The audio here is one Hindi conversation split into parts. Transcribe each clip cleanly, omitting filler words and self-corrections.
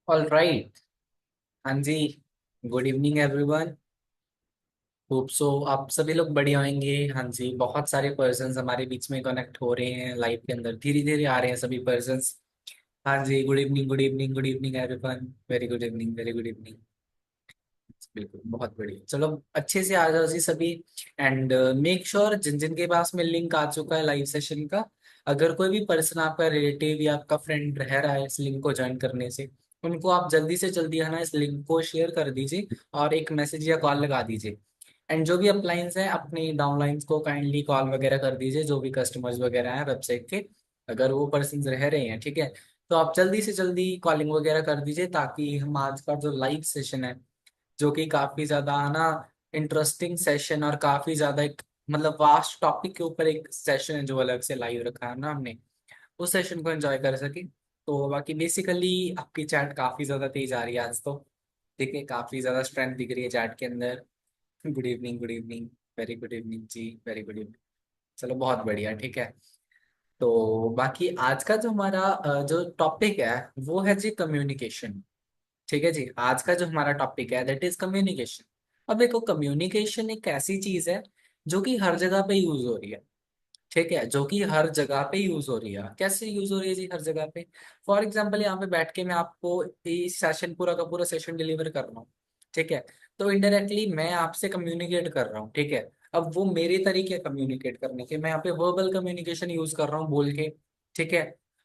All right. हाँ जी। Good evening everyone. Hope so आप सभी लोग बढ़िया होंगे। हाँ जी, बहुत सारे पर्सन्स हमारे बीच में कनेक्ट हो रहे हैं लाइफ के अंदर, धीरे धीरे आ रहे हैं सभी पर्सन्स। हाँ जी, good evening good evening good evening everyone, very good evening, very good evening. बिल्कुल, बहुत बढ़िया। चलो अच्छे से आ जाओ जी सभी। एंड मेक श्योर जिन जिन के पास में लिंक आ चुका है लाइव सेशन का, अगर कोई भी पर्सन आपका रिलेटिव या आपका फ्रेंड रह रहा है इस लिंक को ज्वाइन करने से, उनको आप जल्दी से जल्दी है ना इस लिंक को शेयर कर दीजिए और एक मैसेज या कॉल लगा दीजिए। एंड जो भी अपलाइंस हैं अपनी डाउनलाइंस को काइंडली कॉल वगैरह कर दीजिए, जो भी कस्टमर्स वगैरह हैं वेबसाइट के, अगर वो पर्सन रह रहे हैं, ठीक है। तो आप जल्दी से जल्दी कॉलिंग वगैरह कर दीजिए ताकि हम आज का जो लाइव सेशन है, जो कि काफी ज्यादा ना इंटरेस्टिंग सेशन और काफी ज्यादा एक मतलब वास्ट टॉपिक के ऊपर एक सेशन है जो अलग से लाइव रखा है ना हमने, उस सेशन को एंजॉय कर सके। तो बाकी बेसिकली आपकी चैट काफी ज्यादा तेज आ रही है आज तो। ठीक है, काफी ज्यादा स्ट्रेंथ दिख रही है चैट के अंदर। Good evening, good evening, very good evening जी, वेरी गुड इवनिंग। चलो बहुत बढ़िया, ठीक है। तो बाकी आज का जो हमारा जो टॉपिक है वो है जी कम्युनिकेशन। ठीक है जी, आज का जो हमारा टॉपिक है दैट इज कम्युनिकेशन। अब देखो, कम्युनिकेशन एक ऐसी चीज है जो कि हर जगह पे यूज हो रही है। ठीक है, जो कि हर जगह पे यूज हो रही है। कैसे यूज हो रही है जी हर जगह पे? फॉर एग्जाम्पल यहाँ पे बैठ के मैं आपको ये सेशन पूरा का पूरा सेशन डिलीवर कर रहा हूँ, ठीक है। तो इनडायरेक्टली मैं आपसे कम्युनिकेट कर रहा हूँ, ठीक है। अब वो मेरे तरीके कम्युनिकेट करने के, मैं यहाँ पे वर्बल कम्युनिकेशन यूज कर रहा हूँ बोल के, ठीक है।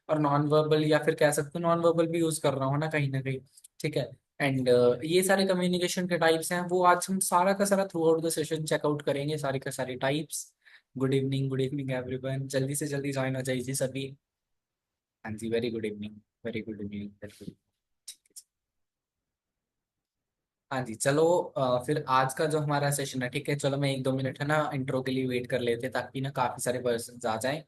और नॉन वर्बल या फिर कह सकते हो नॉन वर्बल भी यूज कर रहा हूँ ना कहीं, ठीक है। एंड ये सारे कम्युनिकेशन के टाइप्स हैं, वो आज हम सारा का सारा throughout the session check out करेंगे, सारे का सारे टाइप्स। गुड इवनिंग एवरीवन, जल्दी से जल्दी ज्वाइन हो जाइए सभी। हाँ जी, very good evening, very good evening, very good. ठीक है। हाँ जी, चलो फिर आज का जो हमारा सेशन है, ठीक है, चलो मैं 1-2 मिनट है ना इंट्रो के लिए वेट कर लेते ताकि ना काफी सारे पर्सन आ जाएं।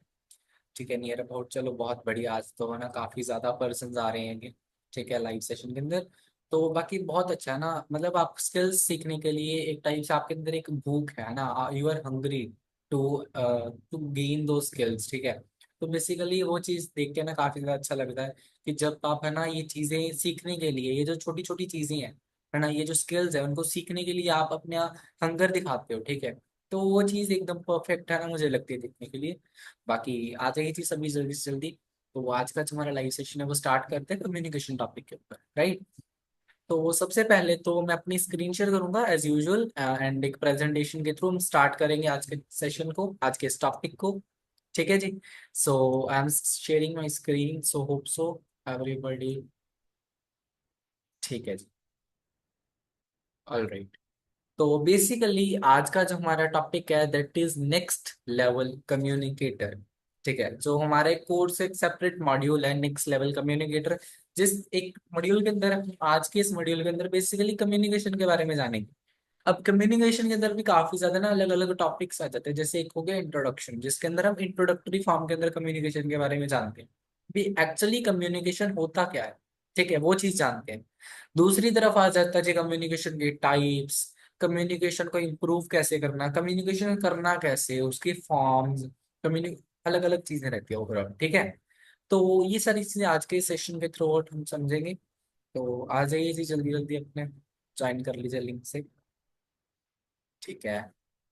ठीक है, नियर अबाउट, चलो बहुत बढ़िया, आज तो है ना काफी ज्यादा पर्सन आ रहे हैं। ठीक है, लाइव सेशन के अंदर। तो बाकी बहुत अच्छा है ना, मतलब आप स्किल्स सीखने के लिए एक टाइप से आपके अंदर एक भूख है ना, you are hungry to to gain दो स्किल्स, ठीक है। तो बेसिकली वो चीज देख के ना काफी ज्यादा अच्छा लगता है कि जब आप है ना ये चीजें सीखने के लिए, ये जो छोटी छोटी चीजें हैं है ना, ये जो स्किल्स है उनको सीखने के लिए आप अपना हंगर दिखाते हो, ठीक है। तो वो चीज एकदम परफेक्ट है ना, मुझे लगती है देखने के लिए। बाकी आ जाइए थी सभी जल्दी से जल्दी। तो आज का जो हमारा लाइव सेशन है वो स्टार्ट करते हैं कम्युनिकेशन टॉपिक के ऊपर, राइट। तो सबसे पहले तो मैं अपनी स्क्रीन शेयर करूंगा एज यूजुअल, एंड एक प्रेजेंटेशन के थ्रू हम स्टार्ट करेंगे आज के सेशन को, आज के इस टॉपिक को। ठीक है जी। So I am sharing my screen, so hope so everybody. ठीक है जी, ऑल राइट। तो बेसिकली आज का जो हमारा टॉपिक है that is next level communicator. ठीक है, जो हमारे कोर्स एक सेपरेट मॉड्यूल है नेक्स्ट लेवल कम्युनिकेटर, जिस एक मॉड्यूल के अंदर हम आज के इस मॉड्यूल के अंदर बेसिकली कम्युनिकेशन के बारे में जानेंगे। अब कम्युनिकेशन के अंदर भी काफी ज्यादा ना अलग अलग टॉपिक्स आ जाते हैं, जैसे एक हो गया इंट्रोडक्शन, जिसके अंदर हम इंट्रोडक्टरी फॉर्म के अंदर कम्युनिकेशन के बारे में जानते हैं भी एक्चुअली कम्युनिकेशन होता क्या है, ठीक है, वो चीज जानते हैं। दूसरी तरफ आ जाता है जी कम्युनिकेशन के टाइप्स, कम्युनिकेशन को इम्प्रूव कैसे करना, कम्युनिकेशन करना कैसे, उसकी फॉर्म्स, कम्युनि अलग अलग चीजें रहती है ओवरऑल, ठीक है। तो ये सारी चीजें आज के सेशन के थ्रू आउट हम समझेंगे। तो आ जाइए जी जल्दी जल्दी अपने ज्वाइन कर लीजिए लिंक से। ठीक है,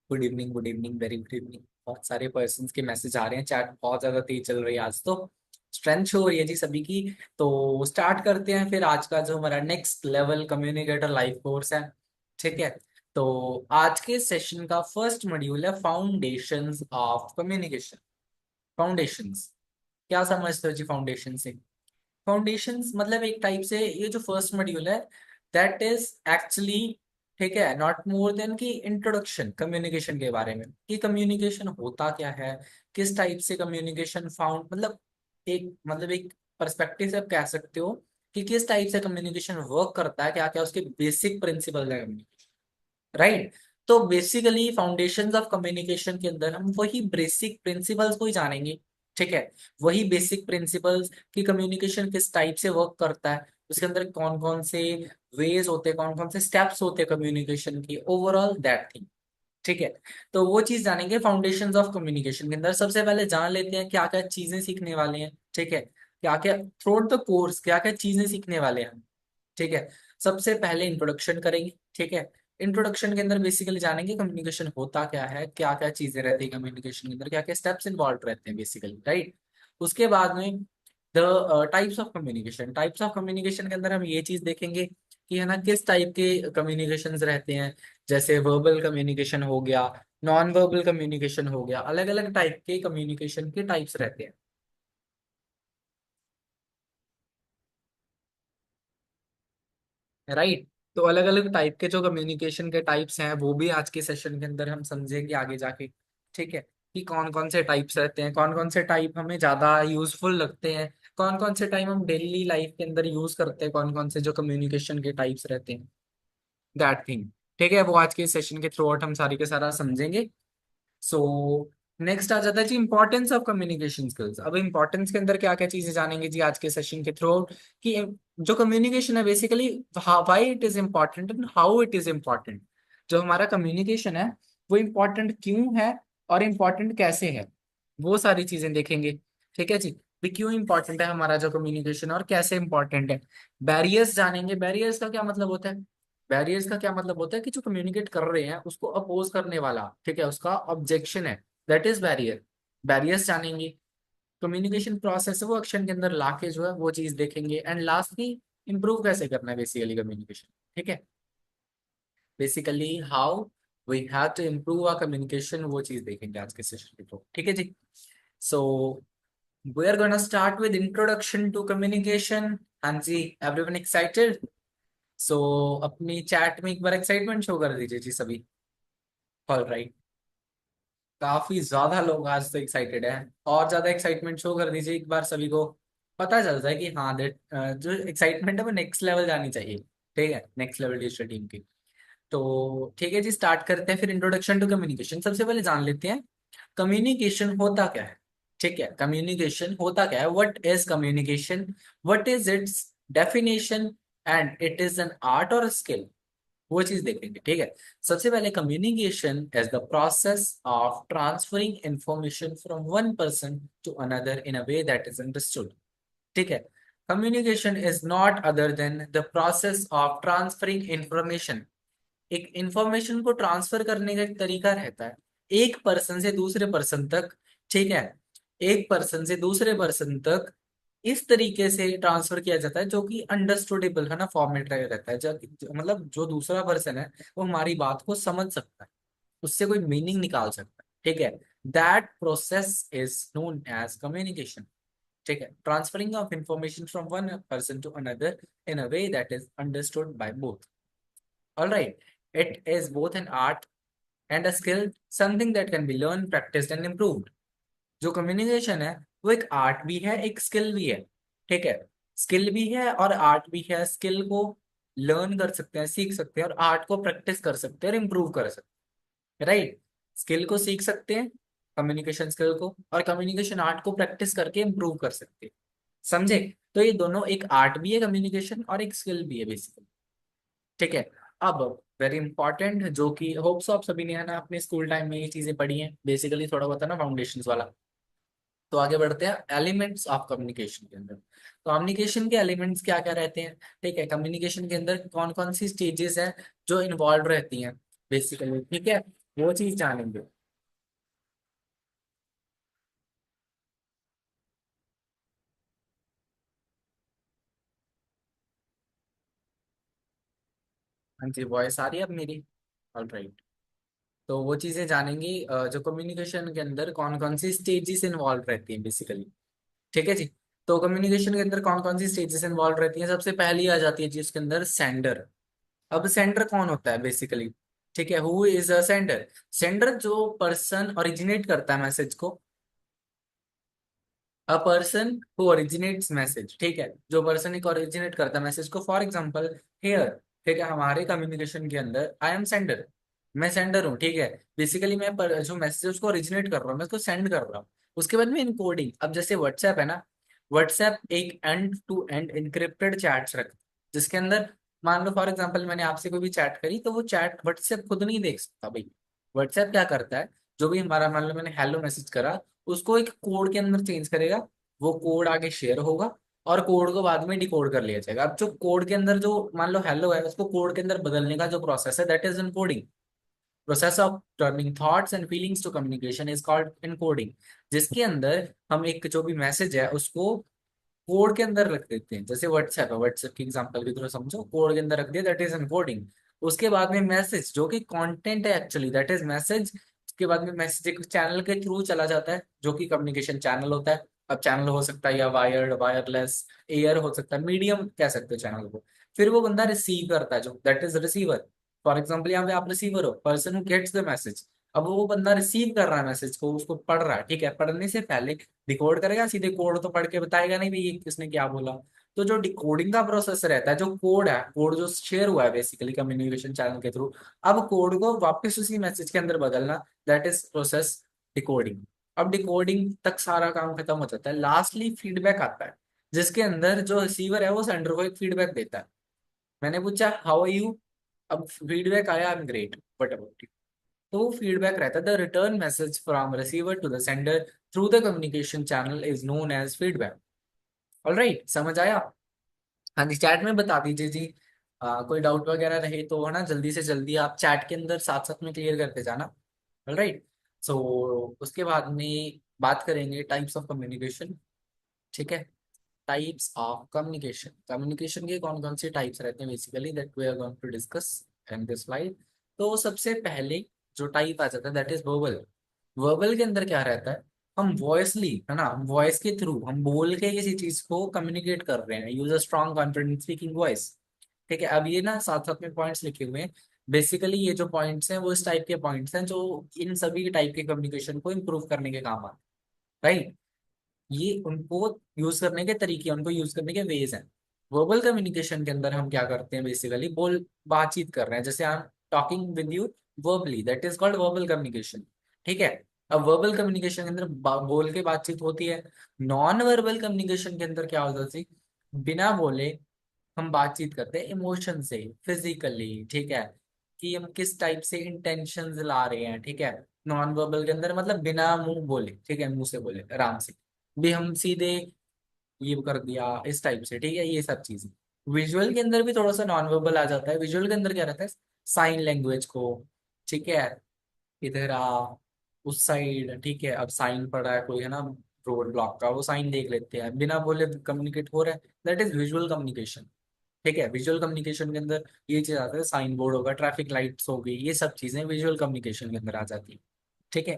good evening, good evening, very good evening. बहुत सारे पर्सन्स के मैसेज आ रहे हैं, चैट बहुत ज्यादा तेज चल रही है आज तो, स्ट्रेंथ शो हो रही है जी सभी की। तो स्टार्ट करते हैं फिर आज का जो हमारा next level communicator live course है, ठीक है। तो आज के सेशन का फर्स्ट मॉड्यूल है फाउंडेशंस ऑफ कम्युनिकेशन। फाउंडेशंस, क्या समझते हो जी फाउंडेशन से? फाउंडेशंस मतलब एक टाइप से ये जो फर्स्ट मॉड्यूल है दैट इज एक्चुअली, ठीक है, नॉट मोर देन की इंट्रोडक्शन कम्युनिकेशन के बारे में, कि कम्युनिकेशन होता क्या है, किस टाइप से कम्युनिकेशन फाउंड, मतलब एक पर्सपेक्टिव से आप कह सकते हो कि किस टाइप से कम्युनिकेशन वर्क करता है, क्या क्या उसके बेसिक प्रिंसिपल है, राइट। तो बेसिकली फाउंडेशंस ऑफ कम्युनिकेशन के अंदर हम वही बेसिक प्रिंसिपल्स को ही जानेंगे, ठीक है। वही बेसिक प्रिंसिपल्स कि कम्युनिकेशन किस टाइप से वर्क करता है, उसके अंदर कौन कौन से वेज होते हैं, कौन कौन से स्टेप्स होते हैं कम्युनिकेशन की, ओवरऑल दैट थिंग, ठीक है। तो वो चीज जानेंगे फाउंडेशंस ऑफ कम्युनिकेशन के अंदर। सबसे पहले जान लेते हैं क्या क्या चीजें सीखने वाले हैं, ठीक है, क्या क्या थ्रू आउट द कोर्स क्या क्या चीजें सीखने वाले हैं। ठीक है। सबसे पहले इंट्रोडक्शन करेंगे। ठीक है। इंट्रोडक्शन के अंदर बेसिकली जानेंगे कम्युनिकेशन होता क्या है, क्या क्या चीजें रहती है कम्युनिकेशन के अंदर, क्या क्या स्टेप्स इन्वॉल्व रहते हैं बेसिकली, राइट। उसके बाद में the types of communication, types of communication के अंदर हम ये चीज देखेंगे कि है ना किस टाइप के कम्युनिकेशंस रहते हैं। जैसे वर्बल कम्युनिकेशन हो गया, नॉन वर्बल कम्युनिकेशन हो गया, अलग अलग टाइप के कम्युनिकेशन के टाइप्स रहते हैं, राइट। तो अलग अलग टाइप के जो कम्युनिकेशन के टाइप्स हैं वो भी आज के सेशन के अंदर हम समझेंगे आगे जाके। ठीक है। कि कौन कौन से टाइप्स रहते हैं, कौन कौन से टाइप हमें ज्यादा यूजफुल लगते हैं, कौन कौन से टाइप हम डेली लाइफ के अंदर यूज करते हैं, कौन कौन से जो कम्युनिकेशन के टाइप्स रहते हैं, दैट थिंग। ठीक है। वो आज के सेशन के थ्रू आउट हम सारी के सारा समझेंगे। सो नेक्स्ट आ जाता है जी इंपॉर्टेंस ऑफ कम्युनिकेशन स्किल्स। अब इंपॉर्टेंस के अंदर क्या क्या चीजें जानेंगे जी आज के सेशन के थ्रू, कि जो कम्युनिकेशन है basically why it is important and how it is important. जो हमारा कम्युनिकेशन है वो इम्पोर्टेंट क्यों है और इम्पोर्टेंट कैसे है, वो सारी चीजें देखेंगे। ठीक है जी। भी क्यों इंपॉर्टेंट है हमारा जो कम्युनिकेशन और कैसे इंपॉर्टेंट है। बैरियर्स जानेंगे। बैरियर्स का क्या मतलब होता है, बैरियर्स का क्या मतलब होता है कि जो कम्युनिकेट कर रहे हैं उसको अपोज करने वाला, ठीक है, उसका ऑब्जेक्शन है, दैट इज बैरियर। बैरियर्स जानेंगे। कम्युनिकेशन प्रोसेस है वो एक्शन के अंदर लाके जो है वो चीज देखेंगे। एंड लास्टली इंप्रूव कैसे करना है बेसिकली कम्युनिकेशन। ठीक है। Basically how we have to improve our communication, वो चीज देखेंगे आज के सेशन के थ्रू। ठीक है जी। So we are gonna start with introduction to communication. हाँ जी, एवरीवन एक्साइटेड? सो अपनी चैट में एक बार एक्साइटमेंट शो कर दीजिए जी सभी। All right. काफी ज्यादा लोग आज तो एक्साइटेड हैं, और ज्यादा एक्साइटमेंट शो कर दीजिए एक बार सभी को। पता चलता है कि हाँ दैट जो एक्साइटमेंट है वो नेक्स्ट लेवल जानी चाहिए। ठीक है, नेक्स्ट लेवल डिजिटल टीम की। तो ठीक है जी, स्टार्ट करते हैं फिर इंट्रोडक्शन टू कम्युनिकेशन। सबसे पहले जान लेते हैं कम्युनिकेशन होता क्या है। ठीक है, कम्युनिकेशन होता क्या है, what is communication, what is its definition, and it is an art और स्किल, वो चीज देखेंगे। ठीक है। सबसे पहले communication is the process of transferring information from one person to another in a way that is understood. ठीक है। Communication is not other than the process of transferring information. एक इंफॉर्मेशन को ट्रांसफर करने का एक तरीका रहता है एक पर्सन से दूसरे पर्सन तक। ठीक है। एक पर्सन से दूसरे पर्सन तक इस तरीके से ट्रांसफर किया जाता है जो कि अंडरस्टूडेबल है ना फॉर्मेट रहता है, मतलब जो दूसरा पर्सन है वो हमारी बात को समझ सकता है, उससे कोई मीनिंग निकाल सकता है। ठीक है। That process is known as communication. ठीक है, transferring of information from one person to another in a way that is understood by both. All right. It is both an art and a skill, something that can be learned, practiced and improved. जो कम्युनिकेशन है वो एक आर्ट भी है, एक स्किल भी है। ठीक है। स्किल भी है और आर्ट भी है। स्किल को लर्न कर सकते हैं, सीख सकते हैं, और आर्ट को प्रैक्टिस कर सकते हैं और इम्प्रूव कर सकते हैं, राइट। स्किल को सीख सकते हैं, कम्युनिकेशन स्किल को, और कम्युनिकेशन आर्ट को प्रैक्टिस करके इम्प्रूव कर सकते हैं। समझे? तो ये दोनों एक आर्ट भी है कम्युनिकेशन और एक स्किल भी है बेसिकली। ठीक है। अब वेरी इंपॉर्टेंट, जो कि होप्स आप सभी ने है ना अपने स्कूल टाइम में ये चीजें पढ़ी हैं बेसिकली, थोड़ा बहुत है ना फाउंडेशंस वाला। तो आगे बढ़ते हैं एलिमेंट्स ऑफ कम्युनिकेशन के अंदर। कम्युनिकेशन के एलिमेंट्स क्या क्या रहते हैं। ठीक है, कम्युनिकेशन के अंदर कौन कौन सी स्टेजेस हैं जो इन्वॉल्व रहती हैं बेसिकली। ठीक है, वो चीज जानेंगे। हाँ जी, वॉइस आ रही है अब मेरी? All right. तो वो चीजें जानेंगी जो कम्युनिकेशन के अंदर कौन कौन सी स्टेजेस इन्वॉल्व रहती हैं बेसिकली। ठीक है जी। तो कम्युनिकेशन के अंदर कौन कौन सी स्टेजेस इन्वॉल्व रहती हैं, सबसे पहली आ जाती है जी उसके अंदर सेंडर। अब सेंडर कौन होता है बेसिकली। ठीक है, who is a sender. Sender जो पर्सन ओरिजिनेट करता है मैसेज को, a person who originates message. ठीक है, जो पर्सन एक ओरिजिनेट करता है मैसेज को, फॉर एग्जांपल हेयर। ठीक है, हमारे कम्युनिकेशन के अंदर आई एम सेंडर, मैं सेंडर हूँ। ठीक है, बेसिकली मैं जो मैसेज उसको ओरिजिनेट कर रहा हूँ, मैं उसको सेंड कर रहा हूँ। उसके बाद में इनकोडिंग। अब जैसे व्हाट्सएप है ना, व्हाट्सएप एक end to end encrypted chats रखता है, जिसके अंदर मान लो फॉर एग्जांपल मैंने आपसे कोई भी चैट करी, तो वो चैट व्हाट्सएप खुद नहीं देख सकता भाई। व्हाट्सएप क्या करता है, जो भी हमारा मान लो मैंने हेलो मैसेज करा, उसको एक कोड के अंदर चेंज करेगा, वो कोड आगे शेयर होगा, और कोड को बाद में डिकोड कर लिया जाएगा। अब जो कोड के अंदर जो मान लो हेलो है, उसको कोड के अंदर बदलने का जो प्रोसेस है, that is encoding. Process of turning thoughts and feelings to communication is called encoding. जिसके अंदर हम एक जो भी मैसेज है उसको कोड के अंदर रख देते हैं। जैसे व्हाट्सएप है, व्हाट्सएप की एग्जांपल की तरह समझो, कोड के अंदर रख दिया, दैट इज एनकोडिंग। उसके बाद में मैसेज जो कि कंटेंट है एक्चुअली, दैट इज मैसेज। उसके बाद में मैसेज एक चैनल के थ्रू चला जाता है जो कि कम्युनिकेशन चैनल होता है। अब चैनल हो सकता है या वायर्ड, वायरलेस, एयर हो सकता है, मीडियम कह सकते हो चैनल को। फिर वो बंदा रिसीव करता है, जो that is receiver. For example यहाँ पे आप रिसीवर हो, person who gets the message. अब वो बंदा रिसीव कर रहा है मैसेज को, उसको पढ़ रहा है, ठीक है। पढ़ने से पहले डिकोड करेगा, सीधे कोड तो पढ़ के बताएगा नहीं भाई ये किसने क्या बोला। तो जो डिकोडिंग का प्रोसेस रहता है, जो कोड है, कोड जो शेयर हुआ है बेसिकली कम्युनिकेशन चैनल के थ्रू, अब कोड को वापस उसी मैसेज के अंदर बदलना, दैट इज प्रोसेस डिकोडिंग। अब डिकोडिंग तक सारा काम खत्म हो जाता है, लास्टली फीडबैक आता है, जिसके अंदर जो रिसीवर है वो सेंडर को एक फीडबैक देता है। मैंने पूछा हाउ आर यू, अब फीडबैक आया, I am great, what about you. तो वो फीडबैक रहता है, the return message from receiver to the sender through the communication channel is known as feedback. Alright, समझ आया? हाँ जी, चैट में बता दीजिए जी। कोई डाउट वगैरह रहे तो है ना, जल्दी से जल्दी आप चैट के अंदर साथ साथ में क्लियर करते जाना। ऑलराइट। सो उसके बाद में बात करेंगे टाइप्स ऑफ कम्युनिकेशन। ठीक है, टाइप्स ऑफ कम्युनिकेशन, कम्युनिकेशन के कौन कौन से टाइप्स रहते हैं basically, that we are going to discuss in this slide. तो सबसे पहले जो टाइप आ जाता है दैट इज वर्बल। वर्बल के अंदर क्या रहता है, हम वॉइसली है ना, वॉइस के थ्रू हम बोल के किसी चीज को कम्युनिकेट कर रहे हैं, use a strong confident speaking voice. ठीक है, अब ये ना साथ साथ में पॉइंट्स लिखे हुए हैं। बेसिकली ये जो पॉइंट्स हैं वो इस टाइप के पॉइंट्स हैं जो इन सभी टाइप के कम्युनिकेशन को इम्प्रूव करने के काम आते हैं, राइट। ये उनको यूज करने के तरीके, उनको यूज करने के वेज हैं। वर्बल कम्युनिकेशन के अंदर हम क्या करते हैं, बेसिकली बोल बातचीत कर रहे हैं, जैसे I am talking with you verbally, that is called verbal communication. ठीक है। अब वर्बल कम्युनिकेशन के अंदर बोल के बातचीत होती है। नॉन वर्बल कम्युनिकेशन के अंदर क्या होता है, बिना बोले हम बातचीत करते हैं इमोशन से, फिजिकली, ठीक है, कि हम किस टाइप से इंटेंशंस ला रहे हैं। ठीक है, नॉन वर्बल के अंदर मतलब बिना मुंह बोले, ठीक है, मुंह से बोले आराम से भी हम सीधे ये कर दिया इस टाइप से, ठीक है, ये सब चीजें। विजुअल के अंदर भी थोड़ा सा नॉन वर्बल आ जाता है। विजुअल के अंदर क्या रहता है, साइन लैंग्वेज को, ठीक है, इधर आ, उस साइड, ठीक है, अब साइन पड़ा है कोई है ना, रोड ब्लॉक का, वो साइन देख लेते हैं, बिना बोले कम्युनिकेट हो रहा है, दैट इज विजुअल कम्युनिकेशन। ठीक है, विजुअल कम्युनिकेशन के अंदर ये चीज आता है, साइन बोर्ड होगा, ट्रैफिक लाइट्स हो गई, ये सब चीजें विजुअल कम्युनिकेशन के अंदर आ जाती है। ठीक है।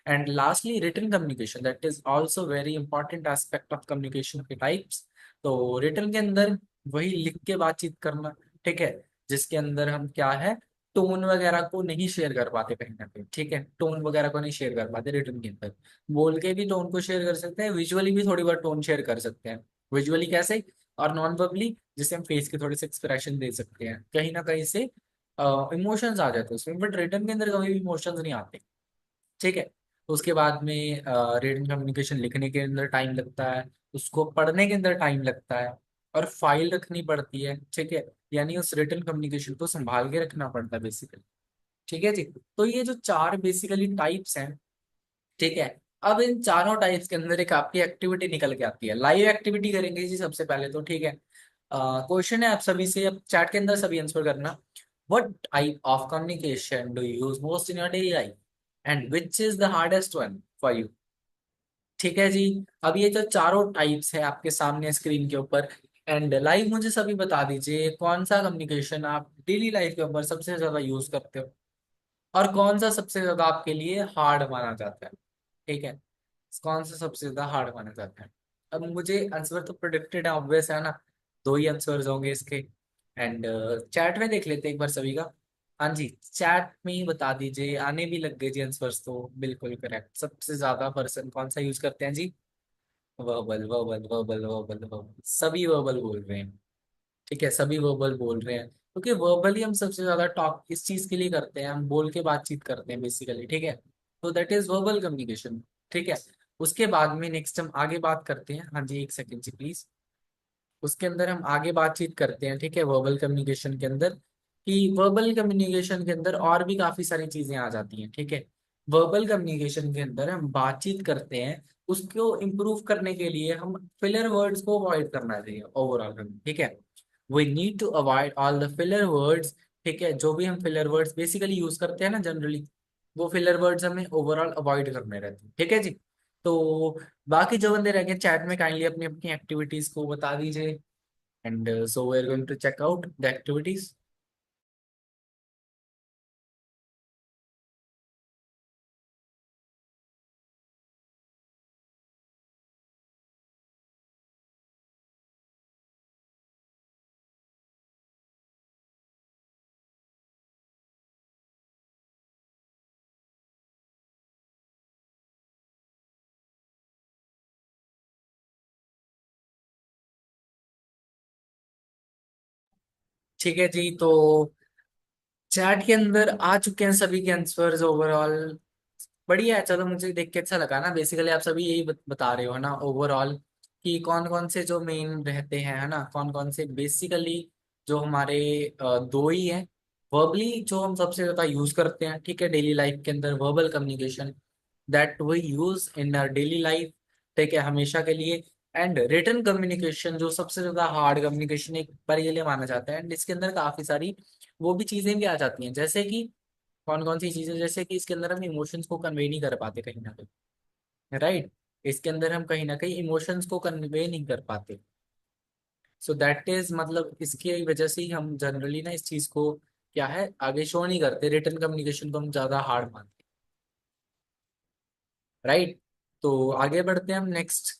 And lastly written communication, that is also very important aspect of communication के टाइप्स। तो रिटन के अंदर वही लिख के बातचीत करना, ठीक है, जिसके अंदर हम क्या है, टोन वगैरह को नहीं शेयर कर पाते कहीं ना कहीं। ठीक है, टोन वगैरह को नहीं शेयर कर पाते रिटन के अंदर। बोल के भी टोन को शेयर कर सकते हैं, विजुअली भी थोड़ी बहुत टोन शेयर कर सकते हैं। विजुअली कैसे, और नॉन वर्बली, जिसे हम फेस के थोड़े से एक्सप्रेशन दे सकते हैं, कहीं ना कहीं से इमोशंस आ जाते हैं उसमें, बट रिटन के अंदर कभी भी इमोशंस नहीं आते। ठीक है। उसके बाद में रिटन कम्युनिकेशन लिखने के अंदर टाइम लगता है, उसको पढ़ने के अंदर टाइम लगता है, और फाइल रखनी पड़ती है। ठीक है, यानी उस रिटन कम्युनिकेशन को संभाल के रखना पड़ता है बेसिकली। ठीक है जी। तो ये जो चार बेसिकली टाइप्स हैं, ठीक है। अब इन चारों टाइप्स के अंदर एक आपकी एक्टिविटी निकल के आती है, लाइव एक्टिविटी करेंगे जी सबसे पहले तो। ठीक है, क्वेश्चन है आप सभी से, अब चैट के अंदर सभी आंसर करना। What type of communication do you use most in your daily life and which is the hardest one for you. ठीक है जी। अब ये जो चारों टाइप्स है आपके सामने स्क्रीन के ऊपर, एंड लाइव मुझे सभी बता दीजिए कौन सा कम्युनिकेशन आप डेली लाइफ के ऊपर सबसे ज्यादा यूज करते हो, और कौन सा सबसे ज्यादा आपके लिए हार्ड माना जाता है। ठीक है, कौन सा सबसे ज्यादा हार्ड माना जाता है। अब मुझे आंसर तो प्रोडिक्टेड है, ऑब्वियस है ना, दो ही आंसर्स होंगे इसके। एंड चैट में देख लेते हैं एक बार सभी का। हाँ जी, चैट में ही बता दीजिए, आने भी लग गए जी आंसर्स, तो बिल्कुल करेक्ट, सबसे ज्यादा पर्सन कौन सा यूज करते हैं जी, verbal, verbal, verbal, verbal, verbal, सभी वर्बल बोल रहे हैं। ठीक है, सभी वर्बल बोल रहे हैं, क्योंकि वर्बली हम सबसे ज्यादा टॉक इस चीज के लिए करते हैं, हम बोल के बातचीत करते हैं बेसिकली। ठीक है, तो दैट इज वर्बल कम्युनिकेशन। ठीक है, उसके बाद में नेक्स्ट हम आगे बात करते हैं। हाँ जी, एक सेकेंड जी प्लीज। उसके अंदर हम आगे बातचीत करते हैं, ठीक है, वर्बल कम्युनिकेशन के अंदर, कि वर्बल कम्युनिकेशन के अंदर और भी काफी सारी चीजें आ जाती हैं। ठीक है, वर्बल कम्युनिकेशन के अंदर हम बातचीत करते हैं, उसको इम्प्रूव करने के लिए हम फिलर वर्ड्स को अवॉइड करना चाहिए ओवरऑल, ठीक है। We need to avoid all the filler words, ठीक है। जो भी हम फिलर वर्ड्स बेसिकली यूज करते हैं ना जनरली, वो फिलर वर्ड्स हमें ओवरऑल अवॉइड करने रहते हैं, ठीक है जी। तो बाकी जो बंदे रह गए चैट में, काइंडली अपनी अपनी एक्टिविटीज को बता दीजिए, and so we are going to check out the activities. ठीक है जी, तो चैट के अंदर आ चुके हैं सभी के आंसर्स ओवरऑल। बढ़िया है, चलो मुझे देख के अच्छा लगा ना। बेसिकली आप सभी यही बता रहे हो ना ओवरऑल, कि कौन कौन से जो मेन रहते हैं, है ना, कौन कौन से बेसिकली जो हमारे दो ही हैं वर्बली जो हम सबसे ज्यादा यूज करते हैं, ठीक है, डेली लाइफ के अंदर verbal communication, that we use in our daily life, ठीक है, हमेशा के लिए। एंड रिटन कम्युनिकेशन जो सबसे ज्यादा हार्ड कम्युनिकेशन एक बार के लिए माना जाता है, एंड इसके अंदर काफी सारी वो भी चीजें भी आ जाती हैं, जैसे कि कौन कौन सी चीजें, जैसे कि इसके अंदर हम इमोशंस को कन्वे नहीं कर पाते कहीं ना कहीं, राइट। इसके अंदर हम कहीं ना कहीं इमोशंस को कन्वे नहीं कर पाते। सो दैट इज मतलब इसकी वजह से ही हम जनरली ना इस चीज को क्या है आगे शो नहीं करते, रिटर्न कम्युनिकेशन को हम ज्यादा हार्ड मानते हैं, राइट। तो आगे बढ़ते हैं हम नेक्स्ट,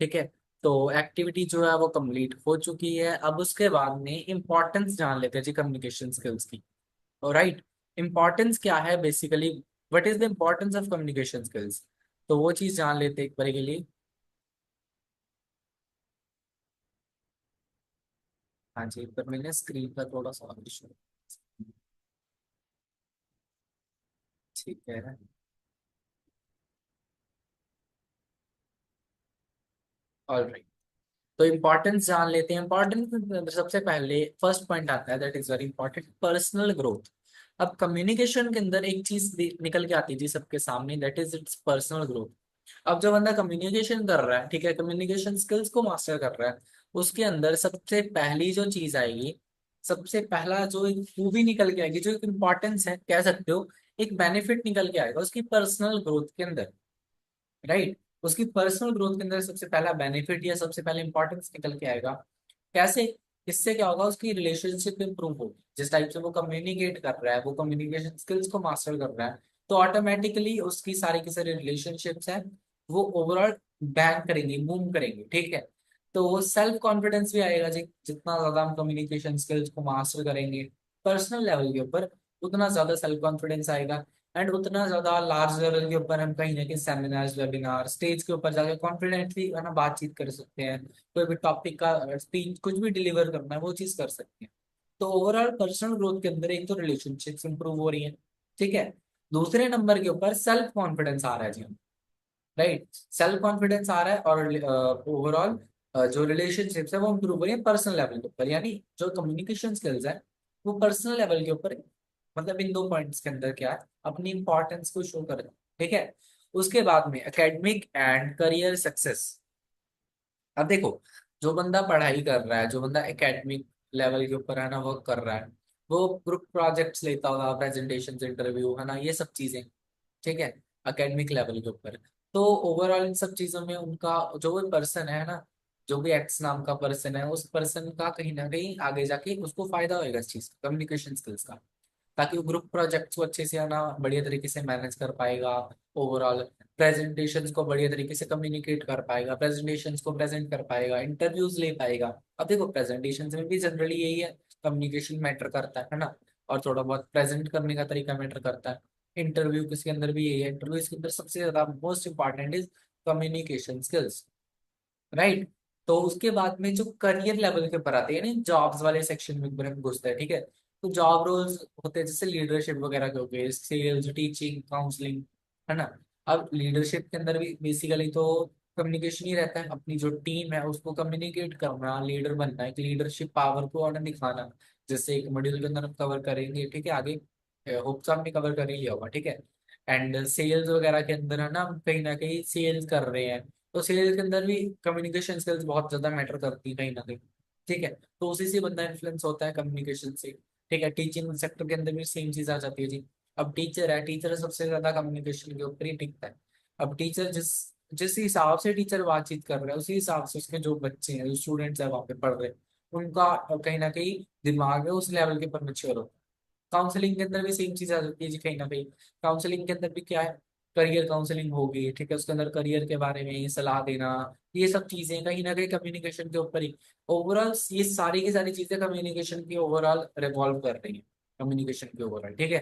ठीक है। तो एक्टिविटी जो है वो कंप्लीट हो चुकी है, अब उसके बाद में इंपॉर्टेंस जान लेते हैं जी कम्युनिकेशन स्किल्स की। राइट, इंपॉर्टेंस क्या है basically, what is the importance of communication skills, तो वो चीज जान लेते हैं एक बार के लिए। हाँ जी, पर मैंने स्क्रीन का थोड़ा सा इशू, ठीक है। ऑलराइट, तो इंपॉर्टेंस जान लेते हैं। इंपॉर्टेंस सबसे पहले फर्स्ट पॉइंट आता है, that is very important, personal growth. अब कम्युनिकेशन के अंदर एक चीज निकल के आती है जी सबके सामने, that is it's personal growth. अब जो बंदा कम्युनिकेशन कर रहा है, ठीक है, कम्युनिकेशन स्किल्स को मास्टर कर रहा है, उसके अंदर सबसे पहली जो चीज आएगी, सबसे पहला जो एक खूबी निकल के आएगी, जो एक इम्पोर्टेंस है कह सकते हो, एक बेनिफिट निकल के आएगा उसकी पर्सनल ग्रोथ के अंदर, राइट। उसकी पर्सनल ग्रोथ के अंदर सबसे पहला बेनिफिट या सबसे पहले इंपॉर्टेंस निकल के आएगा। कैसे? इससे क्या होगा, उसकी रिलेशनशिप इंप्रूव होगी, जिस टाइप से वो कम्युनिकेट कर रहा है, वो कम्युनिकेशन स्किल्स को मास्टर कर रहा है, तो ऑटोमेटिकली उसकी सारी की सारी रिलेशनशिप्स हैं वो ओवरऑल बैंक करेंगे, मूव करेंगे, ठीक है। तो वो सेल्फ कॉन्फिडेंस भी आएगा जी, जितना ज्यादा हम कम्युनिकेशन स्किल्स को मास्टर करेंगे पर्सनल लेवल के ऊपर, उतना ज्यादा सेल्फ कॉन्फिडेंस आएगा, एंड उतना ज्यादा लार्ज लेवल के ऊपर हम कहीं ना कहीं सेमिनार्स, वेबिनार, स्टेज के ऊपर जाके कॉन्फिडेंटली है ना बातचीत कर सकते हैं, कोई भी टॉपिक का स्पीच कुछ भी डिलीवर करना है वो चीज कर सकते हैं। तो ओवरऑल पर्सनल ग्रोथ के अंदर एक तो रिलेशनशिप्स इंप्रूव हो रही है, ठीक है। दूसरे नंबर के ऊपर सेल्फ कॉन्फिडेंस आ रहा है जी, राइट। सेल्फ कॉन्फिडेंस आ रहा है, और ओवरऑल जो रिलेशनशिप्स है वो इंप्रूव हो रही है पर्सनल लेवल के ऊपर, यानी जो कम्युनिकेशन स्किल्स है वो पर्सनल लेवल के ऊपर, मतलब इन दो पॉइंट्स के अंदर क्या है अपनी इंपॉर्टेंस को शो कर, ठीक है। उसके बाद में एकेडमिक एंड करियर सक्सेस। अब देखो, जो बंदा पढ़ाई कर रहा है, जो बंदा एकेडमिक लेवल के ऊपर है ना वर्क कर रहा है, वो ग्रुप प्रोजेक्ट्स लेता होगा, प्रेजेंटेशन, इंटरव्यू, है ना, ये सब चीजें, ठीक है, एकेडमिक लेवल के ऊपर। तो ओवरऑल इन सब चीजों में उनका जो भी पर्सन है ना, जो भी एक्स नाम का पर्सन है, उस पर्सन का कहीं ना कहीं आगे जाके उसको फायदा होगा इस चीज का, कम्युनिकेशन स्किल्स का, ताकि वो ग्रुप प्रोजेक्ट्स को अच्छे से है ना बढ़िया तरीके से मैनेज कर पाएगा, ओवरऑल प्रेजेंटेशंस को बढ़िया तरीके से कम्युनिकेट कर पाएगा, प्रेजेंटेशंस को प्रेजेंट कर पाएगा, इंटरव्यूज ले पाएगा। अब देखो प्रेजेंटेशंस में भी जनरली यही है, कम्युनिकेशन मैटर करता है ना, और थोड़ा बहुत प्रेजेंट करने का तरीका मैटर करता है। इंटरव्यू किसके अंदर भी यही है, इंटरव्यू के अंदर सबसे ज्यादा most important is communication skills, right. तो उसके बाद में जो करियर लेवल के ऊपर आते हैं ना, जॉब्स वाले सेक्शन में ऊपर हम घुसते हैं, ठीक है। तो जॉब रोल्स होते हैं जैसे लीडरशिप वगैरह के हो गए, सेल्स, टीचिंग, काउंसलिंग, है ना। अब लीडरशिप के अंदर भी बेसिकली तो कम्युनिकेशन ही रहता है, अपनी जो टीम है उसको कम्युनिकेट करना, लीडर बनना, एक लीडरशिप पावर को और दिखाना, जैसे एक मॉड्यूल के अंदर हम कवर करेंगे, ठीक है, आगे होप्स आपने कवर कर ही लिया होगा, ठीक है। एंड सेल्स वगैरह के अंदर है ना, हम कहीं ना कहीं सेल्स कर रहे हैं, तो सेल्स के अंदर भी कम्युनिकेशन स्किल्स बहुत ज्यादा मैटर करती है कहीं ना कहीं। ठीक है, तो उसी से बंदा इन्फ्लुएंस होता है कम्युनिकेशन से। ठीक है, टीचिंग सेक्टर के अंदर भी सेम चीज आ जाती है जी। अब टीचर है, टीचर सबसे ज्यादा कम्युनिकेशन के ऊपर ही टिकता है। अब टीचर जिस जिस हिसाब से टीचर बातचीत कर रहे हैं, उसी हिसाब से उसके जो बच्चे हैं, जो स्टूडेंट्स है वहां पे पढ़ रहे हैं, उनका कहीं ना कहीं दिमाग है उस लेवल के पर मैच्योर होता है। काउंसलिंग के अंदर भी सेम चीज आ जाती है जी कहीं ना कहीं। काउंसलिंग के अंदर भी क्या है, करियर काउंसलिंग होगी, ठीक है, उसके अंदर करियर के बारे में सलाह देना, ये सब चीजें कहीं ना कहीं कम्युनिकेशन के ऊपर ही ओवरऑल, ये सारी की सारी चीजें कम्युनिकेशन की ओवरऑल रिवॉल्व कर रही है, कम्युनिकेशन की ओवरऑल। ठीक है,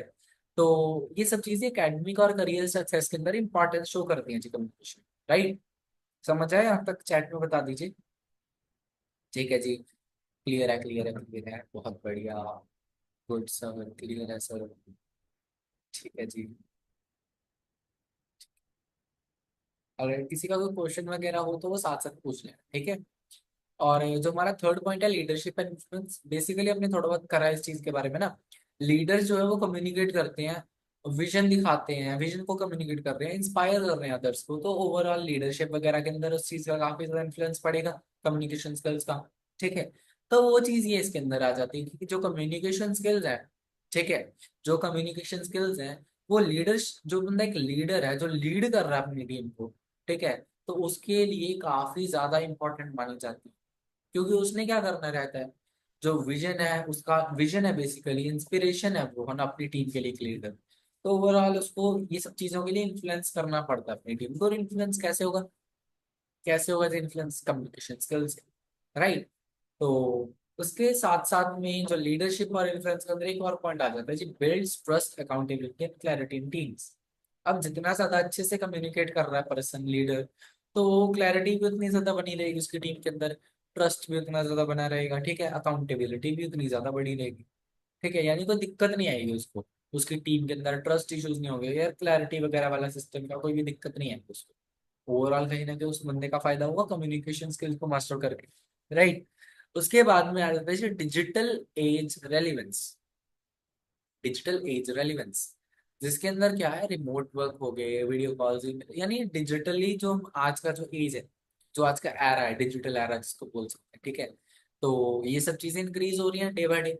तो ये सब चीजें एकेडमिक और करियर सक्सेस के अंदर इंपॉर्टेंस शो करती हैं जी कम्युनिकेशन। राइट, समझ आए यहाँ तक, चैट में बता दीजिए। ठीक है जी, क्लियर है, क्लियर है, क्लियर है, बहुत बढ़िया। गुड सर, क्लियर है सर। ठीक है जी। अगर किसी का कोई क्वेश्चन वगैरह हो तो वो साथ साथ पूछ लें, ठीक है। और जो हमारा थर्ड पॉइंट है, लीडरशिप एंड इन्फ्लुएंस, बेसिकली हमने थोड़ा बहुत करा है इस चीज के बारे में ना। लीडर जो है वो कम्युनिकेट करते हैं, विजन दिखाते हैं, विजन को कम्युनिकेट कर रहे हैं, इंस्पायर कर रहे हैं अदर्स को, तो ओवरऑल लीडरशिप वगैरह के अंदर उस चीज का काफी ज्यादा इन्फ्लुएंस पड़ेगा, कम्युनिकेशन स्किल्स का। ठीक है, तो वो चीज ये इसके अंदर आ जाती है कि जो कम्युनिकेशन स्किल्स है, ठीक है, जो कम्युनिकेशन स्किल्स हैं, वो लीडर्स, जो बंदा एक लीडर है जो लीड कर रहा है अपनी टीम को, ठीक है, तो उसके लिए काफी ज्यादा इंपॉर्टेंट मानी जाती है। क्योंकि उसने क्या करना रहता है, जो विजन है, उसका विजन है, बेसिकली इंस्पिरेशन है वो, है ना, अपनी टीम के लिए एक लीडर। तो ओवरऑल उसको ये सब चीजों के लिए इन्फ्लुएंस करना पड़ता है अपनी टीम को। और इन्फ्लुएंस कैसे होगा, कैसे होगा इन्फ्लुएंस, कम्युनिकेशन स्किल्स से। राइट, तो उसके साथ साथ में जो लीडरशिप और इन्फ्लुएंस के अंदर एक और पॉइंट आ जाता है जी, builds trust, accountability and clarity in teams. अब जितना ज्यादा अच्छे से कम्युनिकेट कर रहा है पर्सन, लीडर, तो क्लैरिटी भी उतनी ज्यादा बनी रहेगी उसकी टीम के अंदर, ट्रस्ट भी उतना ज्यादा बना रहेगा, ठीक है, अकाउंटेबिलिटी भी उतनी ज्यादा बनी रहेगी। ठीक है, यानी कोई दिक्कत नहीं आएगी उसको, उसकी टीम के अंदर ट्रस्ट इश्यूज नहीं होंगे यार, क्लैरिटी वगैरह वाला सिस्टम का कोई भी दिक्कत नहीं आएगी उसको। ओवरऑल कहीं ना कहीं उस बंदे का फायदा होगा कम्युनिकेशन स्किल्स को मास्टर करके। राइट, उसके बाद में आ जाता है digital age relevance. Digital age relevance, जिसके अंदर क्या है, रिमोट वर्क हो गए, वीडियो कॉल्स, यानी डिजिटली जो आज का जो एज है, जो आज का एरा है, डिजिटल एरा जिसको बोल सकते हैं, ठीक है, तो ये सब चीजें इंक्रीज हो रही हैं डे बाय डे।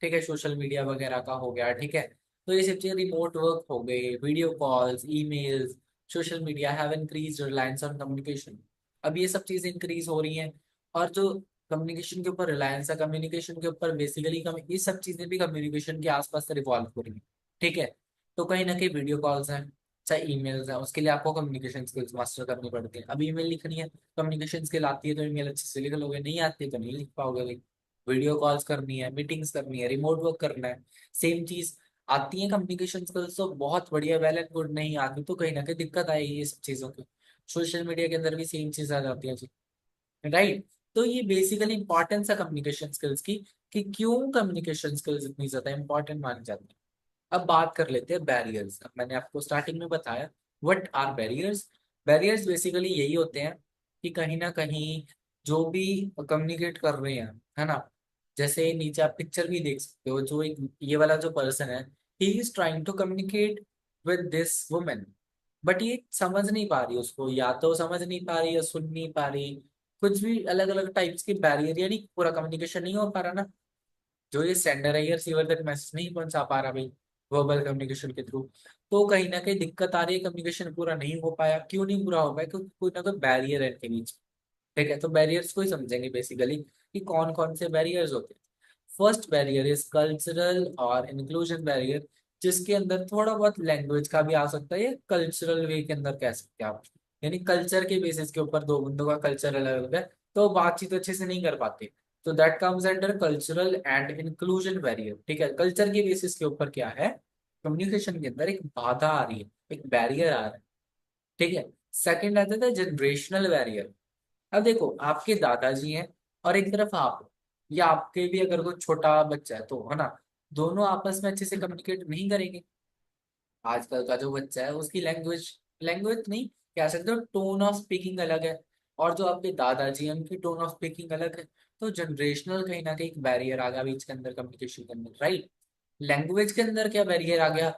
ठीक है, सोशल मीडिया वगैरह का हो गया, ठीक है, तो ये सब चीजें, रिमोट वर्क हो गए, video calls, emails, social media have increase reliance on communication. अब ये सब चीजें इंक्रीज हो रही हैं, और जो कम्युनिकेशन के ऊपर रिलायंस है, कम्युनिकेशन के ऊपर बेसिकली ये सब चीजें भी कम्युनिकेशन के आसपास से रिवॉल्व हो रही है। ठीक है, तो कहीं ना कहीं वीडियो कॉल्स हैं, चाहे ईमेल्स हैं, उसके लिए आपको कम्युनिकेशन स्किल्स मास्टर करनी पड़ती है। अब ईमेल लिखनी है, कम्युनिकेशन स्किल आती है तो ईमेल अच्छे से लिख लोगे, नहीं आती है तो नहीं लिख पाओगे भाई। वीडियो कॉल्स करनी है, मीटिंग्स करनी है, रिमोट वर्क करना है, सेम चीज। आती है कम्युनिकेशन स्किल्स तो बहुत बढ़िया, वेल एंड गुड, नहीं आती तो कहीं ना कहीं दिक्कत आएगी ये सब चीजों की। सोशल मीडिया के अंदर भी सेम चीज आ जाती है जी। राइट, तो ये बेसिकली इंपॉर्टेंस है कम्युनिकेशन स्किल्स की, कि क्यों कम्युनिकेशन स्किल्स इतनी ज्यादा इंपॉर्टेंट मानी जाती है। अब बात कर लेते हैं बैरियर्स। अब मैंने आपको स्टार्टिंग में बताया what are barriers. Barriers basically यही होते हैं कि कहीं ना कहीं जो भी कम्युनिकेट कर रहे हैं, है ना, जैसे नीचे आप पिक्चर भी देख सकते हो, जो एक ये वाला जो पर्सन है, he is trying to communicate with this women, but ये समझ नहीं पा रही उसको, या तो समझ नहीं पा रही या सुन नहीं पा रही, कुछ भी अलग अलग टाइप्स के बैरियर, यानी पूरा कम्युनिकेशन नहीं हो पा रहा ना, जो ये सेंडर है या रिसीवर तक मैसेज नहीं पहुंचा पा रहा भाई, वर्बल कम्युनिकेशन के थ्रू, तो कहीं ना कहीं दिक्कत आ रही है, कम्युनिकेशन पूरा नहीं हो पाया। क्यों नहीं पूरा हो पाया, क्योंकि कोई ना कोई बैरियर है इनके बीच। ठीक है, तो बैरियर्स को ही समझेंगे बेसिकली कि कौन कौन से बैरियर्स होते हैं। फर्स्ट बैरियर इज कल्चरल और इंक्लूजन बैरियर, जिसके अंदर थोड़ा बहुत लैंग्वेज का भी आ सकता है, या कल्चरल वे के अंदर कह सकते हैं आप, यानी कल्चर के बेसिस के ऊपर दो बंदों का कल्चर अलग अलग है, तो बातचीत अच्छे से नहीं कर पाते, तो that comes under cultural and inclusion barrier. ठीक है, कल्चर के बेसिस के ऊपर क्या है, कम्युनिकेशन के अंदर एक बाधा आ रही है, एक बैरियर आ रहा है। ठीक है, सेकंड आता है जनरेशनल बैरियर। अब देखो, आपके दादाजी हैं और एक तरफ आप हो, या आपके भी अगर कोई छोटा बच्चा है तो, है ना, दोनों आपस में अच्छे से कम्युनिकेट नहीं करेंगे। आजकल का जो बच्चा है उसकी लैंग्वेज, लैंग्वेज नहीं कह सकते हो, टोन ऑफ स्पीकिंग अलग है, और जो आपके दादाजी हैं उनकी टोन ऑफ स्पीकिंग अलग है। तो जनरेशनल कहीं ना कहीं एक बैरियर आ गया बीच के अंदर, कम्युनिकेशन के अंदर। राइट, लैंग्वेज के अंदर क्या बैरियर आ गया,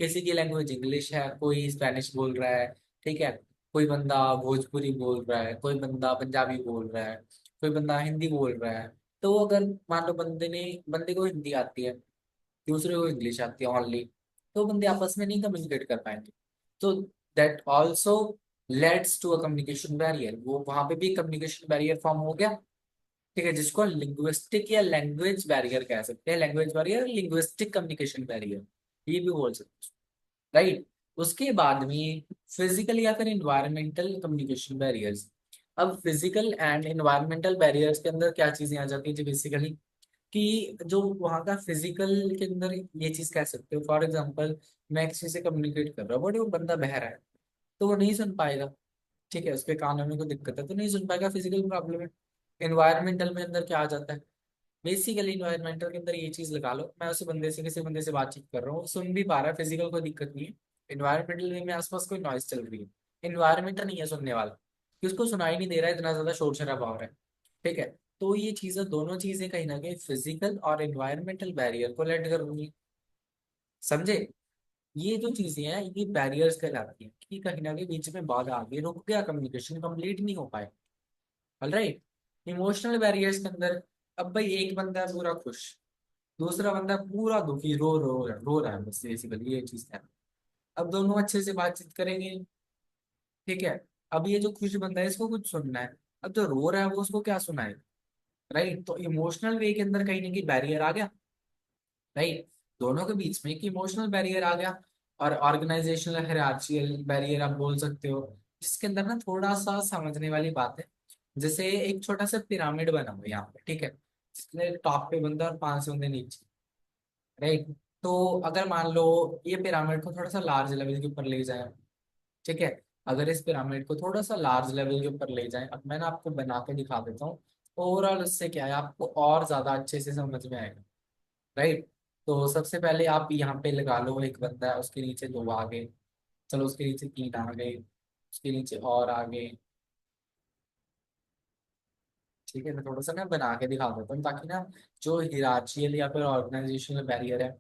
किसी की लैंग्वेज इंग्लिश है, कोई स्पेनिश बोल रहा है, ठीक है, कोई बंदा भोजपुरी बोल रहा है, कोई बंदा पंजाबी बोल रहा है, कोई बंदा हिंदी बोल रहा है। तो अगर मान लो बंदे को हिंदी आती है, दूसरे को इंग्लिश आती है ओनली, तो बंदे आपस में नहीं कम्युनिकेट कर पाएंगे। तो that also leads to a communication barrier, वो वहां पे भी कम्युनिकेशन बैरियर फॉर्म हो गया। ठीक है, जिसको लिंग्विस्टिक या लैंग्वेज बैरियर कह सकते हैं, language barrier, linguistic communication barrier, ये भी बोल सकते हैं। राइट। उसके बाद में फिजिकल या फिर इन्वायरमेंटल कम्युनिकेशन बैरियर्स। अब फिजिकल एंड इन्वायरमेंटल बैरियर्स के अंदर क्या चीजें आ जाती है जी, बेसिकली कि जो वहाँ का फिजिकल के अंदर ये चीज कह सकते हो, फॉर एग्जांपल मैं किसी से कम्युनिकेट कर रहा हूँ बट वो बंदा बह रहा है, तो वो नहीं सुन पाएगा। ठीक है, उसके कानों में कोई दिक्कत है तो नहीं सुन पाएगा, फिजिकल प्रॉब्लम है। एनवायरमेंटल में अंदर क्या आ जाता है, बेसिकली इन्वायरमेंटल के अंदर ये चीज लगा लो, मैं उस बंदे से किसी बंदे से बातचीत कर रहा हूँ, सुन भी पा रहा है, फिजिकल कोई दिक्कत नहीं है। इन्वायरमेंटल में मेरे आसपास कोई नॉइज चल रही है, इन्वायरमेंट नहीं है सुनने वाला, कि उसको सुनाई नहीं दे रहा है, इतना ज्यादा शोर शराबा हो रहा है। ठीक है, तो ये चीजें, दोनों चीजें कहीं ना कहीं फिजिकल और इन्वायरमेंटल बैरियर को लेट कर रही है। समझे? ये जो चीजें हैं ये बैरियर्स कहलाती हैं, कि कहीं ना कहीं बीच में बाधा आ गई, रुक गया, कम्युनिकेशन कंप्लीट नहीं हो पाए। ऑलराइट। इमोशनल बैरियर्स के अंदर, अब भाई एक बंदा है पूरा खुश, दूसरा बंदा पूरा दुखी, रो रहा है, बस बेसिकली ये चीज है। अब दोनों अच्छे से बातचीत करेंगे। ठीक है, अब ये जो खुश बंदा है इसको कुछ सुनना है, अब जो रो रहा है वो उसको क्या सुनाए। राइट, तो इमोशनल वे के अंदर कहीं ना कहीं बैरियर आ गया। राइट, दोनों के बीच में एक इमोशनल बैरियर आ गया। और ऑर्गेनाइजेशनल हायरार्चिकल बैरियर आप बोल सकते हो, जिसके अंदर ना थोड़ा सा समझने वाली बात है। जैसे एक छोटा सा पिरामिड बना हुआ है यहाँ पे, ठीक है, जिसमें टॉप पे बंदा और 5 बंदे नीचे। राइट, तो अगर मान लो ये पिरामिड को थोड़ा सा लार्ज लेवल के ऊपर ले जाए, ठीक है, अगर इस पिरामिड को थोड़ा सा लार्ज लेवल के ऊपर ले जाए, अब मैं ना आपको बना के दिखा देता हूँ, ओवरऑल उससे क्या है आपको और ज्यादा अच्छे से समझ में आएगा। राइट, तो सबसे पहले आप यहाँ पे लगा लो एक बंदा है, उसके नीचे दो आ गए, चलो उसके नीचे 3 आ गए, उसके नीचे और आ गए। ठीक है, मैं थोड़ा सा ना बना के दिखा देता हूँ ताकि ना जो हिरार्चियल या फिर ऑर्गेनाइजेशनल बैरियर है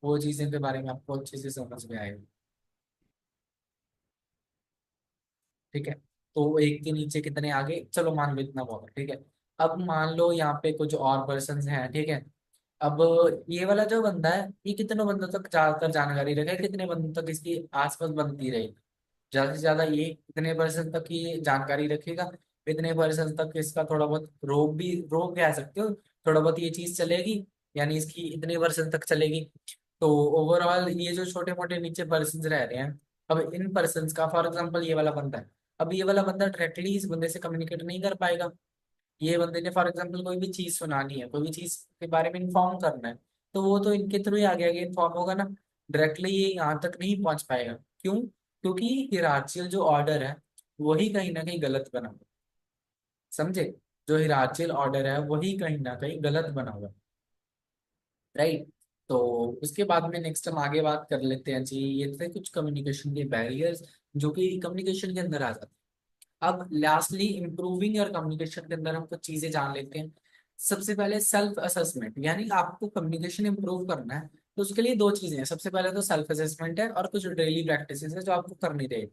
वो चीज़ों के बारे में आपको अच्छे से समझ में आएगा। ठीक है, तो एक के नीचे कितने आ गए, चलो मान लो इतना बहुत है, ठीक है। अब मान लो यहाँ पे कुछ और पर्सन हैं, ठीक है। अब ये वाला जो बंदा है ये कितने बंदों तक ज्यादातर जानकारी रखे, कितने बंदों तक इसकी आसपास बनती रहेगी, ज्यादा से ज्यादा ये इतने परसेंट तक की जानकारी रखेगा, इतने परसेंट तक इसका थोड़ा बहुत रोग कह सकते हो, थोड़ा बहुत ये चीज चलेगी, यानी इसकी इतने परसेंट तक चलेगी। तो ओवरऑल ये जो छोटे मोटे नीचे पर्सन रह रहे हैं, अब इन पर्सन का फॉर एग्जाम्पल ये वाला बंदा है, अब ये वाला बंदा डायरेक्टली इस बंदे से कम्युनिकेट नहीं कर पाएगा। ये बंदे ने फॉर एग्जाम्पल कोई भी चीज सुनानी है, कोई भी चीज के बारे में इन्फॉर्म करना है, तो वो तो इनके थ्रू ही आगे आगे इन्फॉर्म होगा ना, डायरेक्टली ये यहाँ तक नहीं पहुंच पाएगा। क्यों? क्योंकि हिरार्चियल जो ऑर्डर है वही कहीं ना कहीं गलत बना हुआ है। समझे? जो हिरार्चियल ऑर्डर है वही कहीं ना कहीं गलत बना हुआ है। राइट, तो उसके बाद में नेक्स्ट हम आगे बात कर लेते हैं जी, ये थे कुछ कम्युनिकेशन के बैरियर्स जो कि कम्युनिकेशन के अंदर आ जाते हैं। अब लास्टली इंप्रूविंग योर कम्युनिकेशन के अंदर हम कुछ चीजें जान लेते हैं। सबसे पहले सेल्फ असेसमेंट, यानी आपको कम्युनिकेशन इंप्रूव करना है तो उसके लिए दो चीजें हैं, सबसे पहले तो सेल्फ असेसमेंट है और कुछ डेली प्रैक्टिसेस है जो आपको करनी रहेगी।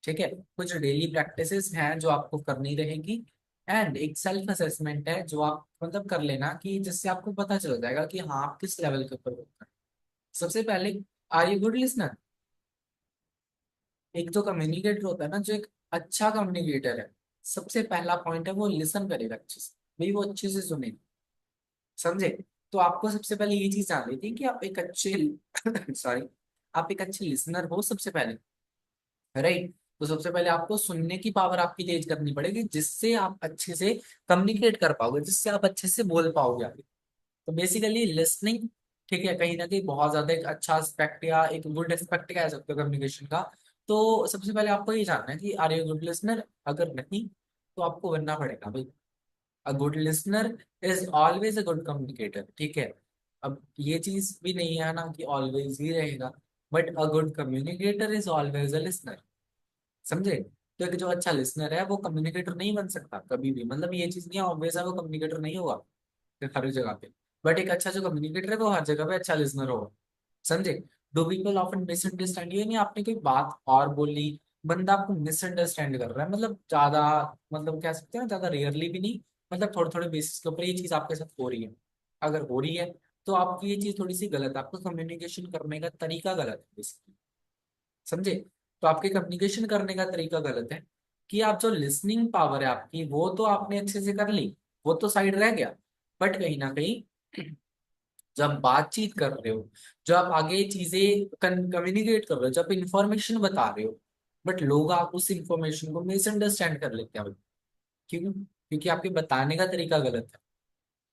ठीक है, कुछ डेली प्रैक्टिसेस हैं जो आपको करनी रहेगी, एंड एक सेल्फ असेसमेंट है जो आप मतलब कर लेना, कि जिससे आपको पता चल जाएगा कि हाँ आप किस लेवल के ऊपर work कर रहे हैं। सबसे पहले, आर यू गुड लिसनर? एक जो कम्युनिकेटर होता है ना, जो एक अच्छा कम्युनिकेटर है, सबसे पहला पॉइंट है वो लिसन करेगा अच्छे से, भाई वो अच्छे से सुनेगा। समझे? तो आपको सबसे पहले ये चीज जान लेती है कि आप एक अच्छे सॉरी, आप एक अच्छे लिसनर हो सबसे पहले। राइट, तो सबसे पहले आपको सुनने की पावर आपकी तेज करनी पड़ेगी, जिससे आप अच्छे से कम्युनिकेट कर पाओगे, जिससे आप अच्छे से बोल पाओगे आगे। तो बेसिकली लिसनिंग, ठीक है, कहीं ना कहीं बहुत ज्यादा एक अच्छा एस्पेक्ट या एक गुड एस्पेक्ट कह सकते हो कम्युनिकेशन का। तो सबसे पहले आपको ये जानना है कि आर यू गुड लिसनर, अगर नहीं तो आपको बनना पड़ेगा भाई। A good listener is always a good communicator. ठीक है, अब ये चीज भी नहीं है ना कि ऑलवेज ही रहेगा, but a good communicator is always a listener. समझे? तो एक जो अच्छा लिसनर है वो कम्युनिकेटर नहीं बन सकता कभी भी, मतलब ये चीज नहीं ऑब्वियस है वो कम्युनिकेटर नहीं होगा हर जगह पे, बट एक अच्छा जो कम्युनिकेटर है वो हर जगह पे अच्छा लिसनर होगा। समझे? डू पीपल ऑफन मिसअंडरस्टैंड, ये नहीं आपने कोई बात और बोली, बंदा आपको मिसअंडरस्टैंड कर रहा है, मतलब ज्यादा, मतलब कह सकते हैं ना, ज्यादा रेयरली भी नहीं, मतलब थोड़े थोड़े बेसिस के ऊपर ये चीज आपके साथ हो रही है। अगर हो रही है तो आपकी ये चीज थोड़ी सी गलत है, आपका कम्युनिकेशन करने का तरीका गलत है बेसिकली। समझे? तो आपके कम्युनिकेशन करने का तरीका गलत है, कि आप जो लिसनिंग पावर है आपकी वो तो आपने अच्छे से कर ली, वो तो साइड रह गया, बट कहीं ना कहीं जब बातचीत कर रहे हो, जब आप आगे चीजें कम्युनिकेट कर रहे हो, जब इंफॉर्मेशन बता रहे हो, बट लोग आप उस इंफॉर्मेशन को मिसअंडरस्टैंड कर लेते हैं। क्यों? क्योंकि आपके बताने का तरीका गलत है,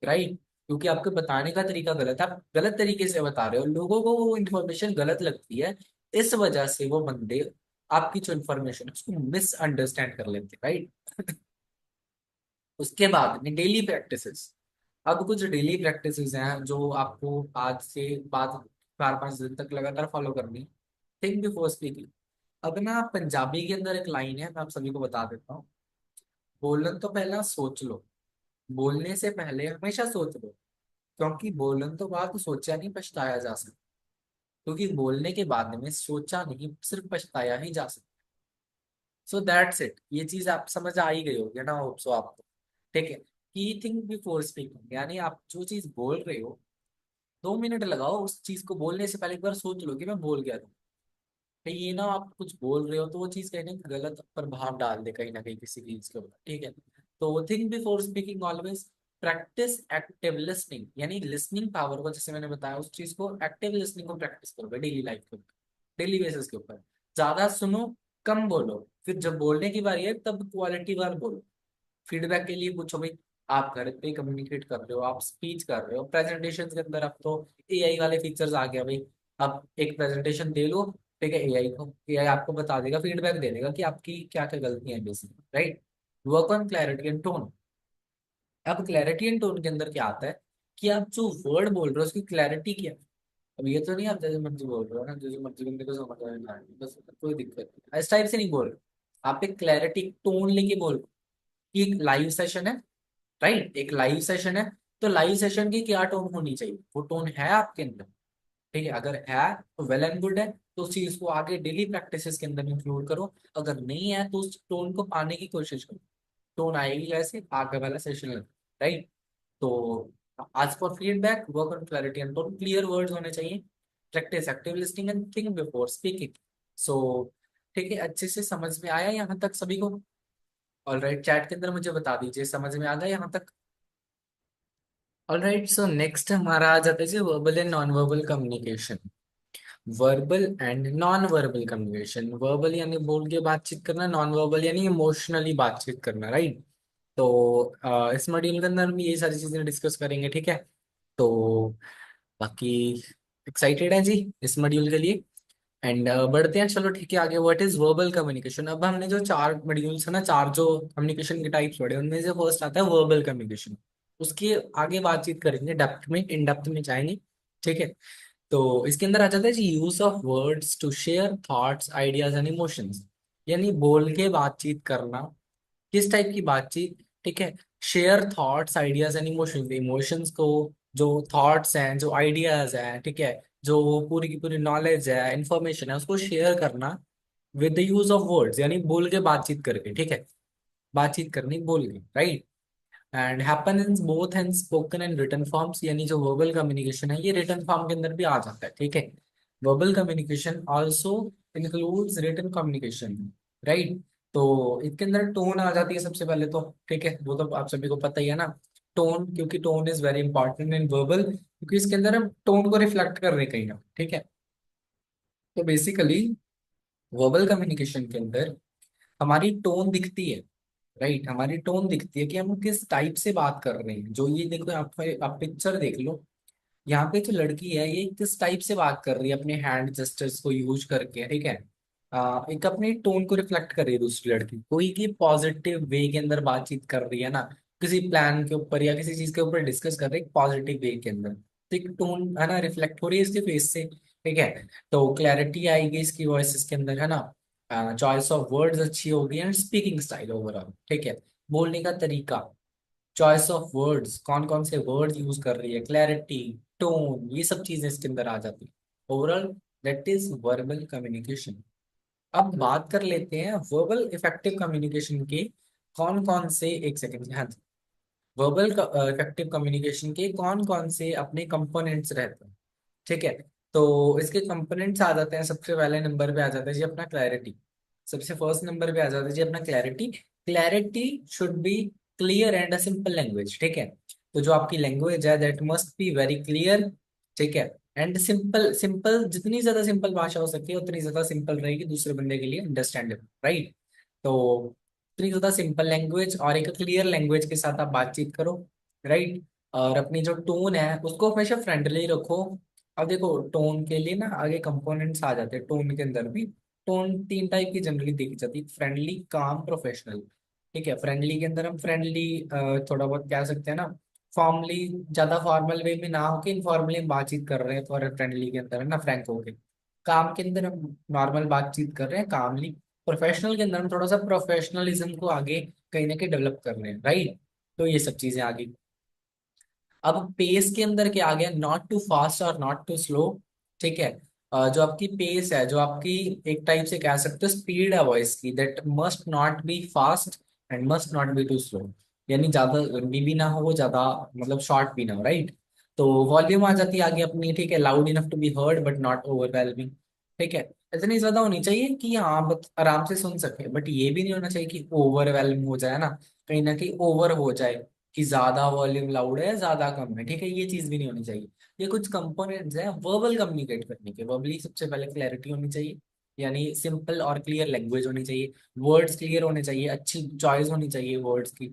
राइट? क्योंकि आपके बताने का तरीका गलत है, आप गलत तरीके से बता रहे हो, लोगों को वो इन्फॉर्मेशन गलत लगती है, इस वजह से वो बंदे आपकी जो इन्फॉर्मेशन है उसको मिसअंडरस्टैंड कर लेते हैं, राइट? उसके बाद में डेली प्रैक्टिसेस। अब कुछ डेली प्रैक्टिसेस हैं जो आपको आज से बाद 4-5 दिन तक लगातार फॉलो करनी। Think before speaking. अब ना पंजाबी के अंदर एक लाइन है, मैं आप सभी को बता देता हूँ। बोलन तो पहला सोच लो, बोलने से पहले हमेशा सोच लो, क्योंकि बोलन तो बाद सोचा नहीं पछताया जा सकता। क्योंकि बोलने के बाद में सोचा नहीं, सिर्फ पछताया ही जा सकता। सो दैट्स इट, ये चीज आप समझ आ ही गई होगी ना, होप सो आपको। ठीक है, की थिंक बिफोर स्पीकिंग, यानी आप जो चीज बोल रहे हो, 2 मिनट लगाओ उस चीज को बोलने से पहले, एक बार सोच लो कि मैं बोल क्या था। कहीं ये ना आप कुछ बोल रहे हो तो वो चीज कहीं ना कहीं गलत प्रभाव डाल दे कहीं ना कहीं किसी चीज के ऊपर, ठीक है? तो think before speaking always. Practice active listening, यानी लिसनिंग पावर को, जैसे मैंने बताया, उस चीज को, एक्टिव लिसनिंग को प्रैक्टिस करो डेली लाइफ के ऊपर, डेली बेसिस के ऊपर। ज्यादा सुनो, कम बोलो, फिर जब बोलने की बारी है तब क्वालिटी वार बोलो। फीडबैक के लिए पूछो भाई, आप घर पे कम्युनिकेट कर रहे हो, आप स्पीच कर रहे हो, प्रेजेंटेशन के अंदर अब तो एआई वाले फीचर्स आ गया भाई। आप एक प्रेजेंटेशन दे लो, ठीक है, एआई को, एआई आपको बता देगा, फीडबैक दे देगा कि आपकी क्या क्या गलतियां हैं basically, right? Work on clarity and tone. अब क्लैरिटी एंड टोन के अंदर क्या आता है, कि आप जो वर्ड बोल रहे हो उसकी क्लैरिटी क्या है। अब ये तो नहीं आप जैसे मर्जी बोल रहे हो ना, जैसे मर्जी बंदे को समझ में ना आए, बस कोई दिक्कत नहीं, इस टाइप से नहीं बोल रहे। आप एक क्लैरिटी टोन लेके बोल रहे हो। कि एक लाइव सेशन है, राइट? एक लाइव सेशन है, तो लाइव सेशन की क्या टोन होनी चाहिए, वो टोन है आपके अंदर, ठीक है? अगर है तो वेल एंड गुड है, तो उस चीज को आगे डेली प्रैक्टिसेस के अंदर इंक्लूड करो। अगर नहीं है तो उस टोन को पाने की कोशिश करो। टोन आएगी जैसे आगे वाला सेशन लगे, राइट? तो आज for feedback, work on clarity and tone, clear words होने चाहिए, practice active listening and think before speaking. So ठीक है, अच्छे से समझ में आया यहाँ तक सभी को? ऑलराइट, चैट के अंदर मुझे बता दीजिए समझ में आ गया यहाँ तक? ऑलराइट, सो नेक्स्ट हमारा आ जाता है जी verbal and non verbal communication. Verbal and non verbal communication, verbal यानी बोल के बातचीत करना, नॉन वर्बल यानी इमोशनली बातचीत करना, राइट? तो इस मॉड्यूल के अंदर हम ये सारी चीजें डिस्कस करेंगे, ठीक है? तो बाकी एक्साइटेड है जी इस मॉड्यूल के लिए। एंड बढ़ते हैं, चलो ठीक है आगे। What is verbal communication? अब हमने जो 4 मॉड्यूल्स है ना, 4 जो कम्युनिकेशन के टाइप्स पढ़े, उनमें से फर्स्ट आता है वर्बल कम्युनिकेशन। उसकी आगे बातचीत करेंगे, डेप्थ में, इन डेप्थ में जाएंगे, ठीक है? तो इसके अंदर आ जाता है जी use of words to share thoughts ideas and emotions, यानी बोल के बातचीत करना। किस टाइप की बातचीत? ठीक है, share thoughts ideas and emotions, emotions को, जो थॉट्स हैं, जो आइडियाज हैं, ठीक है, जो पूरी की पूरी नॉलेज है, इंफॉर्मेशन है, उसको शेयर करना with the use of words, यानी बोल के बातचीत करके, ठीक है? बातचीत करनी बोल के, right? And happen in both and spoken and written forms, यानी जो वर्बल कम्युनिकेशन है ये रिटन फॉर्म के अंदर भी आ जाता है, ठीक है? Verbal communication also includes written communication, right? तो इसके अंदर टोन आ जाती है सबसे पहले तो, ठीक है, वो तो आप सभी को पता ही है ना। टोन, क्योंकि tone is very important in verbal, क्योंकि इसके अंदर हम टोन को रिफ्लेक्ट कर रहे हैं कहीं ना, ठीक है? तो बेसिकली वर्बल कम्युनिकेशन के अंदर हमारी टोन दिखती है, राइट? हमारी टोन दिखती है कि हम किस टाइप से बात कर रहे हैं। जो ये देखो, आप पिक्चर देख लो, यहाँ पे जो लड़की है ये किस टाइप से बात कर रही है, अपने हैंड जेस्चर्स को यूज करके, ठीक है? एक अपनी टोन को रिफ्लेक्ट कर रही है दूसरी लड़की, कोई की पॉजिटिव वे के अंदर बातचीत कर रही है ना, किसी प्लान के ऊपर या किसी चीज के ऊपर डिस्कस कर रही है पॉजिटिव वे के अंदर, तो एक टोन है ना रिफ्लेक्ट हो रही है इसके फेस से, ठीक है? तो क्लैरिटी आएगी इसकी वॉइस के अंदर, है ना? चॉइस ऑफ वर्ड्स अच्छी होगी एंड स्पीकिंग स्टाइल ओवरऑल, ठीक है? बोलने का तरीका, चॉइस ऑफ वर्ड्स, कौन कौन से वर्ड्स यूज कर रही है, क्लैरिटी, टोन, ये सब चीजें इसके अंदर आ जाती है। Overall that is verbal communication. अब बात कर लेते हैं वर्बल इफेक्टिव कम्युनिकेशन के कौन कौन से, एक सेकंड, हाँ, वर्बल इफेक्टिव कम्युनिकेशन के कौन कौन से अपने कंपोनेंट्स रहते हैं। ठीक है, तो इसके कंपोनेंट्स आ जाते हैं। सबसे पहले नंबर पे आ जाता है जी अपना क्लैरिटी। सबसे फर्स्ट नंबर पे आ जाता है जी अपना clarity. Clarity should be clear and a simple language. ठीक है, तो जो आपकी लैंग्वेज है that must be very clear. ठीक है, एंड सिंपल। सिंपल, जितनी ज्यादा सिंपल भाषा हो सकती है उतनी ज्यादा सिंपल रहेगी दूसरे बंदे के लिए अंडरस्टैंडेबल, राइट। तो इतनी ज्यादा सिंपल लैंग्वेज और एक क्लियर लैंग्वेज के साथ आप बातचीत करो, राइट। और अपनी जो टोन है उसको हमेशा फ्रेंडली रखो। अब देखो टोन के लिए ना आगे कंपोनेंट्स आ जाते हैं। टोन के अंदर भी टोन तीन टाइप की जनरली देखी जाती है, फ्रेंडली, काम, प्रोफेशनल। ठीक है, फ्रेंडली के अंदर हम फ्रेंडली थोड़ा बहुत कह सकते हैं ना, फॉर्मली, ज्यादा फॉर्मल वे में ना होके इनफॉर्मली हम बातचीत कर रहे हैं फॉर फ्रेंडली के अंदर है ना, फ्रैंक होके। काम के अंदर हम नॉर्मल बातचीत कर रहे हैं कामली। प्रोफेशनल के अंदर हम थोड़ा सा प्रोफेशनलिज्म को आगे कहीं ना कहीं डेवलप कर रहे हैं, राइट। तो ये सब चीजें आगे। अब पेस के अंदर क्या आ गया, नॉट टू फास्ट और नॉट टू स्लो। ठीक है, जो आपकी पेस है, जो आपकी एक टाइप से कह सकते हो स्पीड है वॉइस की, that must not be fast and must not be too slow. यानी ज्यादा लंबी भी ना हो, ज्यादा मतलब शॉर्ट भी ना हो, राइट। तो वॉल्यूम आ जाती है आगे अपनी। ठीक है, loud enough to be heard but not overwhelming. ठीक है, इतनी ज्यादा होनी चाहिए कि हाँ बस आराम से सुन सके, बट ये भी नहीं होना चाहिए कि ओवरवेलम हो जाए ना कहीं ओवर हो जाए, कि ज्यादा वॉल्यूम लाउड है ज्यादा कम है। ठीक है, ये चीज भी नहीं होनी चाहिए। ये कुछ कंपोनेंट्स हैं वर्बल कम्युनिकेट करने के। वर्बली सबसे पहले क्लैरिटी होनी चाहिए, यानी सिंपल और क्लियर लैंग्वेज होनी चाहिए। वर्ड्स क्लियर होने चाहिए, अच्छी चॉइस होनी चाहिए वर्ड्स की।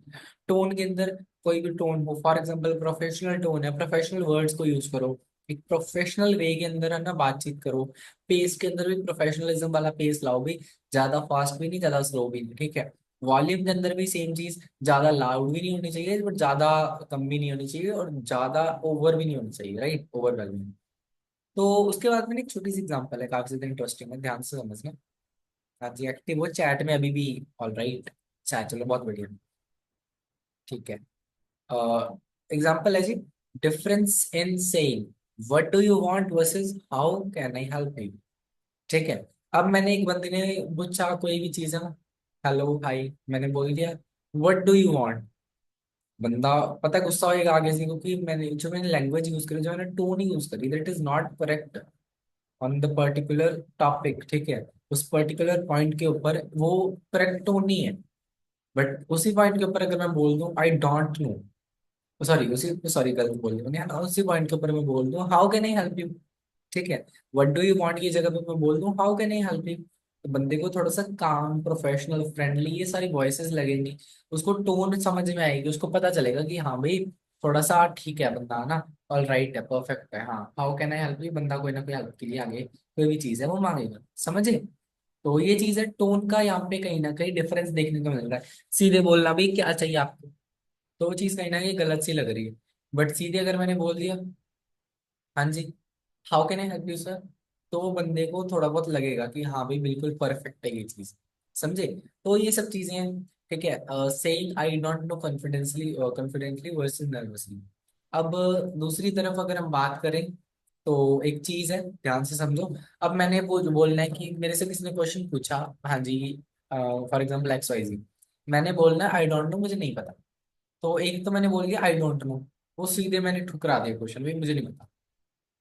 टोन के अंदर कोई भी टोन हो, फॉर एग्जांपल प्रोफेशनल टोन है, प्रोफेशनल वर्ड्स को यूज करो। एक प्रोफेशनल वे के अंदर है ना बातचीत करो। पेस के अंदर भी प्रोफेशनलिज्म वाला पेस लाओ भी, ज्यादा फास्ट भी नहीं ज्यादा स्लो भी नहीं। ठीक है, वॉल्यूम के अंदर भी सेम चीज, ज्यादा लाउड भी नहीं होनी चाहिए बट ज्यादा कम भी नहीं होनी चाहिए, और ज्यादा ओवर भी नहीं होनी चाहिए, राइट, ओवरवेलमिंग। तो उसके बाद में एक छोटी सी एग्जांपल है, काफी ज्यादा इंटरेस्टिंग है, ध्यान से समझना। हाँ जी, एक्टिव हो चैट में अभी भी? ऑल राइट, अच्छा चलो बहुत बढ़िया। ठीक है, एग्जांपल है जी, difference in saying what do you want versus how can I help you. ठीक है, अब मैंने एक बंदे ने पूछा कोई भी चीज है ना, हेलो हाय मैंने बोल दिया, व्हाट डू यू वांट। बंदा पता है गुस्सा होएगा आगे से, क्योंकि मैंने लैंग्वेज यूज करी, जो मैंने टोन यूज करी, that is not correct on the particular topic. ठीक है, उस पर्टिकुलर पॉइंट के ऊपर वो करेक्ट टोन नहीं है। बट उसी पॉइंट के ऊपर अगर मैं बोल दूं आई डोंट नो, सॉरी उसी, सॉरी गलत बोल दिया मैंने, उसी पॉइंट के ऊपर मैं बोल दूं how can I help you. ठीक है, व्हाट डू यू वांट की जगह पे मैं बोल दूं how can I help you, तो बंदे को थोड़ा सा काम, प्रोफेशनल, फ्रेंडली, ये सारी वॉइसेस लगेंगी। उसको टोन समझ में आएगी, उसको पता चलेगा कि हाँ भाई थोड़ा सा ठीक है बंदा ना, ऑल राइट है, परफेक्ट है। हाँ, how can I help you, बंदा कोई ना कोई हेल्प के लिए आगे कोई भी चीज है वो मांगेगा, समझे। तो ये चीज है, टोन का यहाँ पे कहीं ना कहीं डिफरेंस देखने को मिल रहा है। सीधे बोलना भी क्या चाहिए आपको, तो वो चीज कहीं ना कहीं गलत सी लग रही है। बट सीधे अगर मैंने बोल दिया हाँ जी, how can I help you sir, तो वो बंदे को थोड़ा बहुत लगेगा कि हाँ भाई बिल्कुल परफेक्ट है ये चीज, समझे। तो ये सब चीजें हैं। ठीक है, saying I don't know confidently, confidently versus nervously. अब दूसरी तरफ अगर हम बात करें, तो एक चीज है, ध्यान से समझो। अब मैंने वो जो बोलना है कि मेरे से किसी ने क्वेश्चन पूछा, हाँ जी, फॉर एग्जाम्पल एक्स वाई जी, मैंने बोलना है आई डोंट नो, मुझे नहीं पता। तो एक तो मैंने बोल दिया आई डोंट नो, वो सीधे मैंने ठुकरा दिया क्वेश्चन, भाई मुझे नहीं पता।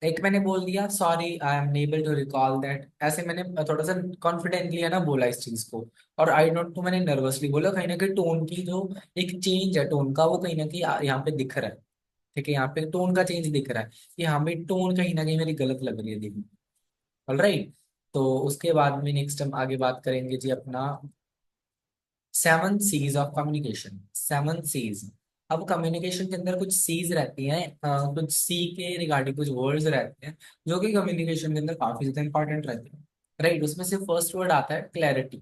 एक मैंने बोल दिया sorry I am unable to recall that, ऐसे मैंने थोड़ा सा कॉन्फिडेंटली है ना बोला इस चीज को। और आई डोंट नो मैंने नर्वसली बोला, कहीं ना कहीं टोन की जो एक चेंज है टोन का, वो कहीं ना कहीं यहाँ पे दिख रहा है। ठीक है, यहाँ पे टोन का चेंज दिख रहा है कि हाँ भाई टोन कहीं ना कहीं मेरी गलत लग रही है देखने। ऑलराइट, तो उसके बाद में नेक्स्ट हम आगे बात करेंगे जी अपना 7 C's ऑफ कम्युनिकेशन। 7 C's। अब कम्युनिकेशन के अंदर कुछ सीज रहती हैं, कुछ सी के रिगार्डिंग कुछ वर्ड्स रहते हैं जो कि कम्युनिकेशन के अंदर काफी ज्यादा इंपॉर्टेंट रहते हैं, राइट। उसमें से फर्स्ट वर्ड आता है क्लैरिटी।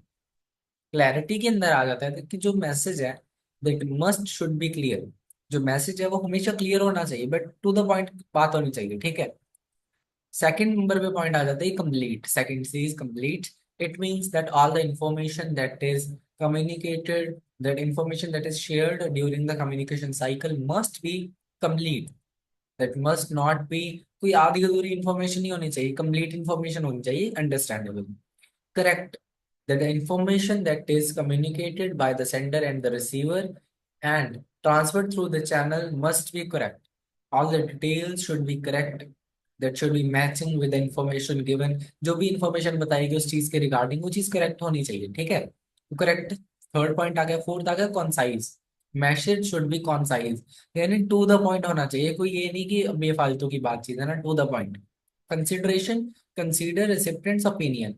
क्लैरिटी के अंदर आ जाता है कि जो मैसेज है that must should be clear. जो मैसेज है वो हमेशा क्लियर होना चाहिए, बट टू द पॉइंट बात होनी चाहिए। ठीक है, सेकंड नंबर पे पॉइंट आ जाता है complete. Second C is complete. It means that all the information that is communicated, that information that is shared during the communication cycle must be complete, that must not be कोई आधी अधूरी इन्फॉर्मेशन नहीं होनी चाहिए, कंप्लीट इन्फॉर्मेशन होनी चाहिए, understandable. Correct. That the information that is communicated by the sender and the receiver and transferred through the channel must be correct. All the details should be correct. That should be matching with the information given. जो भी information बताएगी उस चीज के रिगार्डिंग वो चीज करेक्ट होनी चाहिए, ठीक है। तो करेक्ट थर्ड पॉइंट आ गया। फोर्थ आ गया concise. Message should be concise, यानी टू द पॉइंट होना चाहिए। कोई ये नहीं कि बेफालतू की बातचीत है ना, to the point. Consideration, consider recipients opinion,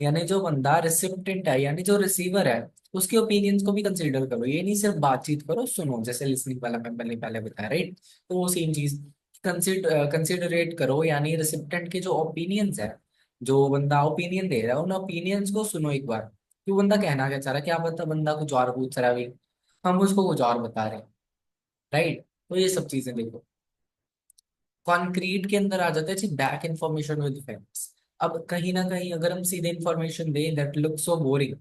यानी जो बंदा रिसिप्टेंट है यानी जो रिसीवर है उसके ओपिनियंस को भी कंसीडर करो। ये नहीं सिर्फ बातचीत करो, सुनो, जैसे लिसनिंग वाला मैं पहले पहले बताया, राइट। तो वो सेम चीज कंसिडरेट करो, यानी रिसिप्टेंट के जो ओपिनियंस है, जो बंदा ओपिनियन दे रहा है उन ओपिनियंस को सुनो एक बार। कि वो बंदा कहना क्या चाह रहा है, क्या पता बंदा कुछ और पूछ रहा है भाई, हम उसको कुछ और बता रहे हैं, राइट। तो ये सब चीजें देखो। कॉन्क्रीट के अंदर आ जाते हैं जी बैक इन्फॉर्मेशन विद फैक्ट्स। अब कहीं ना कहीं अगर हम सीधे इन्फॉर्मेशन दें that look so boring,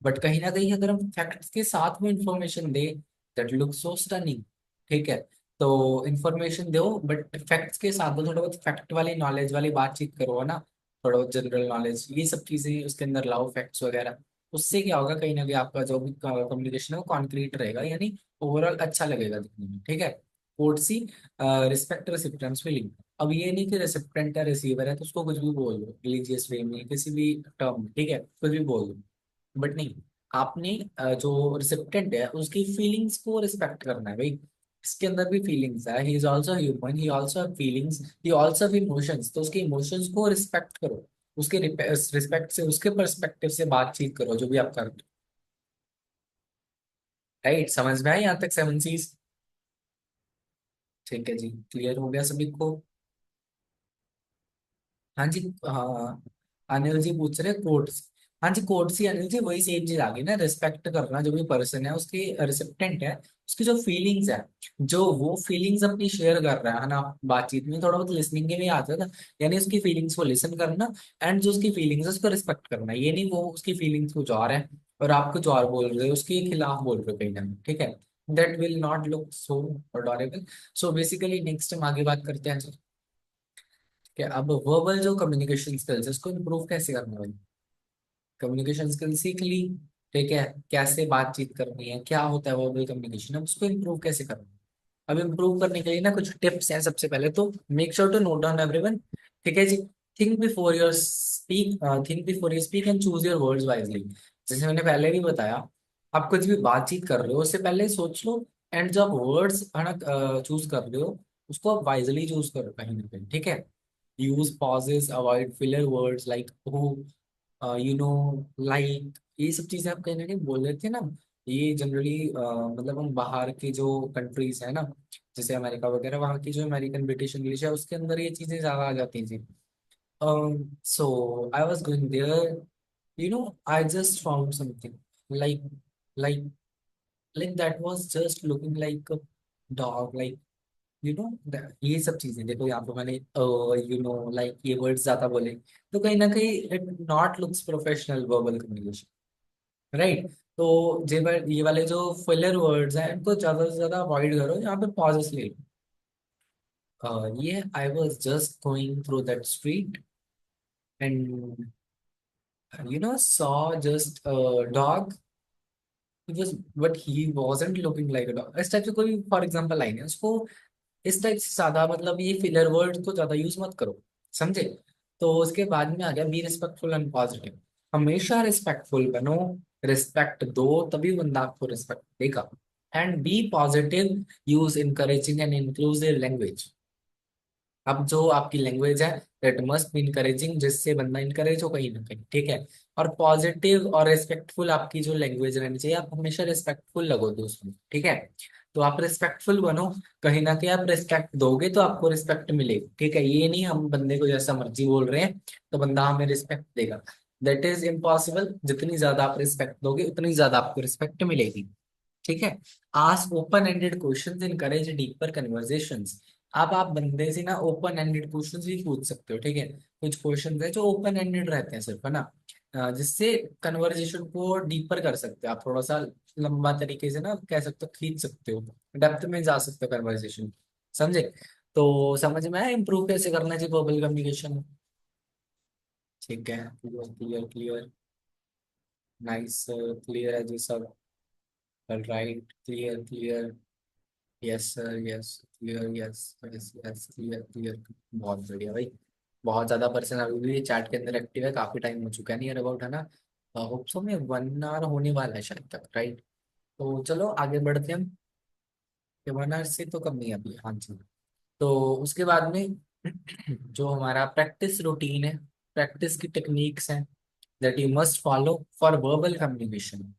but कहीं ना कहीं अगर हम फैक्ट्स के साथ में इंफॉर्मेशन दें दैट लुक सो स्टनिंग, ठीक है। तो इंफॉर्मेशन दो बट फैक्ट्स के साथ दो, थोड़ा बहुत फैक्ट वाली नॉलेज वाली बातचीत करो, है ना। थोड़ा बहुत जनरल नॉलेज ये सब चीजें उसके अंदर लाओ, फैक्ट्स वगैरह। उससे क्या होगा, कहीं ना कहीं आपका जो भी कम्युनिकेशन है वो कॉन्क्रीट रहेगा, यानी ओवरऑल अच्छा लगेगा दिखने में, ठीक है। Fourth C, respect recipients feeling. अब ये नहीं कि रेसिपिएंट है रिसीवर है तो उसको कुछ भी बोल दो रिलीजियस वे में किसी भी टर्म, ठीक है, कुछ भी बोल दो। बट नहीं, आपने जो रिसिप्टेंट है उसकी फीलिंग्स को रिस्पेक्ट करना है भाई। इसके अंदर भी फीलिंग्स है, he is also human, he also have feelings, he also have emotions. तो उसके इमोशंस को रिस्पेक्ट करो, उसके रिस्पेक्ट से, उसके पर्सपेक्टिव से बातचीत करो जो भी आप करते हो, राइट। समझ में आया यहाँ तक सेवन सीज? ठीक है जी, क्लियर हो गया सभी को? हाँ जी, हाँ। अनिल जी पूछ रहे कोर्ट्स। हाँ जी, कोर्ट्स ही अनिल जी वही सेम चीज आ गई ना, रिस्पेक्ट करना जो भी पर्सन है उसकी रिसिप्टेंट है, उसकी जो फीलिंग्स है, जो वो फीलिंग्स अपनी शेयर कर रहा है ना बातचीत में, थोड़ा बहुत लिसनिंग के भी आता है ना। यानी उसकी फीलिंग्स को लिसन करना एंड जो उसकी फीलिंग्स है उसको रिस्पेक्ट करना। ये नहीं वो उसकी फीलिंग्स कुछ और है और आप कुछ और बोल रहे हो, उसके खिलाफ बोल रहे हो कहीं ना कहीं, ठीक है। That will not look so adorable. So basically next हम आगे बात करते हैं कि अब वर्बल जो कम्युनिकेशन स्किल्स है उसको इम्प्रूव कैसे करना है। कम्युनिकेशन स्किल सीख ली, ठीक है, कैसे बातचीत करनी है, क्या होता है वर्बल कम्युनिकेशन, अब उसको इम्प्रूव कैसे करना है। अब इम्प्रूव करने के लिए ना कुछ टिप्स हैं। सबसे पहले तो make sure to note down everyone, ठीक है जी। Think before your speak, think before you speak and choose your words wisely. जैसे मैंने पहले भी बताया, आप कुछ भी बातचीत कर रहे हो उससे पहले सोच लो, एंड जो आप वर्ड्स है ना चूज कर रहे हो उसको आप वाइजली चूज करो कहीं ना कहीं, ठीक है। Use pauses, avoid filler words like uh, you know, like, ये सब चीजें आप कहीं ना कहीं बोल देते हैं ना। ये जनरली मतलब हम बाहर की जो कंट्रीज है ना, जैसे अमेरिका वगैरह, वहाँ की जो अमेरिकन ब्रिटिश इंग्लिश है उसके अंदर ये चीजें ज्यादा आ जाती थी। So I was going there, you know, I just found something like like like that was just looking like a dog, like ये सब चीजें देखो, यहाँ पे मैंने लाइक ये वर्ड्स ज्यादा बोले तो कहीं ना कहीं it not looks professional verbal communication, right. तो ये वाले जो फिलर वर्ड्स हैं इनको ज्यादा से ज्यादा अवॉइड करो, यहाँ पे पॉजेस ले लो। ये I was just going through that street and saw just dog, but he wasn't looking like a dog. इस टाइप से कोई फॉर एग्जाम्पल लाइन है उसको इस टाइप से ज्यादा, मतलब ये फिलर वर्ड को ज्यादा यूज मत करो, समझे। तो उसके बाद में आ गया बी रिस्पेक्टफुल एंड पॉजिटिव। हमेशा रिस्पेक्टफुल बनो, रिस्पेक्ट दो तभी बंदा आपको रिस्पेक्ट देगा। And be positive, use encouraging and inclusive language. अब जो आपकी लैंग्वेज है दैट मस्ट बी इनकरेजिंग, जिससे बंदा इनकरेज हो कहीं ना कहीं, ठीक है। और पॉजिटिव और रिस्पेक्टफुल आपकी जो लैंग्वेज रहनी चाहिए, आप हमेशा रिस्पेक्टफुल लगो दूसरों, ठीक है। तो आप रिस्पेक्टफुल बनो, कहीं ना कहीं आप रिस्पेक्ट दोगे तो आपको रिस्पेक्ट मिलेगी, ठीक है। ये नहीं हम बंदे को जैसा मर्जी बोल रहे हैं तो बंदा हमें रिस्पेक्ट देगा, दैट इज इम्पॉसिबल। जितनी ज्यादा आप रिस्पेक्ट दोगे उतनी ज्यादा आपको रिस्पेक्ट मिलेगी, ठीक है। Ask open ended questions, encourage deeper conversations. अब आप बंदे से ना ओपन एंडेड क्वेश्चंस भी पूछ सकते हो, ठीक है। कुछ क्वेश्चंस है जो ओपन एंडेड रहते हैं सिर्फ, है ना, जिससे कन्वर्सेशन को डीपर कर सकते हो आप, थोड़ा सा लंबा तरीके से ना कह सकते हो, खींच सकते हो, डेप्थ में जा सकते हो कन्वर्सेशन, समझे। तो समझ में आया इम्प्रूव कैसे करना चाहिए वर्बल कम्युनिकेशन। ठीक है, clear clear clear. Nice, clear है जी सब। Right, clear clear. Yes sir, yes clear, yes yes yes, clear clear. बहुत बढ़िया भाई। बहुत ज्यादा पर्सन अभी भी चैट के अंदर एक्टिव है, काफी टाइम हो चुका है, नियर अबाउट है ना। होप सो में 1 आवर होने वाला है शायद तक, राइट। तो चलो आगे बढ़ते हैं हम। 1 आवर से तो कम नहीं है अभी, हाँ जी। तो उसके बाद में जो हमारा प्रैक्टिस रूटीन है, प्रैक्टिस की टेक्निक्स हैं that you must follow for verbal communication,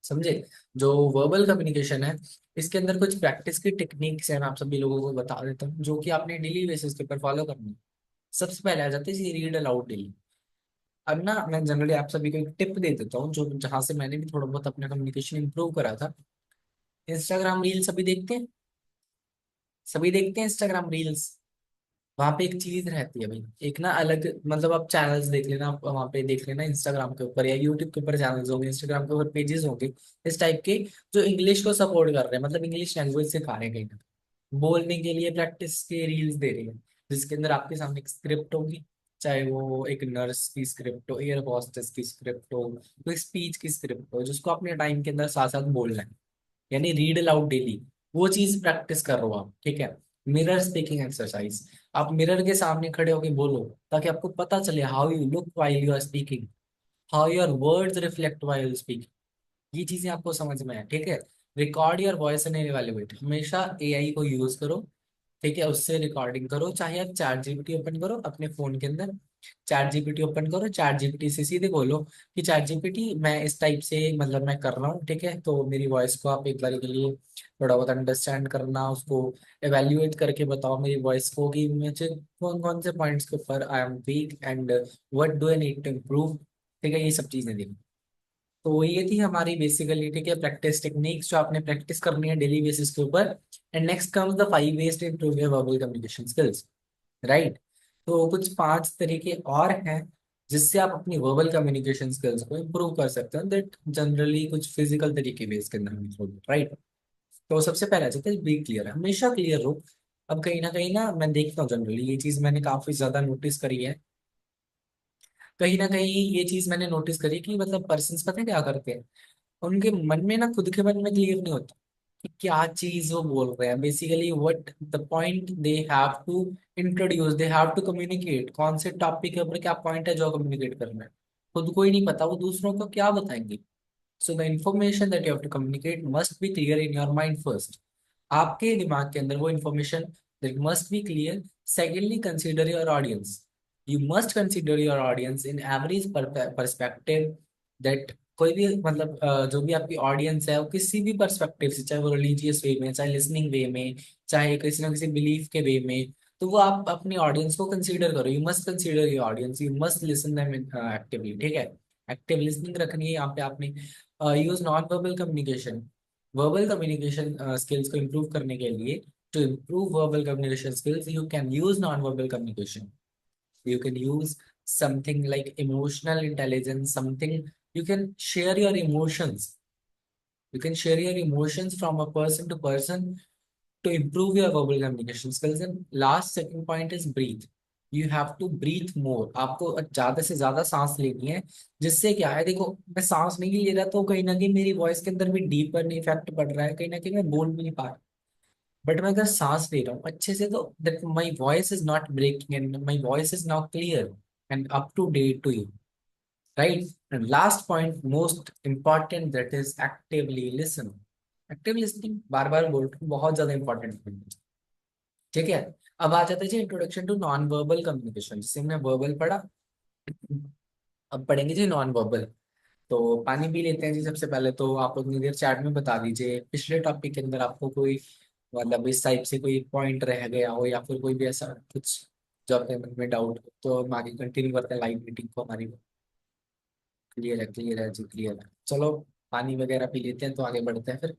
समझे। जो वर्बल कम्युनिकेशन है, इसके अंदर कुछ प्रैक्टिस की टेक्निक्स हैं, मैं आप सभी लोगों को बता देता हूँ जो कि आपने डेली बेसिस के ऊपर फॉलो करनी है। सबसे पहले आ जाते हैं रीड अलाउड डेली। अब ना मैं जनरली आप सभी को एक टिप दे देता हूँ, जो जहां से मैंने भी थोड़ा बहुत अपना कम्युनिकेशन इंप्रूव करा था। इंस्टाग्राम रील सभी देखते हैं, सभी देखते हैं इंस्टाग्राम रील्स। वहां पे एक चीज रहती है भाई, एक ना अलग, मतलब आप चैनल्स देख लेना, आप वहां पे देख लेना इंस्टाग्राम के ऊपर या यूट्यूब के ऊपर चैनल्स होंगे, इंस्टाग्राम के ऊपर पेजेस होंगे इस टाइप के, जो इंग्लिश को सपोर्ट कर रहे हैं, मतलब इंग्लिश लैंग्वेज सिखा रहे हैं कहीं ना, बोलने के लिए प्रैक्टिस के रील्स दे रही है। जिसके अंदर आपके सामने एक स्क्रिप्ट होगी, चाहे वो एक नर्स की स्क्रिप्ट हो, एयर होस्टेस की स्क्रिप्ट हो, कोई स्पीच की स्क्रिप्ट हो, जिसको अपने टाइम के अंदर साथ साथ बोलना है, यानी रीड अलाउड डेली। वो चीज प्रैक्टिस कर रहे हो आप, ठीक है। मिरर स्पीकिंग एक्सरसाइज, आप मिरर के सामने खड़े होके बोलो, ताकि आपको पता चले how you look while you are speaking, how your words reflect while you speaking. ये चीजें आपको समझ में आए, ठीक है। Record your voice and evaluate, हमेशा एआई को यूज करो, ठीक है, उससे रिकॉर्डिंग करो। चाहे आप चैट जीपीटी ओपन करो अपने फोन के अंदर, चैट जीपीटी ओपन करो, चैट जीपीटी से सीधे बोलो कि चैट जीपीटी मैं इस टाइप से, मतलब मैं कर रहा हूँ, ठीक है, तो मेरी वॉइस को आप एक बार के लिए थोड़ा बहुत अंडरस्टैंड करना, उसको एवेल्युएट करके बताओ मेरी वॉइस को कि मुझे कौन कौन से पॉइंट्स के ऊपर I am weak and what do I need to improve, ठीक है, ये सब चीजें देखो। तो ये थी हमारी बेसिकली, ठीक है, प्रैक्टिस टेक्निक्स जो आपने प्रैक्टिस करनी है डेली बेसिस के ऊपर। And next comes the 5 ways to improve your verbal communication skills, right. तो कुछ 5 तरीके और हैं जिससे आप अपनी वर्बल कम्युनिकेशन स्किल्स को इम्प्रूव कर सकते हैं, दैट जनरली कुछ फिजिकल तरीके बेस के अंदर इंक्लूड, राइट। तो सबसे पहले आ जाता है बी क्लियर, हमेशा क्लियर रहो। अब कहीं ना मैं देखता हूँ जनरली ये चीज मैंने काफी ज्यादा नोटिस करी है, कहीं ना कहीं ये चीज मैंने नोटिस करी कि मतलब पर्सन पता है क्या करते हैं, उनके मन में ना, खुद के मन में क्लियर नहीं होता कि क्या चीज वो बोल रहे हैं, basically what the point they have to introduce, they have to communicate, कौन से टॉपिक के ऊपर क्या पॉइंट है जो कम्युनिकेट करना है, खुद को ही नहीं पता, वो दूसरों को क्या बताएंगे। So the information that you have to communicate must be clear in your mind first, आपके दिमाग के अंदर वो information that must be clear. Secondly, consider your audience, you must consider your audience in every perspective, that कोई भी मतलब जो भी आपकी ऑडियंस है वो किसी भी पर्सपेक्टिव से, चाहे वो रिलीजियस वे में, चाहे लिसनिंग वे में, चाहे किसी ना किसी बिलीफ के वे में, तो वो आप अपनी ऑडियंस को कंसीडर करो, you must consider your audience, you must listen them actively, ठीक है। एक्टिव लिसनिंग रखनी है यहाँ पे आपने। Use non verbal communication, verbal communication skills को improve करने के लिए, to improve verbal communication skills you can use non-verbal communication, you can use something like emotional intelligence, something, you can share your emotions, you can share your emotions from a person to person to improve your verbal communication skills. And last second point is breathe, you have to breathe more, आपको ज्यादा से ज्यादा सांस लेनी है। जिससे क्या है, देखो मैं सांस नहीं ले रहा तो कहीं ना कहीं मेरी वॉइस के अंदर भी डीपर इफेक्ट पड़ रहा है, कहीं ना कहीं मैं बोल भी नहीं पा रहा। बट मैं अगर सांस ले रहा हूँ अच्छे से, तो that my voice is not breaking and my voice is now clear and up to date to you, right. And last point most important, that is actively listen. Active listening बार बार बोल रहा हूँ, बहुत ज्यादा इंपॉर्टेंट पॉइंट है, ठीक है। अब आ जाता है जी introduction to non verbal communication, जिससे हमने वर्बल पढ़ा, अब पढ़ेंगे जी नॉन वर्बल। तो पानी पी लेते हैं जी सबसे पहले, तो आप लोग मुझे चैट में बता दीजिए पिछले टॉपिक के अंदर आपको कोई, मतलब इस टाइप से कोई पॉइंट रह गया हो, या फिर कोई भी ऐसा कुछ जो आपके मन में डाउट हो, तो हम आगे कंटिन्यू करते हैं लाइव मीटिंग को हमारी। क्लियर है, क्लियर है जी, क्लियर है। चलो पानी वगैरह पी लेते हैं, तो आगे बढ़ते हैं फिर।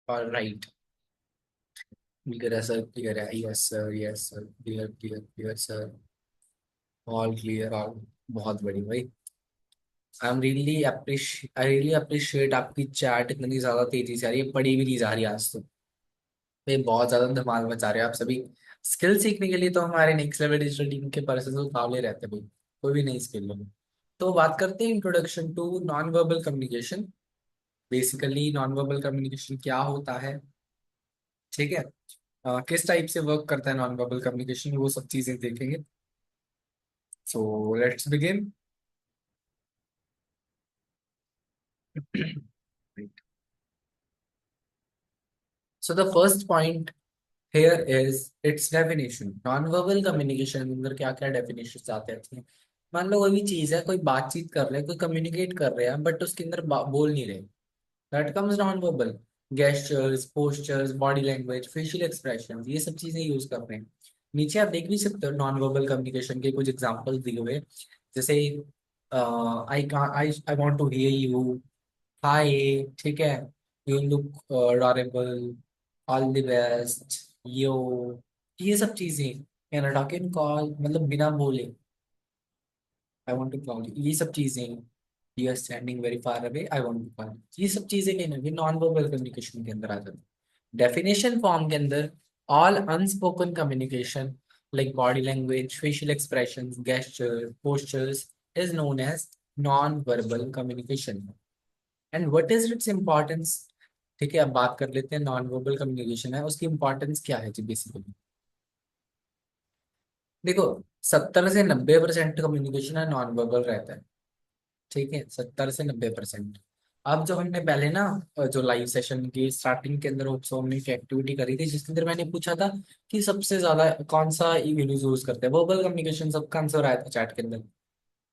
और राइट, क्लियर है सर, क्लियर है, yes sir, yes sir, clear clear clear sir, all clear, all. बहुत बढ़िया भाई। आई रियली अप्रिशिएट आपकी चैट इतनी ज्यादा तेजी से आ रही है, पढ़ी भी नहीं जा रही आज तो। भाई बहुत ज्यादा धमाल मचा रहे हो आप सभी। स्किल सीखने के लिए तो हमारे नेक्स्ट लेवल डिजिटल टीम के पर्सन उतावले रहते हैं भाई, कोई भी नई स्किल हो। तो बात करते हैं introduction to non verbal communication. Basically non verbal communication क्या होता है, ठीक है। किस टाइप से वर्क करता है नॉन वर्बल कम्युनिकेशन, वो सब चीजें देखेंगे। So let's begin. So the first point here is its definition. Non verbal communication के अंदर क्या क्या डेफिनेशन आते हैं। मान लो कोई भी चीज है, कोई बातचीत कर रहे हैं, कोई कम्युनिकेट कर रहे हैं, बट उसके अंदर बोल नहीं रहे। That comes non verbal. Gestures, postures, body language, facial expression, ये सब चीजें यूज कर रहे हैं। नीचे आप देख भी सकते हो नॉन वर्बल कम्युनिकेशन के कुछ एग्जांपल्स दिए हुए। जैसे I want to hear you, hi, ठीक है, you look adorable, all the best, yo, ये सब चीजें। Can I talk in call, मतलब बिना बोले, I want to call you, ये सब चीजें। You are standing very far away, I want to call, ये सब चीजें कहीं ना कहीं नॉन वर्बल कम्युनिकेशन के अंदर आ जाती है। डेफिनेशन फॉर्म के अंदर all unspoken communication like body language, facial expressions, gesture, postures is known as non verbal communication. And what is its importance. ठीक है, अब बात कर लेते हैं नॉन वर्बल कम्युनिकेशन है उसकी इंपॉर्टेंस क्या है जी बेसिकली। देखो, 70 से 90% कम्युनिकेशन है नॉन वर्बल रहता है। ठीक है, 70 से 90%। अब जब हमने पहले ना जो लाइव सेशन की स्टार्टिंग के अंदर उत्सव हमने एक एक्टिविटी करी थी जिसके अंदर मैंने पूछा था कि सबसे ज्यादा कौन सा यूज करते हैं। वर्बल कम्युनिकेशन सबका आंसर आया था चैट के अंदर।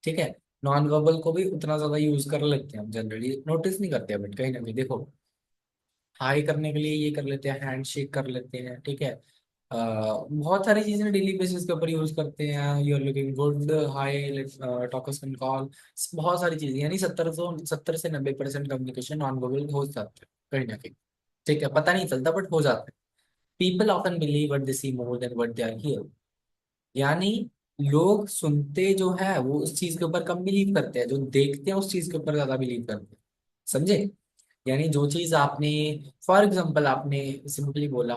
ठीक है, नॉन वर्बल को भी उतना ज्यादा यूज कर लेते हैं हम, जनरली नोटिस नहीं करते हैं, बट कहीं ना कहीं देखो, हाई करने के लिए ये कर लेते हैं, हैंड शेक कर लेते हैं, ठीक है। बहुत सारी चीजें डेली बेसिस के ऊपर यूज करते हैं। You are looking good, hi, talk us can call. बहुत सारी चीजें, यानी 70 से 90% कम्युनिकेशन नॉन वर्बल हो जाता है कहीं ना कहीं। ठीक है, पता नहीं चलता बट हो जाता है। People often believe what they see more than what they hear हियर। यानी लोग सुनते जो है वो उस चीज के ऊपर कम बिलीव करते हैं, जो देखते हैं उस चीज के ऊपर ज्यादा बिलीव करते हैं। समझे। यानी जो चीज आपने, फॉर एग्जाम्पल आपने सिंपली बोला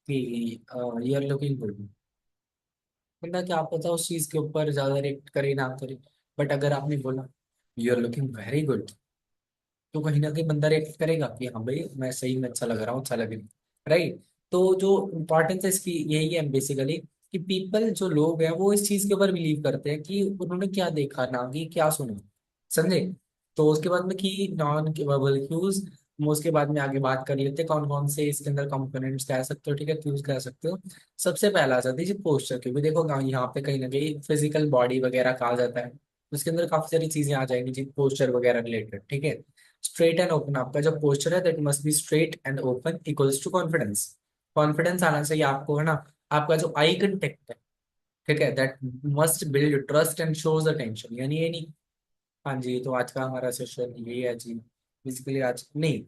कि यू आर लुकिंग गुड, बंदा क्या पता उस चीज के ऊपर ज्यादा रिएक्ट करे ना करे। बट अगर आपने बोला you are looking very good, तो कहीं ना कहीं बंदा रिएक्ट करेगा कि हाँ भाई मैं सही में अच्छा लग रहा हूँ, अच्छा लगेगा। राइट। तो जो इम्पोर्टेंस है इसकी यही है बेसिकली, कि पीपल जो लोग हैं वो इस चीज के ऊपर बिलीव करते हैं कि उन्होंने क्या देखा ना कि क्या सुना। समझे। तो उसके बाद में कि नॉन वर्बल क्यूज, हम उसके बाद में आगे बात कर लेते हैं कौन कौन से इसके अंदर कंपोनेंट्स कह सकते हो, ठीक है, क्यूज कह सकते हो। सबसे पहला आ जाता है जी पोस्चर, क्योंकि देखो यहाँ पे कहीं ना कहीं फिजिकल बॉडी वगैरह कहा जाता है। उसके अंदर काफी सारी चीजें आ जाएंगी जी पोस्चर वगैरह रिलेटेड, ठीक है। स्ट्रेट एंड ओपन, आपका जो पोस्चर है that must be straight and open equals to confidence. Confidence आना चाहिए आपको, है ना। आपका जो आई कंटेक्ट है, ठीक है, that must build trust and shows attention. यानी ये नहीं, हाँ जी तो आज का हमारा सेशन ये है जी, बेसिकली आज नहीं,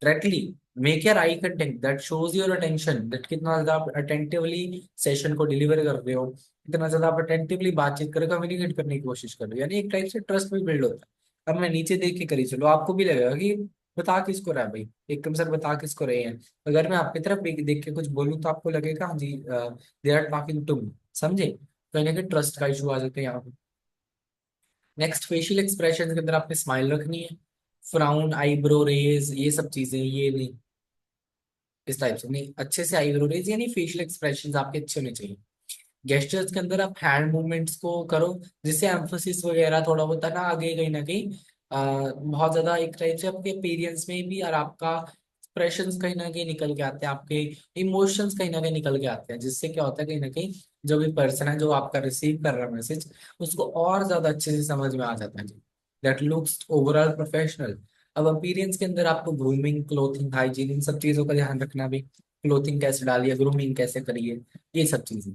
directly make your eye contact that shows your attention, that कितना ज्यादा आप अटेंटिवली सेशन को डिलीवर कर रहे हो, कितना ज्यादा आप अटेंटिवली बातचीत कर कम्युनिकेट करने की कोशिश कर रहे हो। यानी एक टाइप से ट्रस्ट भी बिल्ड होता है। अब मैं नीचे देख के करी चलो, आपको भी लगेगा कि बता किसको रहा है भाई, एकदम सर बता किसको रहे हैं। अगर मैं आपकी तरफ देख के कुछ बोलूँ तो आपको लगेगा हाँ जी they are talking to me. समझे। कहीं ना कहीं ट्रस्ट का इशू आ जाता है यहाँ पे। नेक्स्ट फेशियल एक्सप्रेशन के अंदर आपने स्माइल रखनी है, फ्राउन, आईब्रो रेज, ये सब चीजें ये नहीं, इस टाइप से नहीं, अच्छे से आईब्रो रेज यानी फेशियल एक्सप्रेशंस आपके अच्छे होने चाहिए। गेस्टर्स के अंदर आप हैंड मूवमेंट्स को करो जिससे एम्फोसिस वगैरह थोड़ा बहुत है ना आगे कहीं ना कहीं बहुत ज्यादा एक टाइप से आपके अपीयरेंस में भी और आपका एक्सप्रेशंस कहीं ना कहीं निकल के आते हैं, आपके इमोशंस कहीं ना कहीं निकल के आते हैं, जिससे क्या होता है कहीं ना कहीं जो भी पर्सन है जो आपका रिसीव कर रहा है मैसेज, उसको और ज्यादा अच्छे से समझ में आ जाता है जी। That looks overall professional. अब अपीयरेंस के अंदर आपको ग्रूमिंग, क्लोथिंग, हाइजीन, इन सब चीजों का ध्यान रखना भी। क्लोथिंग कैसे डालिए, ग्रूमिंग कैसे करिए, ये सब चीजें।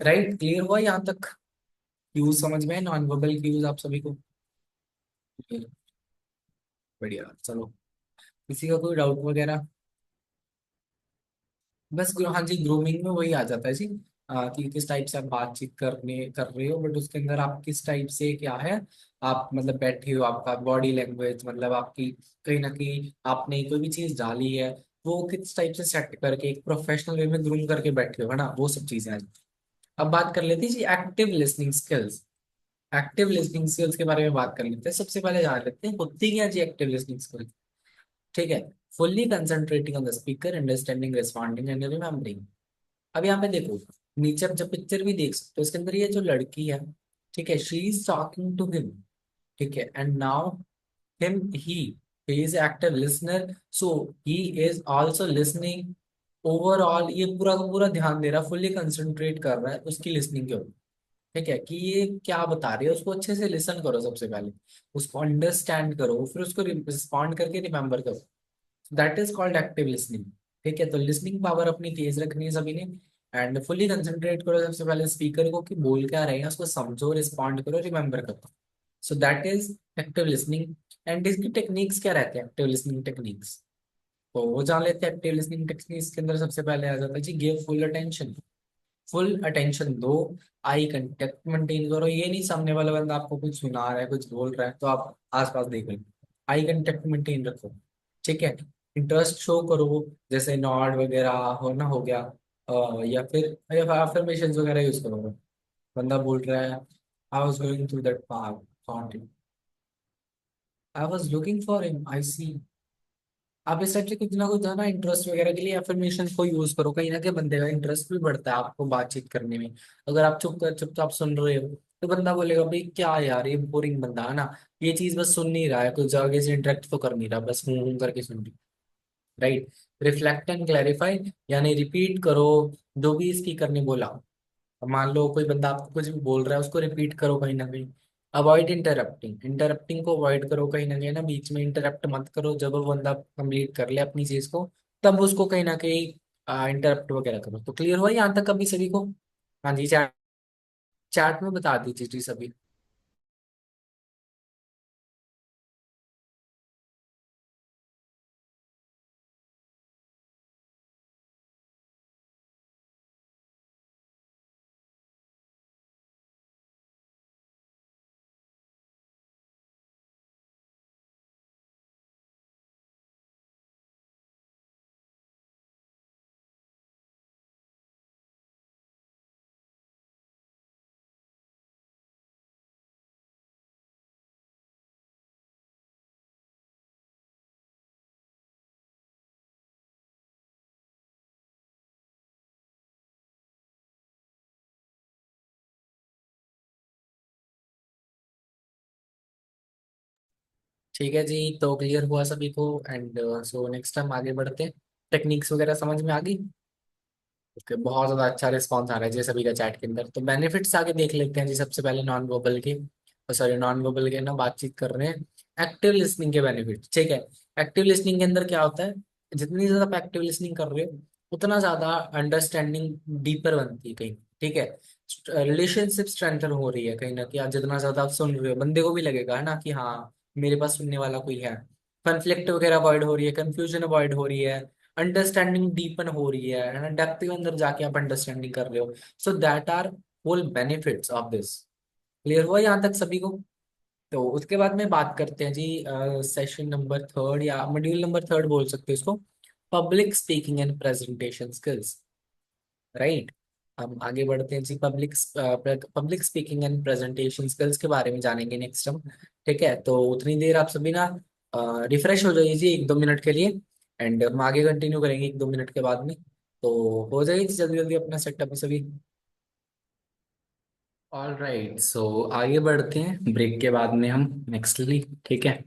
राइट, क्लियर हुआ यहाँ तक। क्यूज समझ में, नॉन वर्बल क्यूज आप सभी को। बढ़िया, चलो। किसी का कोई डाउट वगैरह। बस हाँ जी, ग्रूमिंग में वही आ जाता है जी। कि किस टाइप से आप बातचीत कर रहे हो, बट उसके अंदर आप किस टाइप से क्या है, आप मतलब बैठे हो, आपका बॉडी लैंग्वेज, मतलब आपकी कहीं ना कहीं आपने कोई भी चीज डाली है वो किस टाइप से सेट करके एक प्रोफेशनल वे में ग्रूम करके बैठे हो, है ना, वो सब चीजें हैं। अब बात कर लेते हैं जी active listening skills. Active listening skills के बारे में बात कर लेते हैं। सबसे पहले जान लेते हैं होती क्या जी एक्टिव लिसनिंग स्किल्स। ठीक है। Fully concentrating on the speaker, understanding, responding and remembering. अब यहाँ पे देखो, नीचे आप जब पिक्चर भी देख सकते हो, इसके अंदर ये जो लड़की है, ठीक है, she is talking to him, ठीक है, and now him he is active listener, so he is also listening. Overall ये पूरा का पूरा ध्यान दे रहा है, फुल्ली कंसंट्रेट कर रहा है उसकी लिसनिंग के ऊपर। ठीक है, कि ये क्या बता रही है उसको अच्छे से लिसन करो, सबसे पहले उसको अंडरस्टैंड करो, फिर उसको रिस्पॉन्ड करके रिमेम्बर करो। That is called active listening. ठीक है, तो लिसनिंग पावर अपनी तेज रखनी है सभी ने। एंड फुल्ली कंसंट्रेट करो सबसे पहले स्पीकर को कि बोल क्या रहे हैं, उसको समझो, रिस्पॉन्ड करो, रिमेम्बर करो। सो that is active listening. And इसकी टेक्निक्स क्या रहते हैं, एक्टिव लिसनिंग टेक्निक्स, तो वो जान लेते हैं। एक्टिव लिसनिंग टेक्निक्स के अंदर सबसे पहले आ जाता है जी give full attention. Full attention दो। आई कांटेक्ट मेंटेन करो, ये नहीं सामने वाला बंदा आपको कुछ सुना रहा है, कुछ बोल रहा है तो आप आसपास देख लो। आई कांटेक्ट मेंटेन रखो। ठीक है। इंटरेस्ट शो करो, जैसे नॉड वगैरह हो ना, हो गया। या फिर अफर्मेशन वगैरह यूज करो। बंदा बोल रहा है, I was going through that park, fountain, I was looking for him, I see. आप इस टाइप से कुछ ना कुछ है ना, इंटरेस्ट वगैरह के लिए अफर्मेशन को यूज करो, कहीं ना कहीं बंदे का इंटरेस्ट भी बढ़ता है आपको बातचीत करने में। अगर आप चुपचाप सुन रहे हो तो बंदा बोलेगा भाई क्या यार ये बोरिंग बंदा है ना, ये चीज बस सुन नहीं रहा है, कुछ आगे से इंटरेक्ट तो कर नहीं रहा, बस करके सुन रही। राइट। रिफ्लेक्ट एंड क्लैरिफाई, यानी रिपीट करो जो भी स्पीकर ने बोला। अब मान लो कोई बंदा आपको कुछ भी बोल रहा है, उसको रिपीट करो कहीं ना कहीं। अवॉइड इंटरप्टिंग, इंटरप्टिंग को अवॉइड करो कहीं ना कहीं ना, बीच में इंटरप्ट मत करो, जब वो बंदा कंप्लीट कर ले अपनी चीज को तब उसको कहीं ना कहीं इंटरप्ट वगैरह करो। तो क्लियर हुआ यहाँ तक अभी सभी को? हाँ जी, चैट चैट में बता दीजिए जी सभी। ठीक है जी, तो क्लियर हुआ सभी को। एंड सो नेक्स्ट हम आगे बढ़ते हैं। टेक्निक्स वगैरह समझ में आ गई? ओके, बहुत ज्यादा अच्छा रिस्पॉन्स आ रहा है जी सभी का चैट के अंदर। तो बेनिफिट्स आगे देख लेते हैं जी। सबसे पहले नॉन वर्बल के, सॉरी नॉन वर्बल के ना, बातचीत कर रहे हैं एक्टिव लिसनिंग के बेनिफिट्स। ठीक है। एक्टिव लिसनिंग के अंदर क्या होता है, जितनी ज्यादा आप एक्टिव लिसनिंग कर रहे हो उतना ज्यादा अंडरस्टैंडिंग डीपर बनती है कहीं। ठीक है। रिलेशनशिप स्ट्रेंथन हो रही है कहीं ना कहीं, आप जितना ज्यादा आप सुन रहे हो बंदे को भी लगेगा है ना कि हाँ मेरे पास सुनने वाला कोई है। कन्फ्लिक्ट वगैरह अवॉइड हो रही है, कंफ्यूजन अवॉइड हो रही है, अंडरस्टैंडिंग डीपन हो रही है ना, डेप्थ के अंदर जाके आप अंडरस्टैंडिंग कर रहे हो। So that are whole benefits of this. Clear हुआ यहाँ तक सभी को? तो उसके बाद में बात करते हैं जी सेशन नंबर थर्ड, या मॉड्यूल नंबर थर्ड बोल सकते हो इसको, public speaking and presentation skills. Right. हम आगे बढ़ते हैं जी, public speaking and presentation skills के बारे में जानेंगे नेक्स्ट हम। ठीक है, तो उतनी देर आप सभी ना रिफ्रेश हो जाइए जी 1-2 मिनट के लिए। एंड हम आगे कंटिन्यू करेंगे 1-2 मिनट के बाद में। तो हो जाइए जल्दी जल्दी अपना सेटअप सभी। ऑल राइट, सो आगे बढ़ते हैं ब्रेक के बाद में हम नेक्स्टली। ठीक है।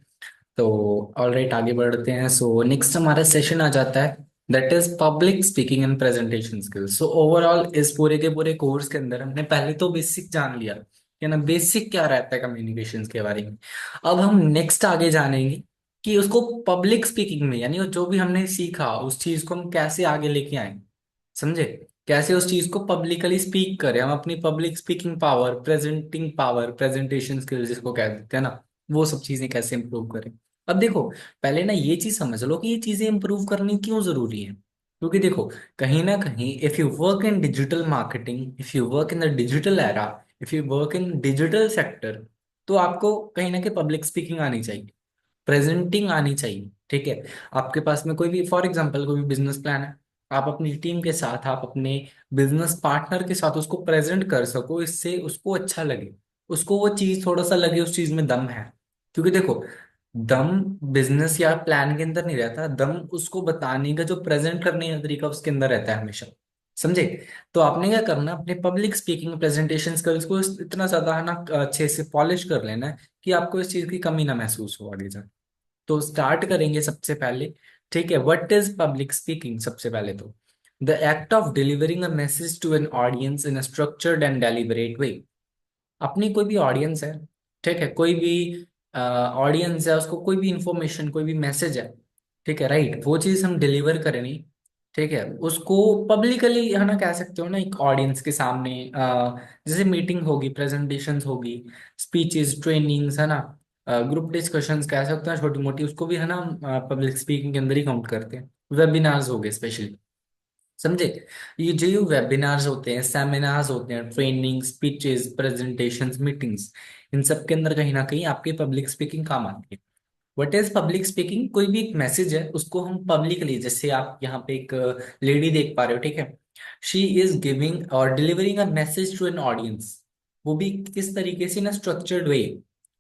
तो ऑल राइट, आगे बढ़ते हैं। सो नेक्स्ट हमारा सेशन आ जाता है, that is public speaking and presentation skills. So overall इस पूरे के पूरे कोर्स के अंदर हमने पहले तो बेसिक जान लिया कि ना बेसिक क्या रहता है कम्युनिकेशन के बारे में। अब हम नेक्स्ट आगे जानेंगे कि उसको पब्लिक स्पीकिंग में, यानी वो जो भी हमने सीखा उस चीज को हम कैसे आगे लेके आए, समझे, कैसे उस चीज को पब्लिकली स्पीक करें हम, अपनी public speaking power, presenting power, presentation skills जिसको कह देते हैं ना, वो सब चीजें कैसे इंप्रूव करें। अब देखो, पहले ना ये चीज समझ लो कि ये चीजें इंप्रूव करनी क्यों जरूरी है। क्योंकि देखो, कहीं ना कहीं if you work in digital marketing, if you work in the digital era, if you work in digital sector, तो आपको कहीं ना कहीं पब्लिक स्पीकिंग आनी चाहिए, प्रेजेंटिंग आनी चाहिए। ठीक है। आपके पास में कोई भी, फॉर एग्जांपल, कोई भी बिजनेस प्लान है, आप अपनी टीम के साथ, आप अपने बिजनेस पार्टनर के साथ उसको प्रेजेंट कर सको, इससे उसको अच्छा लगे, उसको वो चीज थोड़ा सा लगे, उस चीज में दम है। क्योंकि देखो, दम बिजनेस या प्लान के अंदर नहीं रहता, दम उसको बताने का, जो प्रेजेंट करने का तरीका उसके अंदर रहता है हमेशा। समझे? तो आपने क्या करना, अपने पब्लिक स्पीकिंग प्रेजेंटेशन स्किल्स को इतना ज्यादा है ना अच्छे से पॉलिश कर लेना है कि आपको इस चीज की कमी ना महसूस हो आगे जाके। तो स्टार्ट करेंगे सबसे पहले। ठीक है, व्हाट इज पब्लिक स्पीकिंग? सबसे पहले तो the act of delivering a message to an audience in a structured and deliberate way. अपनी कोई भी ऑडियंस है, ठीक है, कोई भी ऑडियंस है, उसको कोई भी इंफॉर्मेशन, कोई भी मैसेज है, ठीक है, राइट, वो चीज हम डिलीवर करें नहीं, ठीक है, उसको पब्लिकली है ना, कह सकते हो ना, एक ऑडियंस के सामने, जैसे मीटिंग होगी, प्रेजेंटेशंस होगी, स्पीचेस, ट्रेनिंग्स, है ना, ग्रुप डिस्कशंस कह सकते हैं छोटी मोटी, उसको भी है ना पब्लिक स्पीकिंग के अंदर ही काउंट करते हैं। वेबिनार्स हो गए स्पेशली, समझे? ये जो वेबिनार्स होते हैं, सेमिनार्स होते हैं, ट्रेनिंग, स्पीचेस, प्रेजेंटेशंस, मीटिंग्स, इन सब के अंदर कहीं ना कहीं आपकी पब्लिक स्पीकिंग काम आती है। What is public speaking? कोई भी एक मैसेज है, उसको हम पब्लिकली, जैसे आप यहाँ पे एक लेडी देख पा रहे हो, ठीक है, शी इज गिविंग और delivering a message to an audience, वो भी किस तरीके से ना, स्ट्रक्चर्ड वे।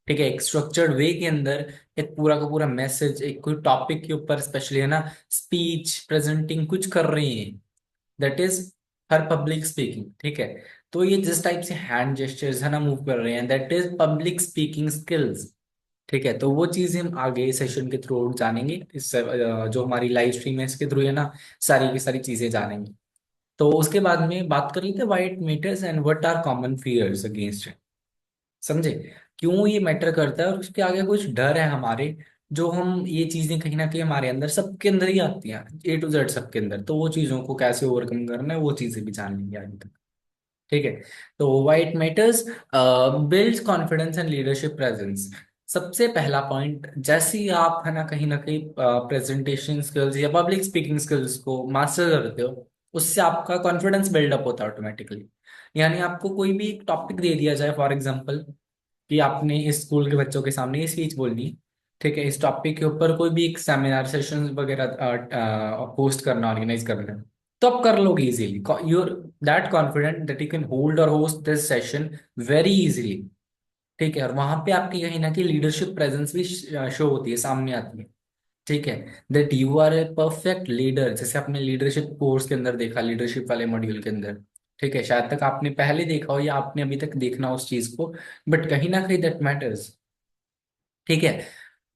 ठीक है, एक स्ट्रक्चर्ड वे के अंदर एक पूरा का पूरा मैसेज, एक कोई टॉपिक के ऊपर स्पेशली है ना, स्पीच, प्रेजेंटिंग कुछ कर रही है, that is her public speaking. ठीक है। तो ये जिस टाइप से हैंड जेस्चर्स है ना मूव कर रहे हैं, that is public speaking skills. ठीक है, तो वो चीज हम आगे सेशन के थ्रू जानेंगे, इस जो हमारी लाइव स्ट्रीम है इसके थ्रू है ना, सारी की सारी चीजें जानेंगे। तो उसके बाद में बात कर लेते हैं why it matters and what are common fears against it. समझे? क्यों ये मैटर करता है, और उसके आगे कुछ डर है हमारे, जो हम ये चीजें कहीं ना कहीं हमारे अंदर, सबके अंदर ही आती हैं, A to Z सबके अंदर, तो वो चीजों को कैसे ओवरकम करना है, वो चीजें भी जान लेंगे आगे तक। ठीक है। तो why it matters, builds confidence and leadership presence. सबसे पहला पॉइंट, जैसे ही आप है ना कहीं प्रेजेंटेशन स्किल्स या पब्लिक स्पीकिंग स्किल्स को मास्टर करते हो, उससे आपका कॉन्फिडेंस बिल्डअप होता है ऑटोमेटिकली। यानी आपको कोई भी टॉपिक दे दिया जाए, फॉर एग्जांपल, कि आपने इस स्कूल के बच्चों के सामने ये स्पीच बोलनी है, ठीक है, इस टॉपिक के ऊपर कोई भी एक सेमिनार सेशन वगैरह होस्ट करना, ऑर्गेनाइज करना है, तो आप कर लोगे easily, you're that confident that you can hold और host this session very easily. ठीक है, और वहां पे आपकी कहीं ना कहीं लीडरशिप प्रेजेंस भी शो होती है, सामने आती है। ठीक है, that you are a perfect leader, जैसे आपने लीडरशिप कोर्स के अंदर देखा, लीडरशिप वाले मॉड्यूल के अंदर। ठीक है, शायद तक आपने पहले देखा हो या आपने अभी तक देखना हो उस चीज को, बट कहीं ना कहीं दैट मैटर्स। ठीक है।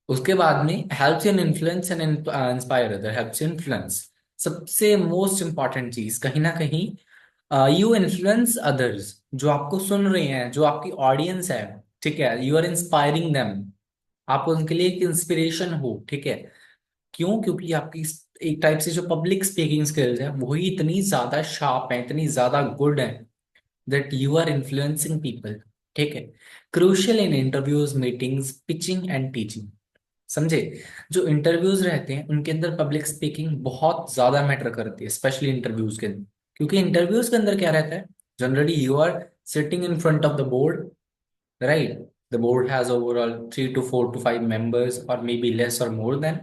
उसके बाद में helps in influence and inspire other, helps influence, सबसे मोस्ट इंपॉर्टेंट चीज कहीं ना कहीं, यू इन्फ्लुएंस अदर्स, जो आपको सुन रहे हैं, जो आपकी ऑडियंस है, ठीक है, यू आर इंस्पायरिंग देम, आप उनके लिए एक इंस्पिरेशन हो। ठीक है। क्यों? क्योंकि आपकी एक टाइप से जो पब्लिक स्पीकिंग स्किल्स है वही इतनी ज्यादा शार्प है, इतनी ज्यादा गुड है, that you are influencing people. ठीक है। Crucial in interviews, meetings, pitching and teaching. समझे? जो इंटरव्यूज रहते हैं उनके अंदर पब्लिक स्पीकिंग बहुत ज्यादा मैटर करती है, स्पेशली इंटरव्यूज के अंदर। क्योंकि इंटरव्यूज के अंदर क्या रहता है, generally you are sitting in front of the board, right, the board has overall 3 to 4 to 5 members or maybe less or more than,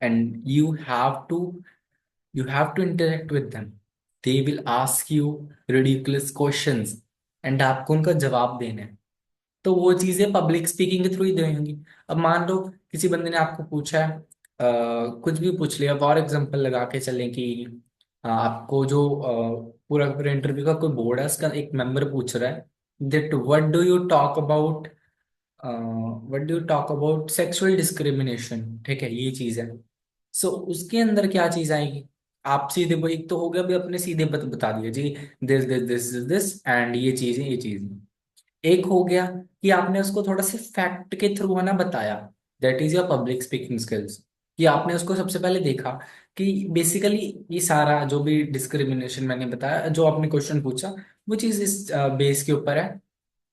and you have to interact with them. They will ask you ridiculous questions and आपको उनका जवाब देना है। तो वो चीजें पब्लिक स्पीकिंग के थ्रू ही देंगी। अब मान लो किसी बंदे ने आपको पूछा है, कुछ भी पूछ लिया, फॉर एग्जांपल लगा के चलें कि आपको जो पूरा पूरा इंटरव्यू का कोई बोर्ड है, उसका एक मेंबर पूछ रहा है that what do you talk about sexual discrimination. ठीक है, ये चीज है। सो उसके अंदर क्या चीज आएगी, आप सीधे वो, एक तो हो गया भी, अपने सीधे बता दिया जी, this this this this and ये चीज है, ये चीज है। एक हो गया कि आपने उसको थोड़ा सा फैक्ट के थ्रू है ना बताया, that is your public speaking skills, कि आपने उसको सबसे पहले देखा कि बेसिकली ये सारा जो भी डिस्क्रिमिनेशन मैंने बताया, जो आपने क्वेश्चन पूछा, वो चीज इस बेस के ऊपर है,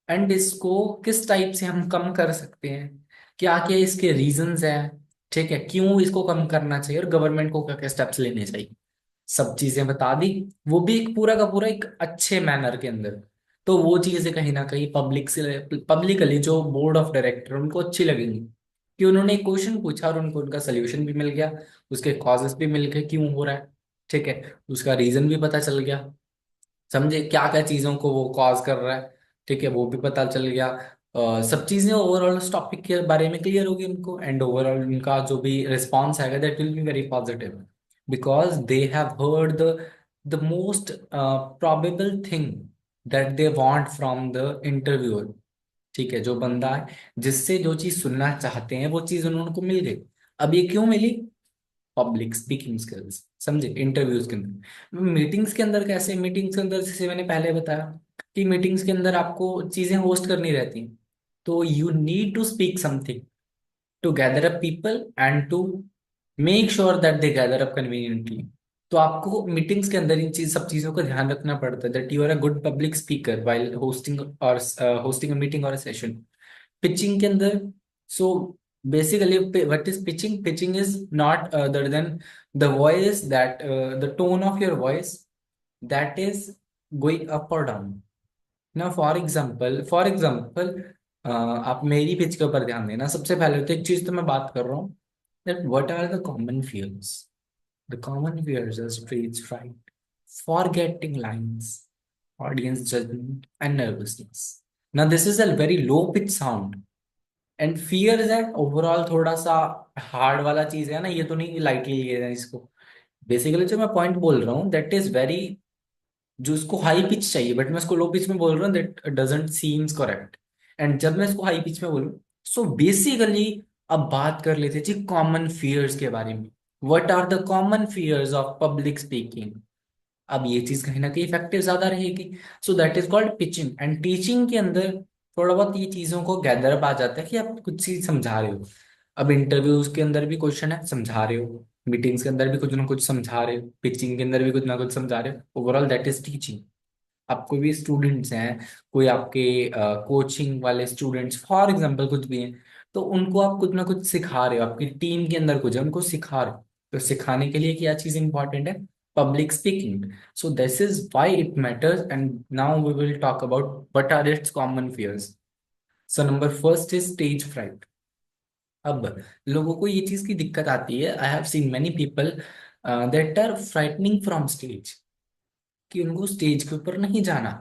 एंड इसको किस टाइप से हम कम कर सकते हैं, क्या क्या इसके रीजंस है, ठीक है, क्यों इसको कम करना चाहिए और गवर्नमेंट को क्या क्या स्टेप्स लेने चाहिए। सब चीजें बता दी, वो भी एक पूरा का पूरा एक अच्छे मैनर के अंदर। तो वो चीजें कहीं ना कहीं पब्लिकली जो बोर्ड ऑफ डायरेक्टर उनको अच्छी लगेंगी, कि उन्होंने एक क्वेश्चन पूछा और उनको उनका सोल्यूशन भी मिल गया, उसके कॉजेस भी मिल गए क्यों हो रहा है, ठीक है, उसका रीजन भी पता चल गया, समझे क्या क्या चीजों को वो कॉज कर रहा है, ठीक है, वो भी पता चल गया। सब चीजें ओवरऑल उस टॉपिक के बारे में क्लियर होगी उनको, एंड ओवरऑल उनका जो भी रिस्पॉन्स आएगा that will be very positive, because they have heard the most probable thing that they want from the interviewer. ठीक है, जो बंदा है जिससे जो चीज सुनना चाहते हैं वो चीज उनको मिल गई। अब ये क्यों मिली? पब्लिक स्पीकिंग स्किल्स, समझे, इंटरव्यूज के अंदर। मीटिंग्स के अंदर कैसे? मीटिंग्स के अंदर जैसे मैंने पहले बताया कि मीटिंग्स के अंदर आपको चीजें होस्ट करनी रहती हैं, तो you need to speak something to gather up people and to make sure that they gather up conveniently. तो आपको मीटिंग्स के अंदर इन चीज सब चीजों का ध्यान रखना पड़ता है, that you are a good public speaker while hosting और होस्टिंग अ मीटिंग और अ सेशन। पिचिंग के अंदर, so basically what is pitching? Pitching is not other than the voice that the tone of your voice that is going up और डाउन। ना फॉर एग्जाम्पल आप मेरी पिच के ऊपर ध्यान देना। सबसे पहले तो एक चीज तो मैं बात कर रहा हूँ, that what are the common fears? The common fears are stage fright, forgetting lines, audience judgment, and nervousness. Now, this is a very low pitch sound. And fear is that overall थोड़ा सा हार्ड वाला चीज है ना, ये तो नहीं लाइटली ले रहे हैं इसको। बेसिकली जो मैं पॉइंट बोल रहा हूँ दैट इज वेरी, जो इसको हाई पिच चाहिए बट मैं इसको लो पिच में बोल रहा हूँ, that doesn't seems correct. And जब मैं इसको हाई पिच में बोलूँ, सो बेसिकली अब बात कर लेते हैं जी कॉमन फियर्स के बारे में। What are the common fears of public speaking? अब ये चीज कहीं ना कहीं इफेक्टिव ज्यादा रहेगी। So that is called pitching. And teaching के अंदर थोड़ा बहुत ये चीजों को गैदर अप आ जाता है कि आप कुछ चीज समझा रहे हो। अब इंटरव्यूज के अंदर भी क्वेश्चन है, समझा रहे हो, मीटिंग्स के अंदर भी कुछ ना कुछ समझा रहे हो, पिचिंग के अंदर भी कुछ ना कुछ समझा रहे हो, ओवरऑल दैट इज टीचिंग। आप कोई भी स्टूडेंट्स हैं, कोई आपके कोचिंग वाले स्टूडेंट्स फॉर एग्जांपल कुछ भी हैं, तो उनको आप कुछ ना कुछ सिखा रहे हो, आपकी टीम के अंदर कुछ है उनको सिखा रहे हो। तो सिखाने के लिए क्या चीज इंपॉर्टेंट है? Public speaking. So this is why it matters, and now we will talk about what are its common fears. So number first is stage fright. अब लोगों को ये चीज की दिक्कत आती है, I have seen many people that are frightening from stage, कि उनको स्टेज के ऊपर नहीं जाना।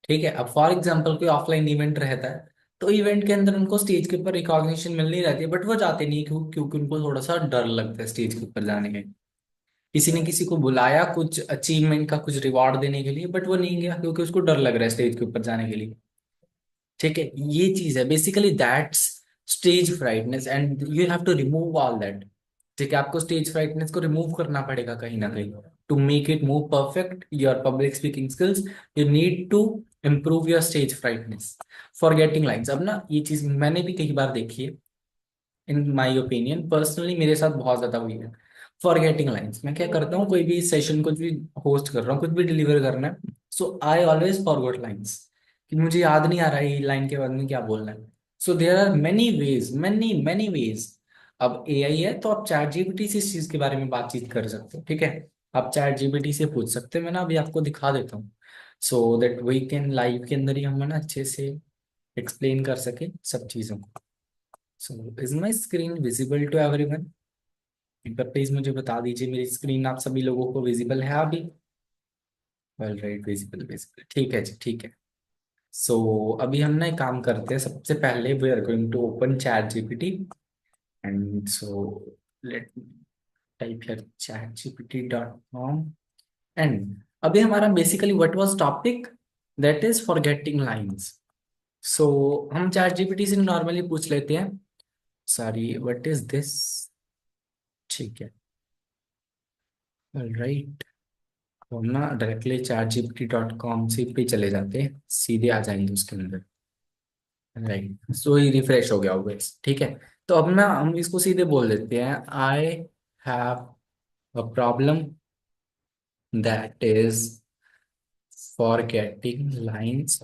ठीक है, अब फॉर एग्जाम्पल कोई ऑफलाइन इवेंट रहता है, तो इवेंट के अंदर उनको स्टेज के ऊपर रिकॉग्निशन मिलनी रहती है, बट वो जाते नहीं, क्योंकि उनको थोड़ा सा डर लगता है स्टेज के ऊपर जाने में। किसी ने किसी को बुलाया कुछ अचीवमेंट का कुछ रिवॉर्ड देने के लिए, बट वो नहीं गया क्योंकि उसको डर लग रहा है स्टेज के ऊपर जाने के लिए। ठीक है, ये चीज है basically that's stage frightness, and you have to remove all that. ठीक है, आपको स्टेज फ्राइटनेस को रिमूव करना पड़ेगा कहीं ना कहीं, to make it more perfect your public speaking skills. You need to improve your stage frightness. Forgetting lines, अब ना ये चीज मैंने भी कई बार देखी है, इन माई ओपिनियन पर्सनली मेरे साथ बहुत ज्यादा हुई है। फॉरगेटिंग लाइन्स, मैं क्या करता हूँ, कोई भी सेशन कुछ भी होस्ट कर रहा हूँ, कुछ भी डिलीवर करना है, सो आई ऑलवेज फॉरगॉट लाइन्स, कि मुझे याद नहीं आ रहा है ये लाइन के बाद में क्या बोलना है। So there are many ways, many many ways. अब एआई है तो आप चैट जीपीटी से इस चीज के बारे में बातचीत कर सकते हो, ठीक है, आप चैट जीपीटी से पूछ सकते हो। मैं ना अभी आपको दिखा देता हूँ, so that we can live के अंदर ही हम ना अच्छे से एक्सप्लेन कर सके सब चीजों को। So is my screen visible to everyone? एक बार प्लीज मुझे बता दीजिए मेरी स्क्रीन आप सभी लोगों को विजिबल है अभी? वेल राइट, विजिबल विजिबल, ठीक है जी, ठीक है। सो अभी हम ना एक काम करते हैं, सबसे पहले we are going to open chat GPT, and so let type here chatgpt.com। And अभी हमारा basically what was topic, that is forgetting lines. So हम चैट जीपीटी से नॉर्मली पूछ लेते हैं, सॉरी व्हाट इज दिस, ठीक है, राइट। तो हम ना डायरेक्टली chatgpt.com से पे चले जाते हैं, सीधे आ जाएंगे उसके अंदर, राइट। सो ये रिफ्रेश हो गया होगा ठीक है। तो अब ना हम इसको सीधे बोल देते हैं, I have a problem that is forgetting lines,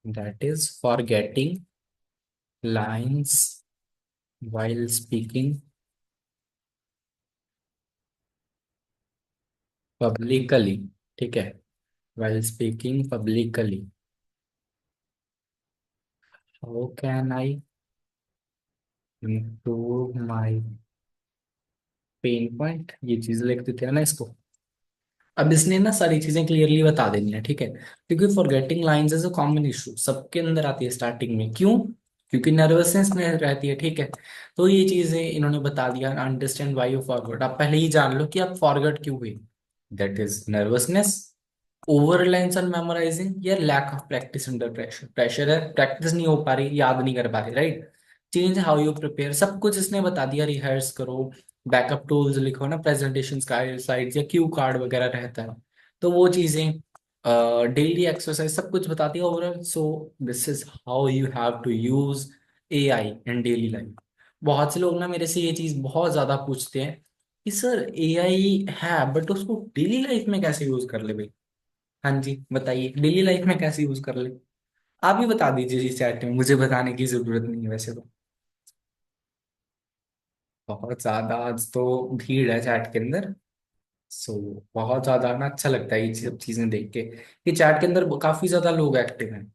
that is forgetting lines while speaking publicly, ठीक है, while speaking publicly, how can I improve my pain point, ये चीज लिख देते हैं ना इसको। अब इसने ना सारी चीजें क्लियरली बता देनी है, ठीक है, क्योंकि forgetting lines is a common issue, सबके अंदर आती है स्टार्टिंग में। क्यों? क्योंकि नर्वसनेस में रहती है, ठीक है। तो ये चीजें इन्होंने बता दिया, अंडरस्टैंड व्हाई यू फॉरगॉट, आप पहले ही जान लो कि आप फॉरगॉट क्यों हुए। That is nervousness, over reliance on memorising, या lack of practice under pressure. Pressure है, प्रैक्टिस नहीं हो पा रही, याद नहीं कर पा रही, right. Change how you prepare, सब कुछ इसने बता दिया, रिहर्स करो, बैकअप टूल्स लिखो ना, प्रेजेंटेशन स्लाइड्स या क्यू कार्ड वगैरह रहता है, तो वो चीजें, डेली एक्सरसाइज, सब कुछ बताती है overall. So this is how you have to use AI in daily life. बहुत से लोग ना मेरे से ये चीज बहुत ज्यादा पूछते हैं कि सर एआई है बट उसको डेली लाइफ में कैसे यूज कर ले भाई। हाँ जी बताइए, डेली लाइफ में कैसे यूज कर ले। आप ही बता दीजिए जी चैट में, मुझे बताने की जरूरत नहीं है वैसे तो। बहुत ज्यादा आज तो भीड़ है चैट के अंदर। सो बहुत ज्यादा ना अच्छा लगता है ये सब चीजें देख के कि चैट के अंदर काफी ज्यादा लोग एक्टिव हैं।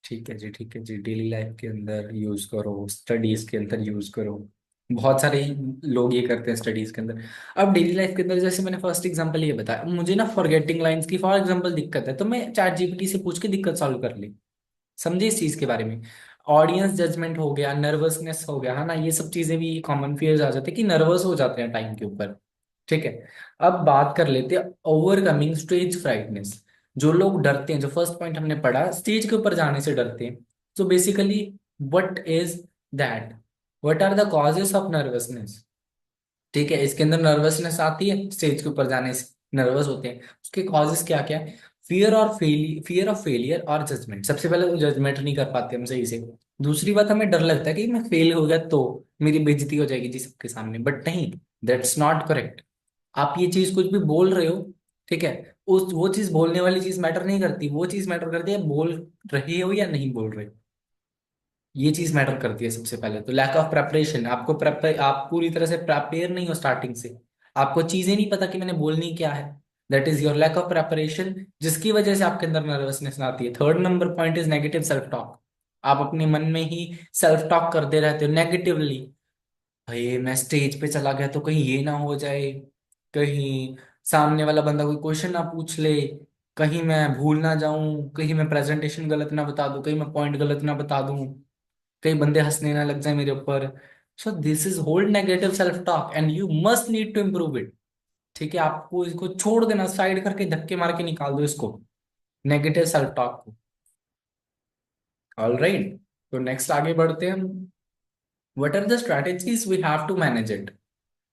ठीक है जी, ठीक है जी, डेली लाइफ के अंदर यूज करो, स्टडीज के अंदर यूज करो। बहुत सारे लोग ये करते हैं स्टडीज के अंदर। अब डेली लाइफ के अंदर जैसे मैंने फर्स्ट एग्जांपल ये बताया, मुझे ना फॉरगेटिंग लाइंस की फॉर एग्जांपल दिक्कत है, तो मैं चैट जीपीटी से पूछ के दिक्कत सॉल्व कर ली। समझे इस चीज के बारे में। ऑडियंस जजमेंट हो गया, नर्वसनेस हो गया, है ना, ये सब चीजें भी कॉमन फियर्स आ जाते हैं कि नर्वस हो जाते हैं टाइम के ऊपर। ठीक है। अब बात कर लेते हैं ओवरकमिंग स्टेज फ्राइटनेस। जो लोग डरते हैं, जो फर्स्ट पॉइंट हमने पढ़ा, स्टेज के ऊपर जाने से डरते हैं। So basically what is that, what are the causes of nervousness. ठीक है, इसके अंदर नर्वसनेस आती है, स्टेज के ऊपर जाने से नर्वस होते हैं, उसके कॉजेस क्या क्या है। फियर ऑफ फेलियर और जजमेंट, सबसे पहले तो जजमेंट नहीं कर पाते हम सही से। दूसरी बात, हमें डर लगता है कि मैं फेल हो गया तो मेरी बेइज्जती हो जाएगी जी सबके सामने, बट नहीं, दैट्स नॉट करेक्ट। आप ये चीज कुछ भी बोल रहे हो, ठीक है, उस वो चीज बोलने वाली चीज मैटर नहीं करती, वो चीज मैटर करती है बोल रहे हो या नहीं बोल रहे हो। ये चीज मैटर करती है सबसे पहले तो। लैक ऑफ प्रेपरेशन, आपको प्रेपर, आप पूरी तरह से प्रिपेयर नहीं हो स्टार्टिंग से, आपको चीजें नहीं पता कि मैंने बोलनी क्या है। That is your lack of preparation, जिसकी वजह से आपके अंदर नर्वसनेस आती है। Third number point is negative self talk. आप अपने मन में ही सेल्फ टॉक करते रहते हो नेगेटिवली। भाई मैं स्टेज पे चला गया तो कहीं ये ना हो जाए, कहीं सामने वाला बंदा कोई क्वेश्चन ना पूछ ले, कहीं मैं भूल ना जाऊं, कहीं मैं प्रेजेंटेशन गलत ना बता दूं, कहीं मैं पॉइंट गलत ना बता दूं, कई बंदे हंसने ना लग जाए मेरे ऊपर। So this is hold negative self talk and you must need to improve it. ठीक है, आपको इसको छोड़ देना, साइड करके धक्के मार के निकाल दो इसको, नेगेटिव सेल्फ टॉक को। ऑल राइट, तो नेक्स्ट आगे बढ़ते हैं हम। What are the strategies we have to manage it.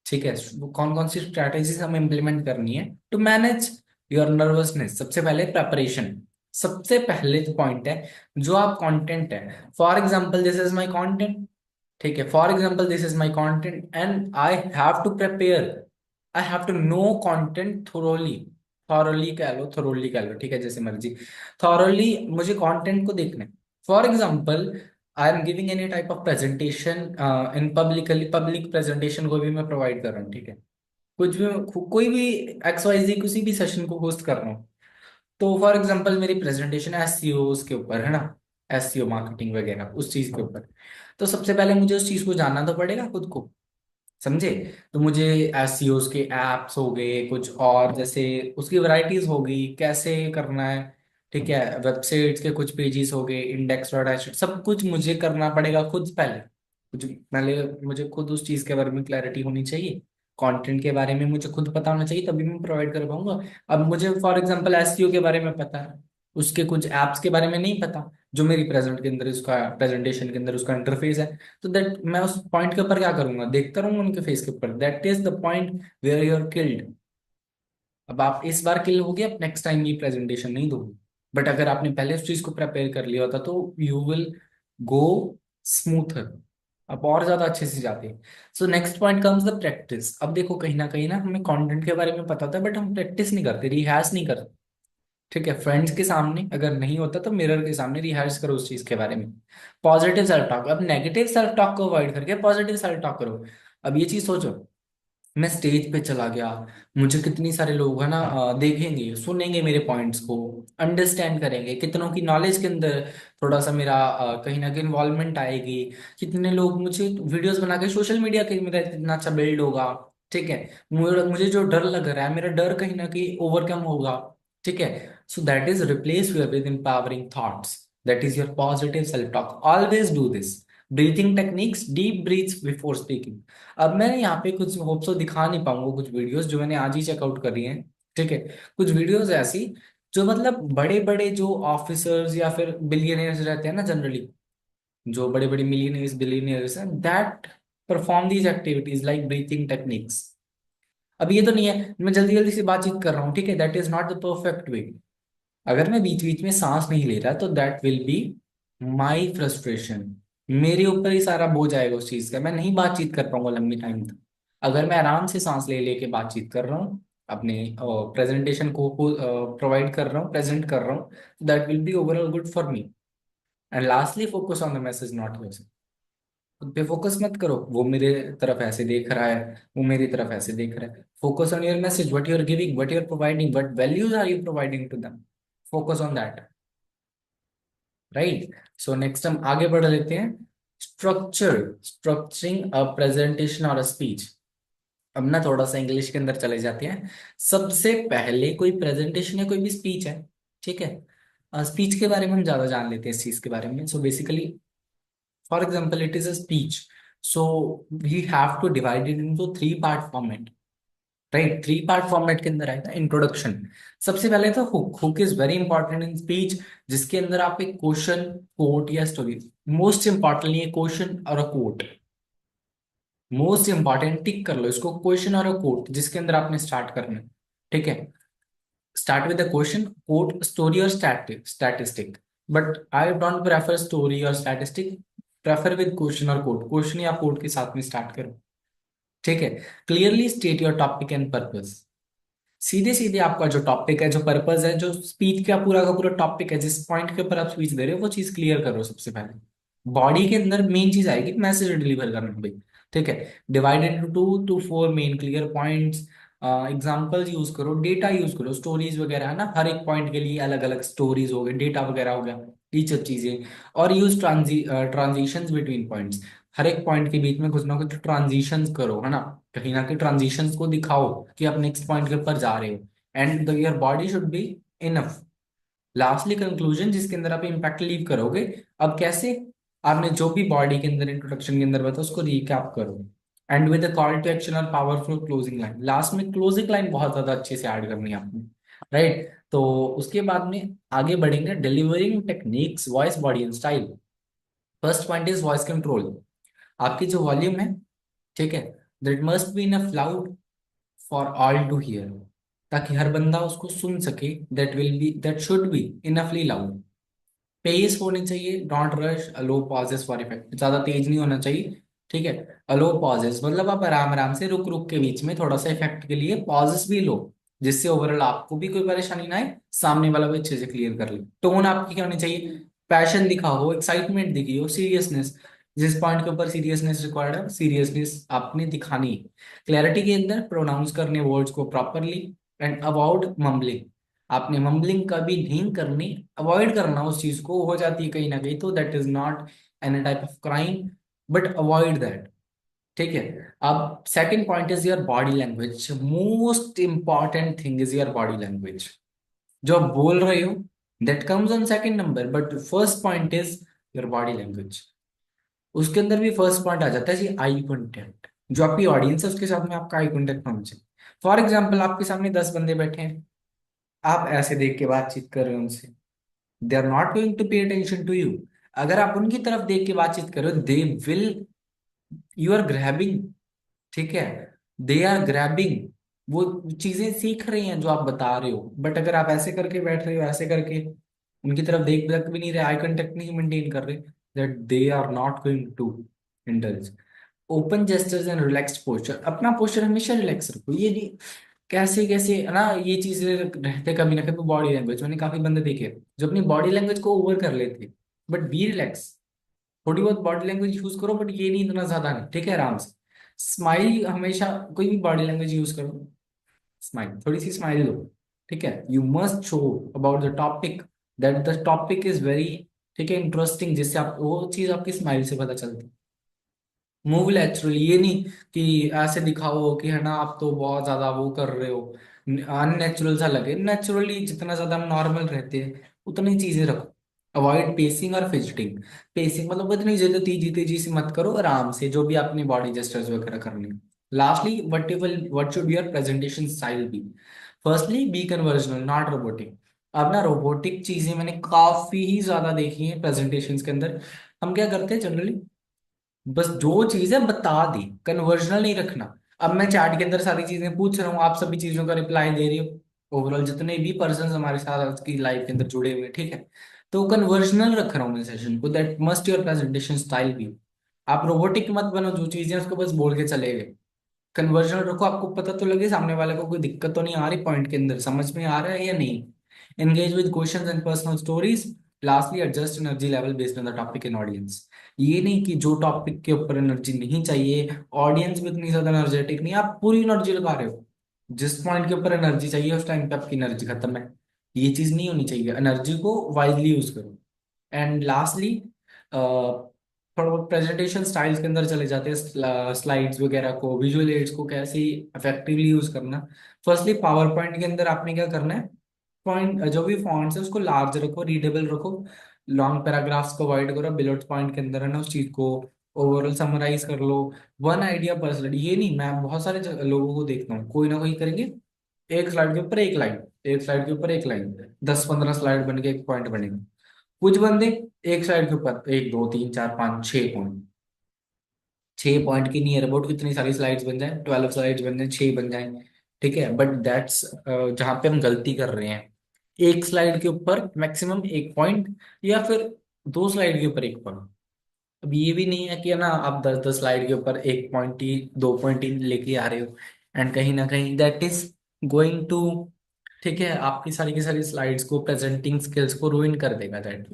ठीक है, कौन कौन सी स्ट्रैटेजीज हमें इंप्लीमेंट करनी है टू मैनेज योर नर्वसनेस। सबसे पहले प्रेपरेशन, सबसे पहले जो पॉइंट है, जो आप कंटेंट है, for example this is my content. ठीक है, for example this is my content and I have to prepare, I have to know content thoroughly, thoroughly कह लो, थोरोली कह लो, ठीक है, जैसे मर्जी। थॉरली मुझे कंटेंट को देखना है। For example I am giving any type of presentation in publicly, public presentation को भी मैं प्रोवाइड कर रहा हूँ, ठीक है, कुछ भी, कोई भी एक्स वाई जी किसी भी सेशन को होस्ट कर रहा हूँ। तो फॉर एग्जांपल मेरी प्रेजेंटेशन एसईओ के ऊपर है ना, एसईओ मार्केटिंग वगैरह उस चीज के ऊपर। तो सबसे पहले मुझे उस चीज को जानना तो पड़ेगा खुद को, समझे। तो मुझे एसईओ के एप्स हो गए, कुछ और जैसे उसकी वैरायटीज हो गई, कैसे करना है, ठीक है, वेबसाइट्स के कुछ पेजेस हो गए, इंडेक्स डॉट एच, सब कुछ मुझे करना पड़ेगा खुद पहले। कुछ पहले मुझे खुद उस चीज के बारे में क्लैरिटी होनी चाहिए, कंटेंट के बारे में मुझे खुद पता होना चाहिए, तभी मैं प्रोवाइड कर पाऊंगा। अब मुझे फॉर एग्जांपल एसईओ के बारे में पता है, उसके कुछ एप्स के बारे में नहीं पता, जो मेरी प्रेजेंट के अंदर, उसका प्रेजेंटेशन के अंदर उसका इंटरफेस है। तो दैट मैं उस पॉइंट के ऊपर क्या करूंगा, देखता रहूंगा उनके फेस के ऊपर, that is the point where you are killed. अब आप इस बार किल हो गए, अब नेक्स्ट टाइम ये प्रेजेंटेशन नहीं दोगे। बट अगर आपने पहले उस चीज को प्रिपेयर कर लिया होता तो यू विल गो स्मूथर, अब और ज्यादा अच्छे से जाते हैं। So next point comes the practice. अब देखो कहीं ना हमें कंटेंट के बारे में पता होता है बट हम प्रैक्टिस नहीं करते, रिहर्स नहीं करते। ठीक है, फ्रेंड्स के सामने अगर नहीं होता तो मिरर के सामने रिहर्स करो उस चीज के बारे में। पॉजिटिव सेल्फ टॉक, अब नेगेटिव सेल्फ टॉक को अवॉइड करके पॉजिटिव सेल्फ टॉक करो। अब ये चीज सोचो, मैं स्टेज पे चला गया, मुझे कितनी सारे लोग है ना देखेंगे, सुनेंगे मेरे पॉइंट्स को, अंडरस्टैंड करेंगे, कितनों की नॉलेज के अंदर थोड़ा सा मेरा कहीं ना कहीं इन्वॉल्वमेंट आएगी, कितने लोग मुझे वीडियोस बना के सोशल मीडिया के मेरा इतना अच्छा बिल्ड होगा। ठीक है, मुझे मुझे जो डर लग रहा है, मेरा डर कहीं ना कहीं ओवरकम होगा। ठीक है, so that is replace your with empowering thoughts, that is your positive self talk. Always do this. Breathing techniques, deep breaths before speaking. अब मैं यहाँ पे कुछ होप तो दिखा नहीं पाऊंगा, कुछ वीडियोस जो मैंने आज ही चेकआउट करी हैं। ठीक है, कुछ वीडियोस ऐसी जो मतलब बड़े बड़े जो ऑफिसर्स या फिर बिलियनियर्स रहते हैं ना जनरली, जो बड़े बड़े मिलियनियर्स बिलियनियर्स हैं, that perform these activities like breathing techniques. अब ये तो नहीं है मैं जल्दी जल्दी से बातचीत कर रहा हूँ, ठीक है, that is not the perfect way. अगर मैं बीच बीच में सांस नहीं ले रहा तो that will be my frustration. मेरे ऊपर ही सारा बोझ आएगा उस चीज का, मैं नहीं बातचीत कर पाऊंगा लंबी टाइम तक। अगर मैं आराम से सांस ले लेके बातचीत कर रहा हूँ, अपने प्रेजेंटेशन को प्रोवाइड कर रहा हूँ, प्रेजेंट कर रहा हूँ, that will be overall good for me. And lastly, focus on the message not yourself. खुद पे फोकस मत करो, वो मेरे तरफ ऐसे देख रहा है, वो मेरी तरफ ऐसे देख रहा है। Focus on your message, what you are giving, what you are providing, what values are you providing to them. Focus on that. Right. So next हम आगे बढ़ लेते हैं। स्ट्रक्चर, स्ट्रक्चरिंग अ प्रेजेंटेशन और अ स्पीच। अब ना थोड़ा सा इंग्लिश के अंदर चले जाते हैं। सबसे पहले कोई प्रेजेंटेशन या कोई भी स्पीच है, ठीक है, स्पीच के बारे में हम ज्यादा जान लेते हैं इस चीज के बारे में। So basically, for example, it is a speech, so we have to divide it into three part format. Right, three part format के अंदर आएगा इंट्रोडक्शन। सबसे पहले तो hook. Hook is very important in speech, जिसके अंदर आप एक क्वेश्चन, कोट या स्टोरी, मोस्ट इंपॉर्टेंटली एक क्वेश्चन और a quote, most important tick कर लो इसको, क्वेश्चन और अ कोट जिसके अंदर आपने स्टार्ट करना है। ठीक है, start with the question, quote, story or statistic. But I don't prefer story or statistic. Prefer with question or quote. Question या quote के साथ में start करो। ठीक है, clearly state your topic and purpose. सीधे सीधे आपका जो टॉपिक है, जो पर्पस है, जो स्पीच का पूरा टॉपिक है, जिस पॉइंट के ऊपर आप स्पीच दे रहे हो, वो चीज क्लियर करो सबसे पहले। बॉडी के अंदर मेन चीज आएगी मैसेज डिलीवर करना भाई। ठीक है, divided into 2 to 4 main clear points. Examples use करो, डेटा यूज करो, स्टोरीज वगैरह है ना, हर एक पॉइंट के लिए अलग अलग स्टोरीज हो गए, डेटा वगैरह हो गया, ये सब चीजें। और यूज ट्रांजिशंस बिटवीन पॉइंट्स। हर एक पॉइंट के बीच में कुछ ना कुछ ट्रांजिशंस करो, है ना, कहीं ना कहीं ट्रांजिशंस को दिखाओ कि आप नेक्स्ट पॉइंट के ऊपर जा रहे हो। And the your body should be enough. Lastly conclusion, जिसके अंदर आप इम्पैक्ट लीव करोगे। अब कैसे? आपने जो भी बॉडी के अंदर इंट्रोडक्शन के अंदर बताया उसको रिकैप करो, and with call to action और पावरफुल क्लोजिंग लाइन। लास्ट में क्लोजिंग लाइन बहुत ज्यादा अच्छे से ऐड करनी है आपने। राइट, तो उसके बाद में आगे बढ़ेंगे, delivering techniques, voice, body and style. First point is voice control. आपकी जो वॉल्यूम है, ठीक है, that must be enough loud for all to hear, ताकि हर बंदा उसको सुन सके। That should be enoughly loud. Pace होनी चाहिए, don't rush, allow pauses for effect, ज्यादा तेज नहीं होना चाहिए। ठीक है, अलो पॉजेस मतलब आप आराम आराम से रुक रुक के बीच में थोड़ा सा इफेक्ट के लिए पॉजेस भी लो, जिससे ओवरऑल आपको भी कोई परेशानी ना आए, सामने वाला भी अच्छे से क्लियर कर ले। टोन आपकी क्या होनी चाहिए? पैशन दिखाओ, एक्साइटमेंट दिखियो, सीरियसनेस, जिस पॉइंट के ऊपर सीरियसनेस रिक्वायर्ड है, सीरियसनेस आपने दिखानी है। क्लैरिटी के अंदर प्रोनाउंस करने वर्ड्स को प्रॉपरली, एंड अवॉइड मम्बलिंग। आपने मम्बलिंग कभी नहीं करनी, अवॉइड करना उस चीज को, हो जाती है कहीं ना कहीं तो that is not any type of crime, but avoid that. ठीक है, अब second point is your body language. Most important thing is your body language. जो आप बोल रहे हो that comes on second number, but first point is your body language. उसके अंदर भी फर्स्ट पॉइंट आ जाता है जी, आई कॉन्टेक्ट। जो आपकी ऑडियंस है उसके साथ में आपका आई कॉन्टेक्ट होना चाहिए। फॉर एग्जाम्पल, आपके सामने 10 बंदे बैठे हैं, आप ऐसे देख के बातचीत कर रहे हो उनसे, they are not going to pay attention to you. अगर आप उनकी तरफ देख के बातचीत करो, they will, you are grabbing. ठीक है, दे आर ग्रैबिंग, वो चीजें सीख रही हैं जो आप बता रहे हो। बट अगर आप ऐसे करके बैठ रहे हो, ऐसे करके उनकी तरफ देख तक भी नहीं रहे, आई कांटेक्ट नहीं मेंटेन कर रहे, that they are not going to indulge. Open gestures and relaxed posture. अपना पोस्चर हमेशा रिलैक्स रखो। ये नहीं कैसे कैसे है ना, ये चीजें रहते कभी ना कभी बॉडी लैंग्वेज। मैंने काफी बंदे देखे जो अपनी बॉडी लैंग्वेज को ओवर कर लेते, बट बी रिलैक्स। थोड़ी बहुत बॉडी लैंग्वेज यूज करो, बट ये नहीं इतना ज्यादा नहीं। ठीक है, आराम से। स्माइल हमेशा, कोई भी बॉडी लैंग्वेज यूज करो, स्माइल, थोड़ी सी स्माइल लो। ठीक है, you must show about the topic, that the topic is very, ठीक है, इंटरेस्टिंग, जिससे आप वो चीज आपकी स्माइल से पता चलती है। मूव नेचुरली, ये नहीं कि ऐसे दिखाओ कि है ना आप तो बहुत ज्यादा वो कर रहे हो, अननेचुरल सा लगे। नेचुरली जितना ज्यादा हम नॉर्मल रहते हैं उतनी चीजें रखो। अवॉइड पेसिंग और फिजिटिंग। पेसिंग मतलब इतनी ज्यादा तेजी तेजी से मत करो, आराम से जो भी अपनी बॉडी जेस्टर्स वगैरह करने। Lastly, what should your presentation style be? Firstly, be conversational not robotic. अब ना रोबोटिक चीजें मैंने काफी ही ज्यादा देखी हैं प्रेजेंटेशंस के अंदर। हम क्या करते हैं जनरली, बस जो चीज है बता दी, कन्वर्जनल नहीं रखना। अब मैं चैट के अंदर सारी चीजें पूछ रहा हूँ, आप सभी चीजों का रिप्लाई दे रही हो, ओवरऑल जितने भी पर्सन हमारे साथ आज की लाइफ के अंदर जुड़े हुए हैं, ठीक है, तो कन्वर्जनल रख रहा हूँ मैं सेशन को, that must your presentation style भी। आप रोबोटिक मत बनो, जो चीजें उसको बस बोल के चले गए। कन्वर्जन रखो, आपको पता तो लगे सामने वाले को कोई दिक्कत तो नहीं आ रही, पॉइंट के अंदर समझ में आ रहा है या नहीं। Engage with questions and personal stories. Lastly, adjust energy level based on the topic in audience. ये नहीं कि जो टॉपिक के ऊपर एनर्जी नहीं चाहिए, ऑडियंस भी इतनी ज्यादा एनर्जेटिक नहीं, आप पूरी एनर्जी लगा रहे हो, जिस पॉइंट के ऊपर एनर्जी चाहिए उस टाइम पे आपकी एनर्जी खत्म है। ये चीज नहीं होनी चाहिए, एनर्जी को वाइजली यूज करो। एंड लास्टली, थोड़ा बहुत प्रेजेंटेशन स्टाइल्स के अंदर चले जाते हैं, स्लाइड्स वगैरह को, विजुअल एड्स को कैसे इफेक्टिवली यूज करना। फर्स्टली, पावर पॉइंट के अंदर आपने क्या करना है, पॉइंट जो भी फॉन्ट्स है उसको लार्ज रखो, रीडेबल रखो। लॉन्ग पैराग्राफ्स को अवॉइड करो, बुलेट पॉइंट के अंदर है ना उस चीज को ओवरऑल समराइज कर लो। वन आइडिया पर स्लाइड, ये नहीं, मैं बहुत सारे लोगों को देखता हूँ, कोई ना कोई करेंगे, एक स्लाइड के ऊपर एक लाइन, एक स्लाइड के ऊपर एक लाइन, 10-15 स्लाइड बन के एक पॉइंट बनेगा। कुछ बंदे एक साइड के ऊपर एक दो तीन चार पाँच 6 पॉइंट, 6 पॉइंट की नियर अबाउट कितनी सारी स्लाइड्स बन जाए, 12 स्लाइड्स बन जाए, 6 बन जाए। ठीक है, बट दैट्स जहां पे हम गलती कर रहे हैं। एक स्लाइड के ऊपर मैक्सिमम एक पॉइंट, या फिर 2 स्लाइड के ऊपर एक पॉइंट। अब ये भी नहीं है कि है ना आप 10-10 स्लाइड के ऊपर एक पॉइंट ही 2 पॉइंट ही लेके आ रहे हो, एंड कहीं ना कहीं दैट इज गोइंग टू, ठीक है, आपकी सारी की सारी स्लाइड्स को, प्रेजेंटिंग स्किल्स को रूइन कर देगा दैट।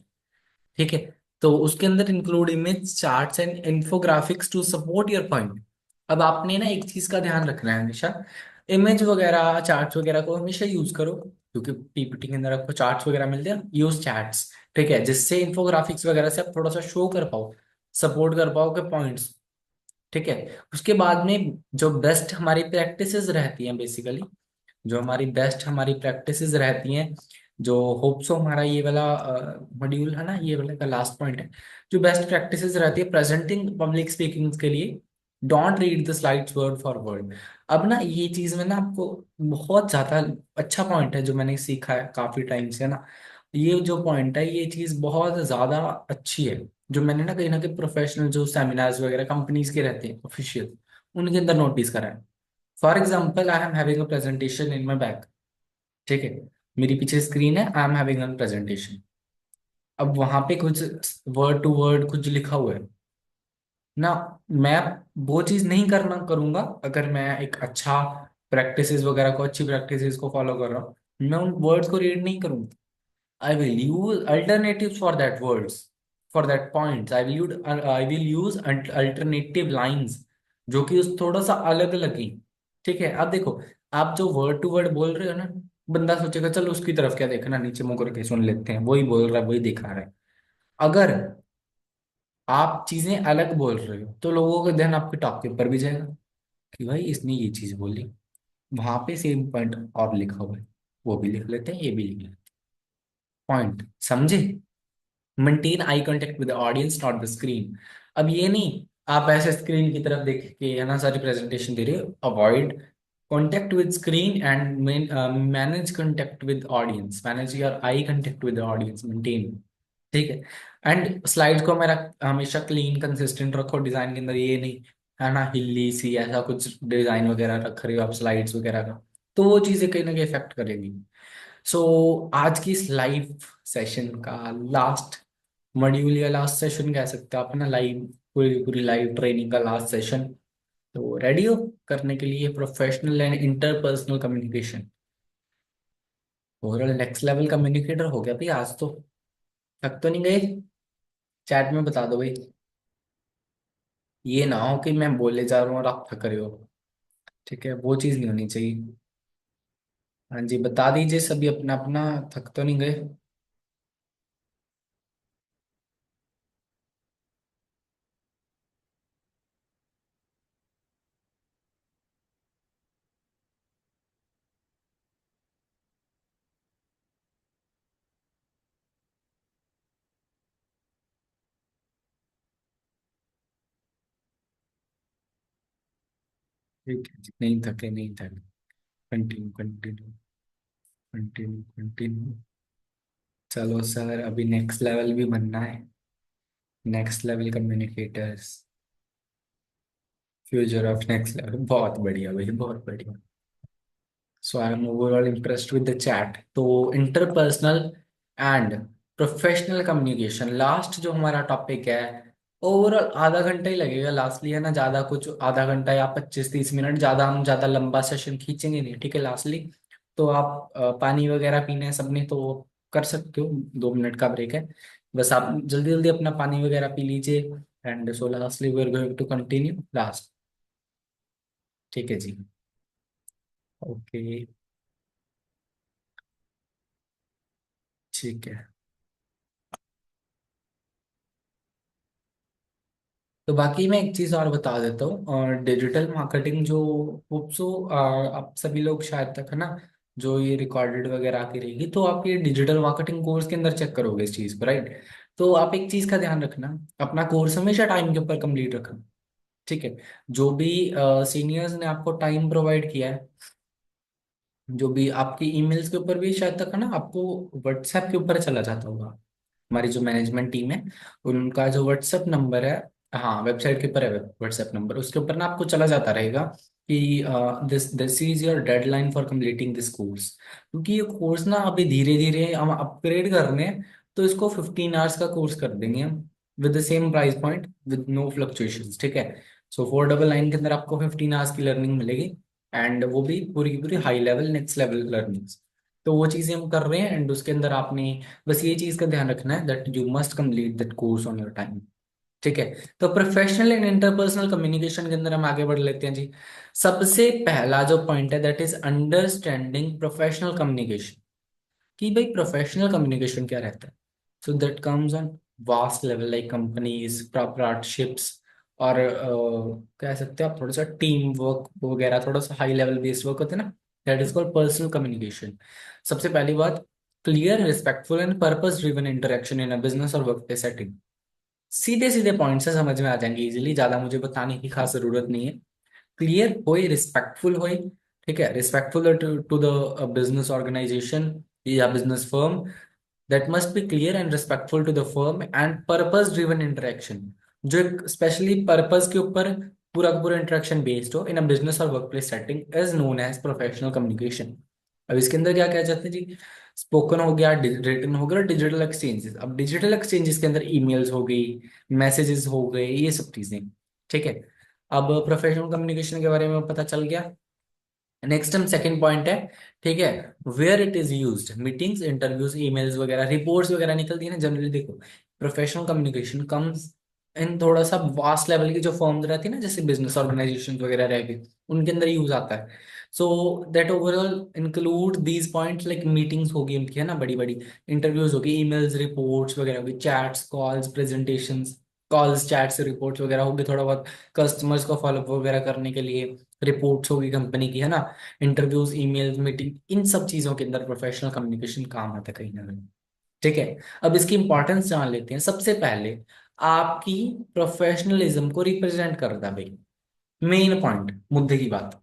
ठीक है, तो उसके अंदर include image, charts and infographics to support your point. अब आपने ना एक चीज का ध्यान रखना है हमेशा, इमेज वगैरह चार्ट्स वगैरह को हमेशा यूज करो, क्योंकि पीपीटी के अंदर आपको चार्ट्स वगैरह मिलते हैं, यूज चैट्स। ठीक है, जिससे इंफोग्राफिक्स वगैरह से आप थोड़ा सा शो कर पाओ, सपोर्ट कर पाओ के पॉइंट्स। ठीक है, उसके बाद में जो बेस्ट हमारी प्रैक्टिसेस रहती हैं बेसिकली, जो हमारी बेस्ट हमारी प्रैक्टिसेस रहती हैं, जो होप्सो हमारा ये वाला मॉड्यूल है ना, ये वाला का लास्ट पॉइंट है, जो बेस्ट प्रैक्टिसेस रहती है प्रेजेंटिंग पब्लिक स्पीकिंग के लिए। Don't read the slides word for word. अब ना ये चीज में ना आपको बहुत ज्यादा अच्छा पॉइंट है जो मैंने सीखा है काफी टाइम से ना, ये जो पॉइंट है ये चीज बहुत ज्यादा अच्छी है, जो मैंने ना कहीं प्रोफेशनल जो सेमिनार्स वगैरह कंपनीज के रहते हैं ऑफिशियल, उनके अंदर नोटिस करा है। For example, I am having a presentation in my back. ठीक है, मेरी पीछे स्क्रीन है, I am having a presentation. अब वहां पे कुछ वर्ड टू वर्ड कुछ लिखा हुआ है ना, मैं वो चीज नहीं करना करूंगा अगर मैं एक अच्छा प्रैक्टिसेस वगैरह को, अच्छी प्रैक्टिसेस को फॉलो कर रहा हूँ। मैं उन वर्ड्स को रीड नहीं करूंगा, I will use alternatives for that words, for that points. I will use alternative lines जो कि उस थोड़ा सा अलग लगी। ठीक है, अब देखो, आप जो वर्ड टू वर्ड बोल रहे हो ना, बंदा सोचेगा चलो उसकी तरफ क्या देखना, नीचे मुंह करके सुन लेते हैं, वही बोल रहा है वही दिखा रहा है। अगर आप चीजें अलग बोल रहे हो तो लोगों का ध्यान आपके टॉप के ऊपर भी जाएगा, कि भाई इसने ये चीज बोली, वहां पे सेम पॉइंट और लिखा हुआ है, वो भी लिख लेते हैं, ये भी लिख लेते हैं। पॉइंट समझे? Maintain eye contact with audience not the screen. अब ये नहीं आप ऐसे स्क्रीन की तरफ देख के है ना सारी प्रेजेंटेशन दे रहे हो, avoid contact with screen and manage contact with audience, manage your eye contact with the audience, maintain। ठीक है, एंड स्लाइड्स को मेरा हमेशा क्लीन कंसिस्टेंट रखो डिजाइन के अंदर, ये नहीं है ना हिल्ली सी ऐसा कुछ डिजाइन वगैरह रख रहे हो आप स्लाइड्स वगैरह का, तो वो चीजें कहीं ना कहीं इफेक्ट करेगी। सो आज की इस लाइव सेशन का लास्ट मॉड्यूल या लास्ट सेशन कह सकते हो आप ना, लाइव पूरी पूरी लाइव ट्रेनिंग का लास्ट सेशन, तो रेडी हो करने के लिए professional and interpersonal communication. Overall next level communicator हो गया भाई आज तो, थक तो नहीं गए? चैट में बता दो भाई। ये ना हो कि मैं बोले जा रहा हूँ और आप थक रहे हो। ठीक है, वो चीज़ नहीं होनी चाहिए। हाँ जी, बता दीजिए सभी अपना अपना। थक तो नहीं गए? ठीक है जी, नहीं थके नहीं थके। Continue continue continue continue. चलो सर, अभी नेक्स्ट लेवल भी बनना है। Next level communicators, future of next level. बहुत बढ़िया भाई, बहुत बढ़िया। So I am overall impressed with the chat. तो interpersonal and professional communication last जो हमारा टॉपिक है। ओवरऑल आधा घंटा ही लगेगा लास्टली, है ना? ज्यादा कुछ, आधा घंटा या 25-30 मिनट, ज्यादा हम ज्यादा लंबा सेशन खींचेंगे नहीं, ठीक है लास्टली। तो आप पानी वगैरह पीना है सबने तो कर सकते हो, 2 मिनट का ब्रेक है। बस आप जल्दी जल्दी अपना पानी वगैरह पी लीजिए। And so lastly we are going to continue last. ठीक है जी। ओके। ठीक है। तो बाकी मैं एक चीज और बता देता हूँ, और डिजिटल मार्केटिंग जो होप्सो आप सभी लोग शायद तक, है ना, जो ये रिकॉर्डेड वगैरह आती रहेगी तो आप ये डिजिटल मार्केटिंग कोर्स के अंदर चेक करोगे इस चीज को, राइट? तो आप एक चीज का ध्यान रखना, अपना कोर्स हमेशा टाइम के ऊपर कंप्लीट रखना। ठीक है? जो भी सीनियर्स ने आपको टाइम प्रोवाइड किया है, जो भी आपकी ईमेल्स के ऊपर भी शायद तक, है ना, आपको व्हाट्सएप के ऊपर चला जाता होगा। हमारी जो मैनेजमेंट टीम है, उनका जो व्हाट्सएप नंबर है, हाँ वेबसाइट के ऊपर है व्हाट्सएप नंबर, उसके ऊपर ना आपको चला जाता रहेगा कि this this is your deadline for completing this course. क्योंकि ये कोर्स ना अभी धीरे धीरे हम अपग्रेड कर रहे हैं, तो इसको 15 आवर्स का कोर्स कर देंगे हम, with the same price point, with no fluctuations. ठीक है? सो 499 के अंदर आपको 15 आवर्स की लर्निंग मिलेगी, एंड वो भी पूरी की पूरी high level next level learnings. तो वो चीजें हम कर रहे हैं, एंड उसके अंदर आपने बस ये चीज का ध्यान रखना है that you must complete that course on your time. ठीक है? तो प्रोफेशनल एंड इंटरपर्सनल कम्युनिकेशन के अंदर हम आगे बढ़ लेते हैं जी। सबसे पहला जो पॉइंट है that is understanding professional communication. कि भाई प्रोफेशनल कम्युनिकेशन क्या रहता है? So that comes on vast level like companies, partnerships, और कह सकते हैं आप थोड़ा सा टीम वर्क वगैरह, थोड़ा सा हाई लेवल बेस्ड वर्क होता है ना, that is called personal communication. सबसे पहली बात, clear, respectful and purpose driven interaction in a business और वर्क प्लेस सेटिंग। सीधे सीधे पॉइंट से समझ में आ जाएंगे इजीली, ज्यादा मुझे बताने की खास जरूरत नहीं है। क्लियर होए, रिस्पेक्टफुल होए। ठीक है? Respectful to the business organisation या business firm, that must be clear and respectful to the firm, and purpose driven interaction, जो एक स्पेशली पर्पस के ऊपर पूरा का पूरा इंटरेक्शन बेस्ड हो इन अ बिजनेस और workplace setting is known as professional communication. अब इसके अंदर क्या क्या जाते हैं जी? स्पोकन हो गया, रिटन हो गया, डिजिटल एक्सचेंजेस। अब डिजिटल एक्सचेंजेस के अंदर ईमेल्स हो गई, मैसेजेस हो गए, ये सब चीजें। ठीक है? अब प्रोफेशनल कम्युनिकेशन के बारे में पता चल गया। नेक्स्ट हम सेकंड पॉइंट है। ठीक है? Where it is used, meetings, interviews, emails वगैरह, रिपोर्ट्स वगैरह निकलती है ना जनरली। देखो, प्रोफेशनल कम्युनिकेशन कम्स इन थोड़ा सा वास्ट लेवल की जो फर्म्स रहती है ना, जैसे बिजनेस ऑर्गेनाइजेशन वगैरह रह गए, उनके अंदर यूज आता है। So that overall include these points like meetings होगी उनकी, है ना, बड़ी बड़ी इंटरव्यूज होगी, ईमेल्स, रिपोर्ट्स वगैरह होगी, chats, calls, presentations, calls, chats, reports वगैरह होगी, थोड़ा बहुत कस्टमर्स को फॉलोअप वगैरह करने के लिए रिपोर्ट्स होगी कंपनी की, है ना, इंटरव्यूज, ईमेल्स, मीटिंग, इन सब चीजों के अंदर प्रोफेशनल कम्युनिकेशन काम आता है कहीं ना कहीं। ठीक है? अब इसकी इंपॉर्टेंस जान लेते हैं। सबसे पहले आपकी प्रोफेशनलिज्म को रिप्रेजेंट करता है भाई, मेन पॉइंट, मुद्दे की बात।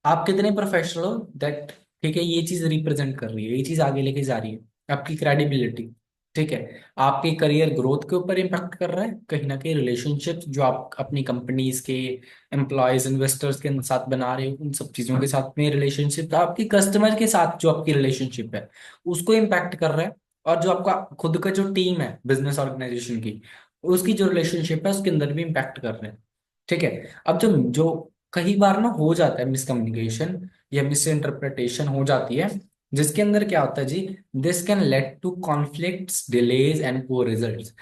आप कितने प्रोफेशनल हो, दैट, ठीक है, ये चीज रिप्रेजेंट कर रही है, ये चीज आगे लेके जा रही है आपकी क्रेडिबिलिटी। ठीक है? आपके करियर ग्रोथ के ऊपर इम्पैक्ट कर रहा है कहीं ना कहीं, रिलेशनशिप जो आप अपनी कंपनीज के एम्प्लॉयज, इन्वेस्टर्स के साथ बना रहे हो, उन सब चीजों के साथ में रिलेशनशिप, आपकी कस्टमर के साथ जो आपकी रिलेशनशिप है उसको इम्पैक्ट कर रहा है। और जो आपका खुद का जो टीम है बिजनेस ऑर्गेनाइजेशन की, उसकी जो रिलेशनशिप है उसके अंदर भी इम्पैक्ट कर रहे हैं। ठीक है? अब जो जो कई बार ना हो जाता है मिसकम्युनिकेशन या मिस इंटरप्रिटेशन हो जाती है, जिसके अंदर क्या होता है जी, this can lead to conflicts, delays and poor results.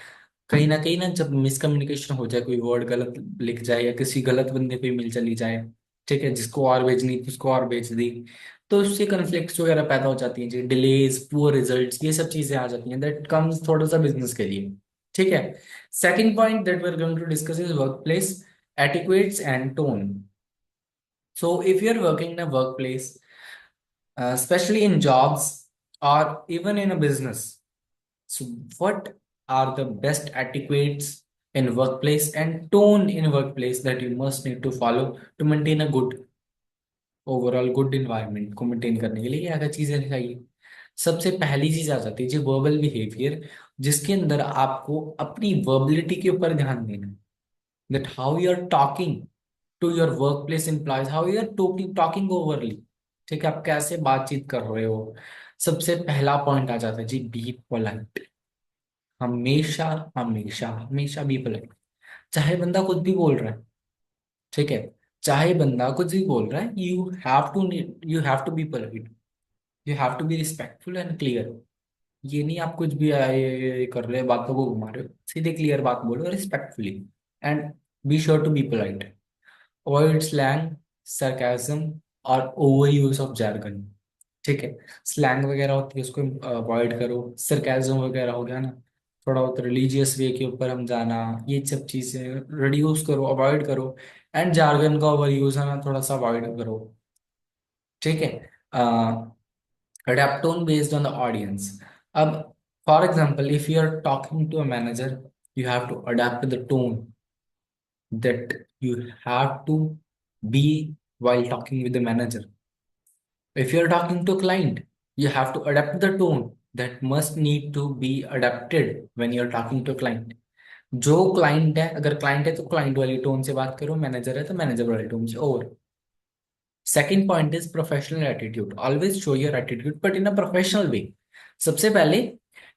कहीं ना कहीं ना जब मिसकम्युनिकेशन हो जाए, कोई वर्ड गलत लिख जाए या किसी गलत बंदे पे मिल चली जाए, ठीक है, जिसको और भेजनी थी उसको और भेज दी, तो उससे कन्फ्लिक्ट्स वगैरह पैदा हो जाती हैं जी, डिलेज, पुअर रिजल्ट्स, ये सब चीजें आ जाती हैं, दैट कम्स थोड़ा सा बिजनेस के लिए। ठीक है। Second point that we are going to discuss is workplace etiquettes and tone. So if you are working in a workplace, especially in jobs or even in a business, so what are the best etiquettes in workplace and tone in workplace that you must need to follow to maintain a good overall good environment को मेंटेन करने के लिए क्या क्या चीजें चाहिए? सबसे पहली चीज आ जाती है जी वर्बल बिहेवियर, जिसके अंदर आपको अपनी वर्बिलिटी के ऊपर ध्यान देना है, that how you are talking to your workplace employees, how you are talking talking overly. ठीक है, आप कैसे बातचीत कर रहे हो। सबसे पहला पॉइंट आ जाता है जी बी पोलाइट। हमेशा हमेशा हमेशा बी पोलाइट। चाहे बंदा कुछ भी बोल रहा है, ठीक है, चाहे बंदा कुछ भी बोल रहा है, you have to be polite, you have to be respectful and clear. ये नहीं आप कुछ भी ये कर रहे हो, बातों को घुमा रहे हो, सीधे क्लियर बात बोलो respectfully, and be sure to be polite. Avoid slang, sarcasm और ओवर यूज ऑफ jargon। ठीक है, स्लैंग वगैरह होती है उसको अवॉइड करो, सरकाजम वगैरह हो गया ना, थोड़ा बहुत रिलीजियस वे के ऊपर हम जाना, ये सब चीजें रिड्यूस करो, अवॉइड करो। एंड jargon का ओवर यूज है ना, थोड़ा सा अवॉइड करो। ठीक है। Adapt tone based on the audience. अब for example if you are talking to a manager, you have to adapt the tone that you have to be while talking with the manager. If you're talking to a client, you have to adapt the tone that must need to be adapted when you're talking to a client. जो क्लाइंट है, अगर क्लाइंट है तो क्लाइंट वाली टोन से बात करो, मैनेजर है तो मैनेजर वाली टोन से। और second point is professional attitude. Always show your attitude but in a professional way. सबसे पहले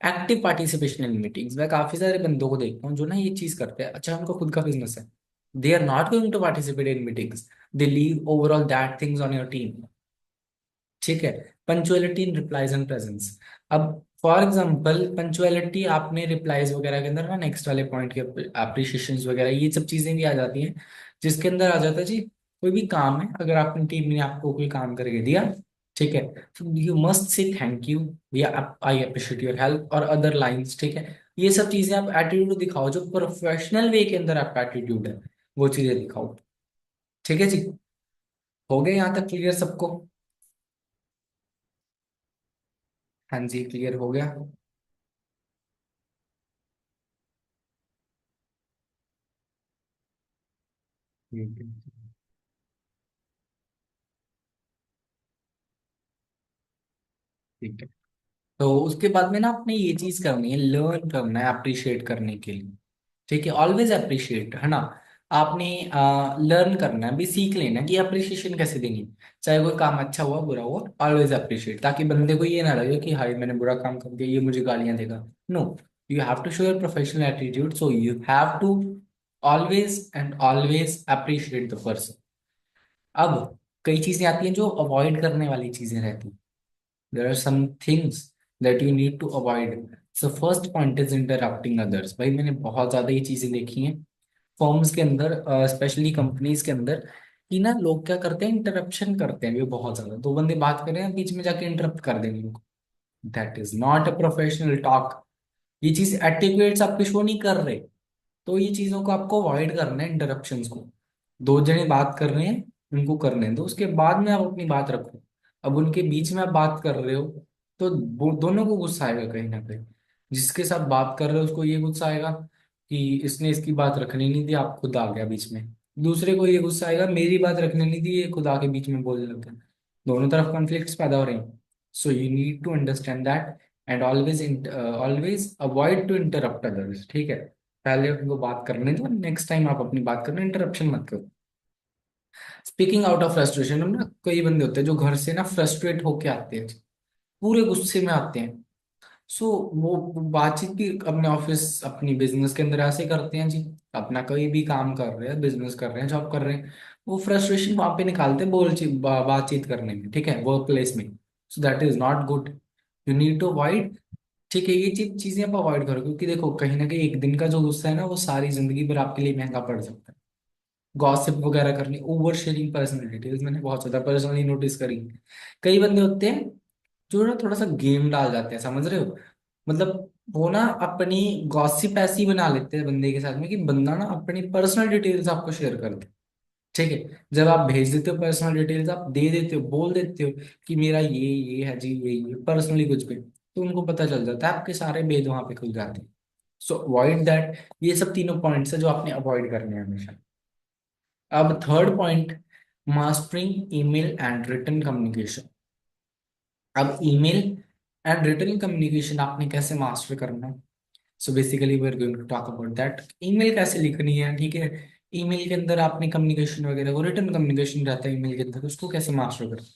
एक्टिव पार्टिसिपेशन इन मीटिंग्स। मैं काफी सारे बंदों को देखता हूँ जो ना ये चीज करते हैं, अच्छा उनका खुद का बिजनेस है, they are not going to participate in meetings, they leave overall that things on your team. ठीक है। Punctuality in replies and presence. अब फॉर एग्जाम्पल पंचुअलिटी आपने रिप्लाईज वगैरह के अंदर ना, नेक्स्ट वाले पॉइंट के अप्रिशिएशन वगैरह ये सब चीजें भी आ जाती हैं, जिसके अंदर आ जाता है जी कोई भी काम है, अगर आपने टीम ने आपको कोई काम करके दिया, ठीक है, तो you must say thank you या आई अप्रिशिएट योर हेल्प और अदर लाइंस। ठीक है, ये सब चीजें आप एटीट्यूड दिखाओ, जो प्रोफेशनल वे के अंदर आपका एटीट्यूड है वो चीजें दिखाओ। ठीक है जी। हो गए यहाँ तक क्लियर सबको? हाँ जी, क्लियर हो गया। ठीक है। ठीक है। तो उसके बाद में ना आपने ये चीज करनी है, लर्न करना है अप्रिशिएट करने के लिए। ठीक है, ऑलवेज अप्रिशिएट, है ना। आपने लर्न करना है भी, सीख लेना है कि अप्रिशिएशन कैसे देनी है। चाहे कोई काम अच्छा हुआ बुरा हुआ, ऑलवेज अप्रिशिएट, ताकि बंदे को ये ना लगे कि हाय मैंने बुरा काम कर दिया, ये मुझे गालियां देगा। No, you have to show your professional attitude, so you have to always and always appreciate the person. अब कई चीजें आती हैं जो अवॉइड करने वाली चीजें रहती हैं। there are some things that you need to avoid. So first point is interrupting others। भाई मैंने बहुत ज्यादा ये चीजें देखी हैं फॉर्म्स के अंदर, स्पेशली कंपनीज के अंदर, कि ना लोग क्या करते हैं, इंटरप्शन करते हैं। वे बहुत ज्यादा, दो बंदे बात कर रहे हैं, बीच में जाके इंटरप्ट कर देंगे उनको। That is not a professional talk. ये चीज एटिक्वेट्स आपके शो नहीं कर रहे। तो ये चीजों को आपको अवॉइड करना है, इंटरप्शंस को। दो जने बात कर रहे हैं, उनको करने दो, उसके बाद में आप अपनी बात रखो। अब उनके बीच में आप बात कर रहे हो, तो दोनों को गुस्सा आएगा कहीं ना कहीं। जिसके साथ बात कर रहे हो उसको ये गुस्सा आएगा कि इसने इसकी बात रखने नहीं दी, आप खुद आ गया बीच में। दूसरे को ये गुस्सा आएगा, मेरी बात रखने नहीं दी, ये खुद आके बीच में बोलने लग गया। दोनों तरफ कॉन्फ्लिक्ट्स पैदा हो रहे हैं। So you need to understand that and always avoid to interrupt others. ठीक है, पहले उनको बात करने दो, नेक्स्ट टाइम आप अपनी बात करना, इंटरप्शन मत करो। Speaking out of frustration. हम ना कई बंदे होते हैं जो घर से ना फ्रस्ट्रेट होके आते हैं, पूरे गुस्से में आते हैं। सो वो बातचीत भी अपने ऑफिस अपनी बिजनेस के अंदर ऐसे करते हैं जी। अपना कोई भी काम कर रहे हैं, बिजनेस कर रहे हैं, जॉब कर रहे हैं, वो फ्रस्ट्रेशन वहां पे निकालते हैं बातचीत करने में, ठीक है, वर्क प्लेस में। So that is not good. You need to avoid. ठीक है, ये चीजें आप अवॉइड करो, क्योंकि देखो कहीं ना कहीं एक दिन का जो गुस्सा है ना, वो सारी जिंदगी भर आपके लिए महंगा पड़ सकता है। गॉसिप वगैरह करनी, ओवर शेयरिंग पर्सनल डिटेल्स, मैंने बहुत ज्यादा पर्सनली नोटिस करी। कई बंदे होते हैं जो ना थोड़ा सा गेम डाल जाते हैं, समझ रहे हो? मतलब वो ना अपनी गॉसिप ऐसी बना लेते हैं बंदे के साथ में कि बंदा ना अपनी पर्सनल डिटेल्स आपको शेयर कर दे। ठीक है, जब आप भेज देते हो पर्सनल डिटेल्स, आप दे देते हो, बोल देते हो कि मेरा ये है जी, ये पर्सनली कुछ भी, तो उनको पता चल जाता है, आपके सारे भेद वहां पे खुल जाते हैं। सो अवॉइड दैट। ये सब तीनों पॉइंट्स है जो आपने अवॉइड करने हैं हमेशा। अब third point, mastering email and written communication. अब ईमेल एंड रिटन कम्युनिकेशन आपने कैसे मास्टर करना है? So basically we are going to talk about that, email कैसे लिखनी है। ठीक है, ईमेल के अंदर आपने कम्युनिकेशन वगैरह, वो रिटन कम्युनिकेशन रहता है ईमेल के अंदर, उसको कैसे मास्टर करना है?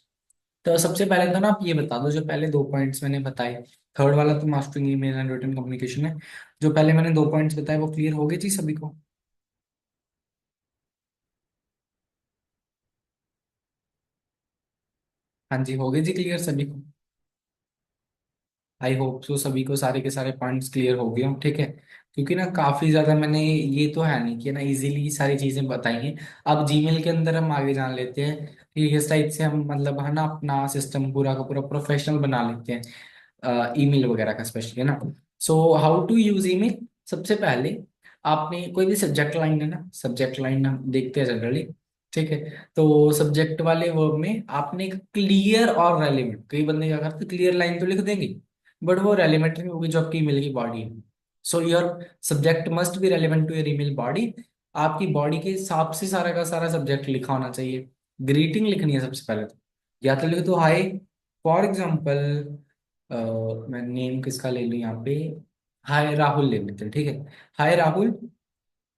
तो सबसे पहले तो ना आप ये बता दो, जो पहले दो पॉइंट्स मैंने बताए, थर्ड वाला तो mastering email and written communication है, जो पहले मैंने दो पॉइंट्स बताए वो क्लियर हो गए जी सभी को? हाँ जी, हो गए जी क्लियर सभी को? आई होप सो सभी को सारे के सारे पॉइंट्स क्लियर हो गए हों। ठीक है, क्योंकि ना काफी ज्यादा मैंने, ये तो है नहीं कि ना इजीली सारी चीजें बताई हैं। अब जीमेल के अंदर हम आगे जान लेते हैं कि किस टाइप से हम, मतलब है ना, अपना सिस्टम पूरा का पूरा प्रोफेशनल बना लेते हैं ईमेल वगैरह का, स्पेशली, है ना। So how to use email. सबसे पहले आपने कोई भी सब्जेक्ट लाइन है ना, सब्जेक्ट लाइन हम देखते हैं जनरली। ठीक है, तो सब्जेक्ट वाले वर्ब में आपने क्लियर और रेलिवेंट, कई बंदे क्या करते हैं, क्लियर लाइन तो लिख देंगे बट वो रेलिवेंट नहीं होगी जो आपकी ईमेल की बॉडी है। So your subject must be relevant to your email body. आपकी बॉडी के हिसाब से सारा का सारा सब्जेक्ट लिखा होना चाहिए। ग्रीटिंग लिखनी है सबसे पहले तो, या तो लिख दो हाय, फॉर एग्जाम्पल मैं नेम किसका ले लूँ यहाँ पे, हाय राहुल ले लेते हैं। ठीक है, हाय राहुल,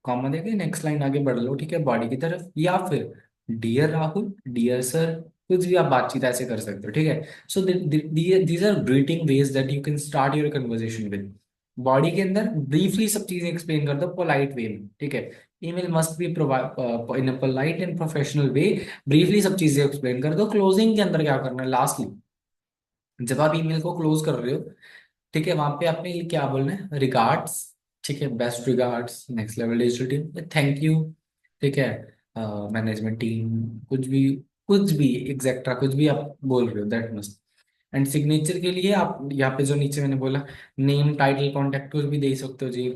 कॉमा देके नेक्स्ट लाइन आगे बढ़ लो, ठीक है, बॉडी की तरफ, या फिर डियर राहुल, डियर सर, कुछ भी आप बातचीत ऐसे कर सकते हो। ठीक है, so these are greeting ways that you can start your conversation with. Body के अंदर ब्रीफली सब चीजें एक्सप्लेन कर दो पोलाइट वे में। ठीक है, email must be in a polite and professional way. Briefly सब चीजें एक्सप्लेन कर दो। क्लोजिंग के अंदर क्या करना है, लास्टली जब आप ईमेल को क्लोज कर रहे हो, ठीक है, वहां पे आपने ये क्या बोलना है, रिगार्ड्स, ठीक है, best regards, next level digital team, thank you, ठीक है, मैनेजमेंट टीम, कुछ भी एग्जैक्ट्रा कुछ भी आप बोल रहे हो, दैट मस्ट। एंड सिग्नेचर के लिए आप यहाँ पे जो नीचे मैंने बोला, नेम टाइटल कॉन्टेक्ट कुछ भी दे सकते हो जी,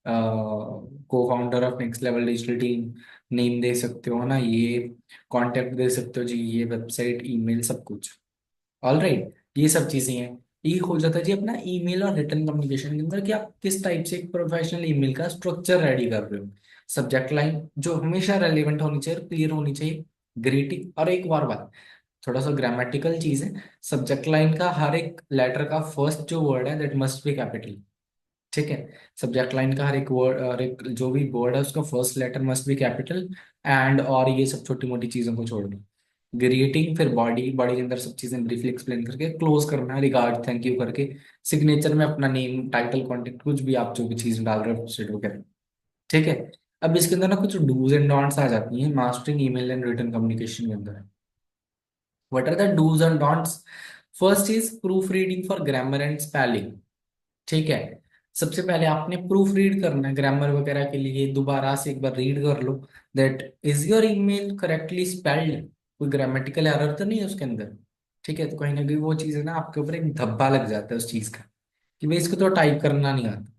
co founder of next level digital team, name दे सकते हो, है ना, ये कॉन्टेक्ट दे सकते हो जी, ये वेबसाइट, ईमेल, सब कुछ। ऑल राइट, ये सब चीजें हैं। ये हो जाता है जी अपना ईमेल और रिटर्न कम्युनिकेशन के अंदर कि आप किस टाइप से एक प्रोफेशनल ईमेल का स्ट्रक्चर रेडी कर रहे हो। सब्जेक्ट लाइन जो हमेशा रेलिवेंट होनी चाहिए, क्लियर होनी चाहिए, ग्रीटिंग, और एक और बात, थोड़ा सा ग्रामेटिकल चीज है, सब्जेक्ट लाइन का हर एक लेटर का फर्स्ट जो वर्ड है दैट मस्ट बी कैपिटल। ठीक है, सब्जेक्ट लाइन का हर एक वर्ड, हर एक जो भी वर्ड है उसका first letter must be capital. And और ये सब छोटी मोटी चीजों को छोड़ दो, ग्रीटिंग, फिर बॉडी, बॉडी के अंदर सब चीजें ब्रीफली एक्सप्लेन करके क्लोज करना है रिगार्ड थैंक यू करके। सिग्नेचर में अपना नेम टाइटल कॉन्टेक्ट कुछ भी आप जो भी चीज डाल रहे हो सेट वगैरह। ठीक है, अब इसके अंदर ना कुछ डूज एंड डोंट्स आ जाती हैं mastering email and written communication के अंदर। What are the dos and don'ts? First is proofreading for grammar and spelling. ठीक है, सबसे पहले आपने प्रूफ रीड करना है ग्रामर वगैरह के लिए, दोबारा से एक बार रीड कर लो that is your email correctly spelled, कोई ग्रामेटिकल एरर तो नहीं है उसके अंदर। ठीक है, तो कहीं ना कहीं वो चीज़ है ना, आपके ऊपर एक धब्बा लग जाता है उस चीज़ का कि भाई इसको तो टाइप करना नहीं आता।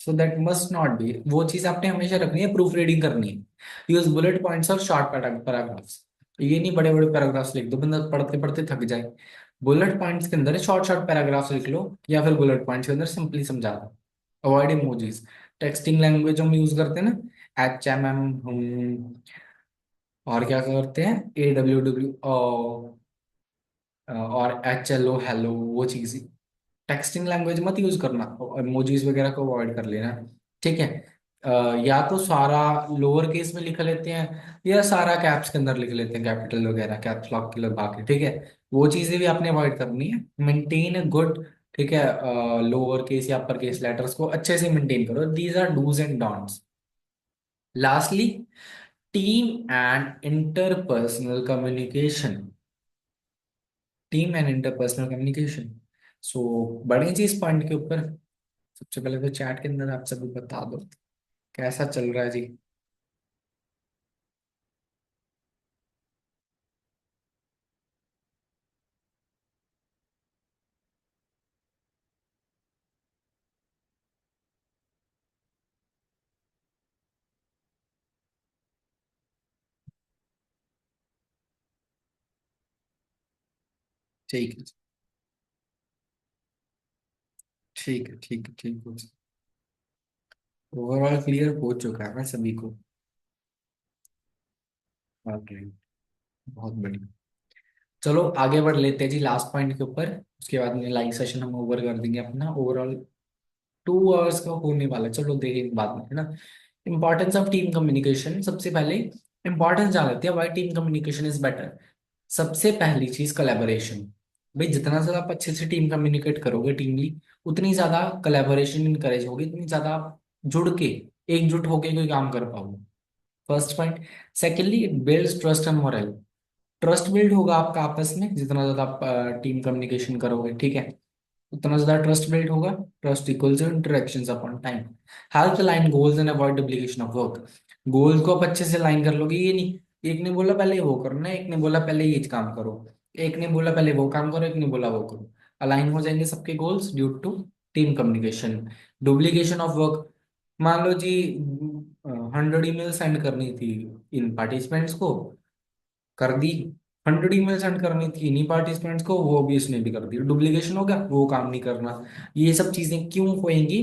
So that must not B, वो चीज़ आपने हमेशा रखनी है, प्रूफ रीडिंग करनी है। यूज बुलेट पॉइंट्स और शॉर्ट पैराग्राफ्स। ये नहीं बड़े बड़े पैराग्राफ्स लिख दो, बंदा पढ़ते पढ़ते थक जाए। बुलेट पॉइंट्स के अंदर शॉर्ट शॉर्ट पैराग्राफ्स लिख लो, या फिर बुलेट पॉइंट्स के अंदर सिंपली समझा दो। Avoid emojis. टेक्सटिंग लैंग्वेज हम यूज करते हैं ना, HMM, हम, और क्या करते हैं, AWW और HLO, हेलो, वो चीज। टेक्सटिंग लैंग्वेज मत यूज करना, इमोजीज वगैरह को अवॉइड कर लेना। ठीक है, या तो सारा लोअर केस में लिख लेते हैं, या सारा कैप्स के अंदर लिख लेते हैं, कैपिटल वगैरह कैप्स लॉक के लगा के। ठीक है, वो चीजें भी आपने अवॉइड करनी है। मेंटेन अ गुड, ठीक है, लोअर केस या अपर केस लेटर्स को अच्छे से मेंटेन करो। These are dos and don'ts. Lastly, team and interpersonal communication. Team and interpersonal communication. So बढ़ें जी इस पॉइंट के ऊपर। सबसे पहले तो चैट के अंदर आप सभी बता दो कैसा चल रहा है जी। ठीक है, ठीक है, ठीक है, ठीक है। ओवरऑल क्लियर हो चुका है ना सभी को? ओके, बहुत बढ़िया। चलो आगे बढ़ लेते हैं जी लास्ट पॉइंट के ऊपर। उसके बाद में लाइव सेशन हम ओवर कर देंगे अपना। ओवरऑल 2 आवर्स का होने वाला है, चलो देखेंगे बाद में, है ना। Importance of team communication. सबसे पहले इंपॉर्टेंस जान लेते हैं, why team communication is better. सबसे पहली चीज कोलैबोरेशन। भाई जितना ज्यादा आप अच्छे से टीम कम्युनिकेट करोगे टीमली, उतनी ज्यादा कोलैबोरेशन इनकरेज होगी, उतनी ज्यादा आप जुड़ के एकजुट होके कोई काम कर पाओगे। First point. Secondly, it builds trust and moral. Trust build होगा आपका आपस में, जितना ज्यादा आप टीम कम्युनिकेशन करोगे, ठीक है, उतना ज्यादा ट्रस्ट बिल्ड होगा। Trust equals interactions upon time. Help align goals and avoid duplication of work. Goals को आप अच्छे से अलाइन कर लोगे, ये नहीं एक ने बोला पहले वो करना है, एक ने बोला पहले ये काम करो, एक ने बोला पहले वो काम करो, एक ने बोला वो करो। अलाइन हो जाएंगे सबके goals due to team communication. Duplication of work. मान लो जी 100 ईमेल सेंड करनी थी इन पार्टिसिपेंट्स को, कर दी। 100 ईमेल सेंड करनी थी इन्हीं पार्टिसिपेंट्स को, वो भी इसने भी कर दी, डुप्लीकेशन हो गया, वो काम नहीं करना। ये सब चीजें क्यों होएंगी?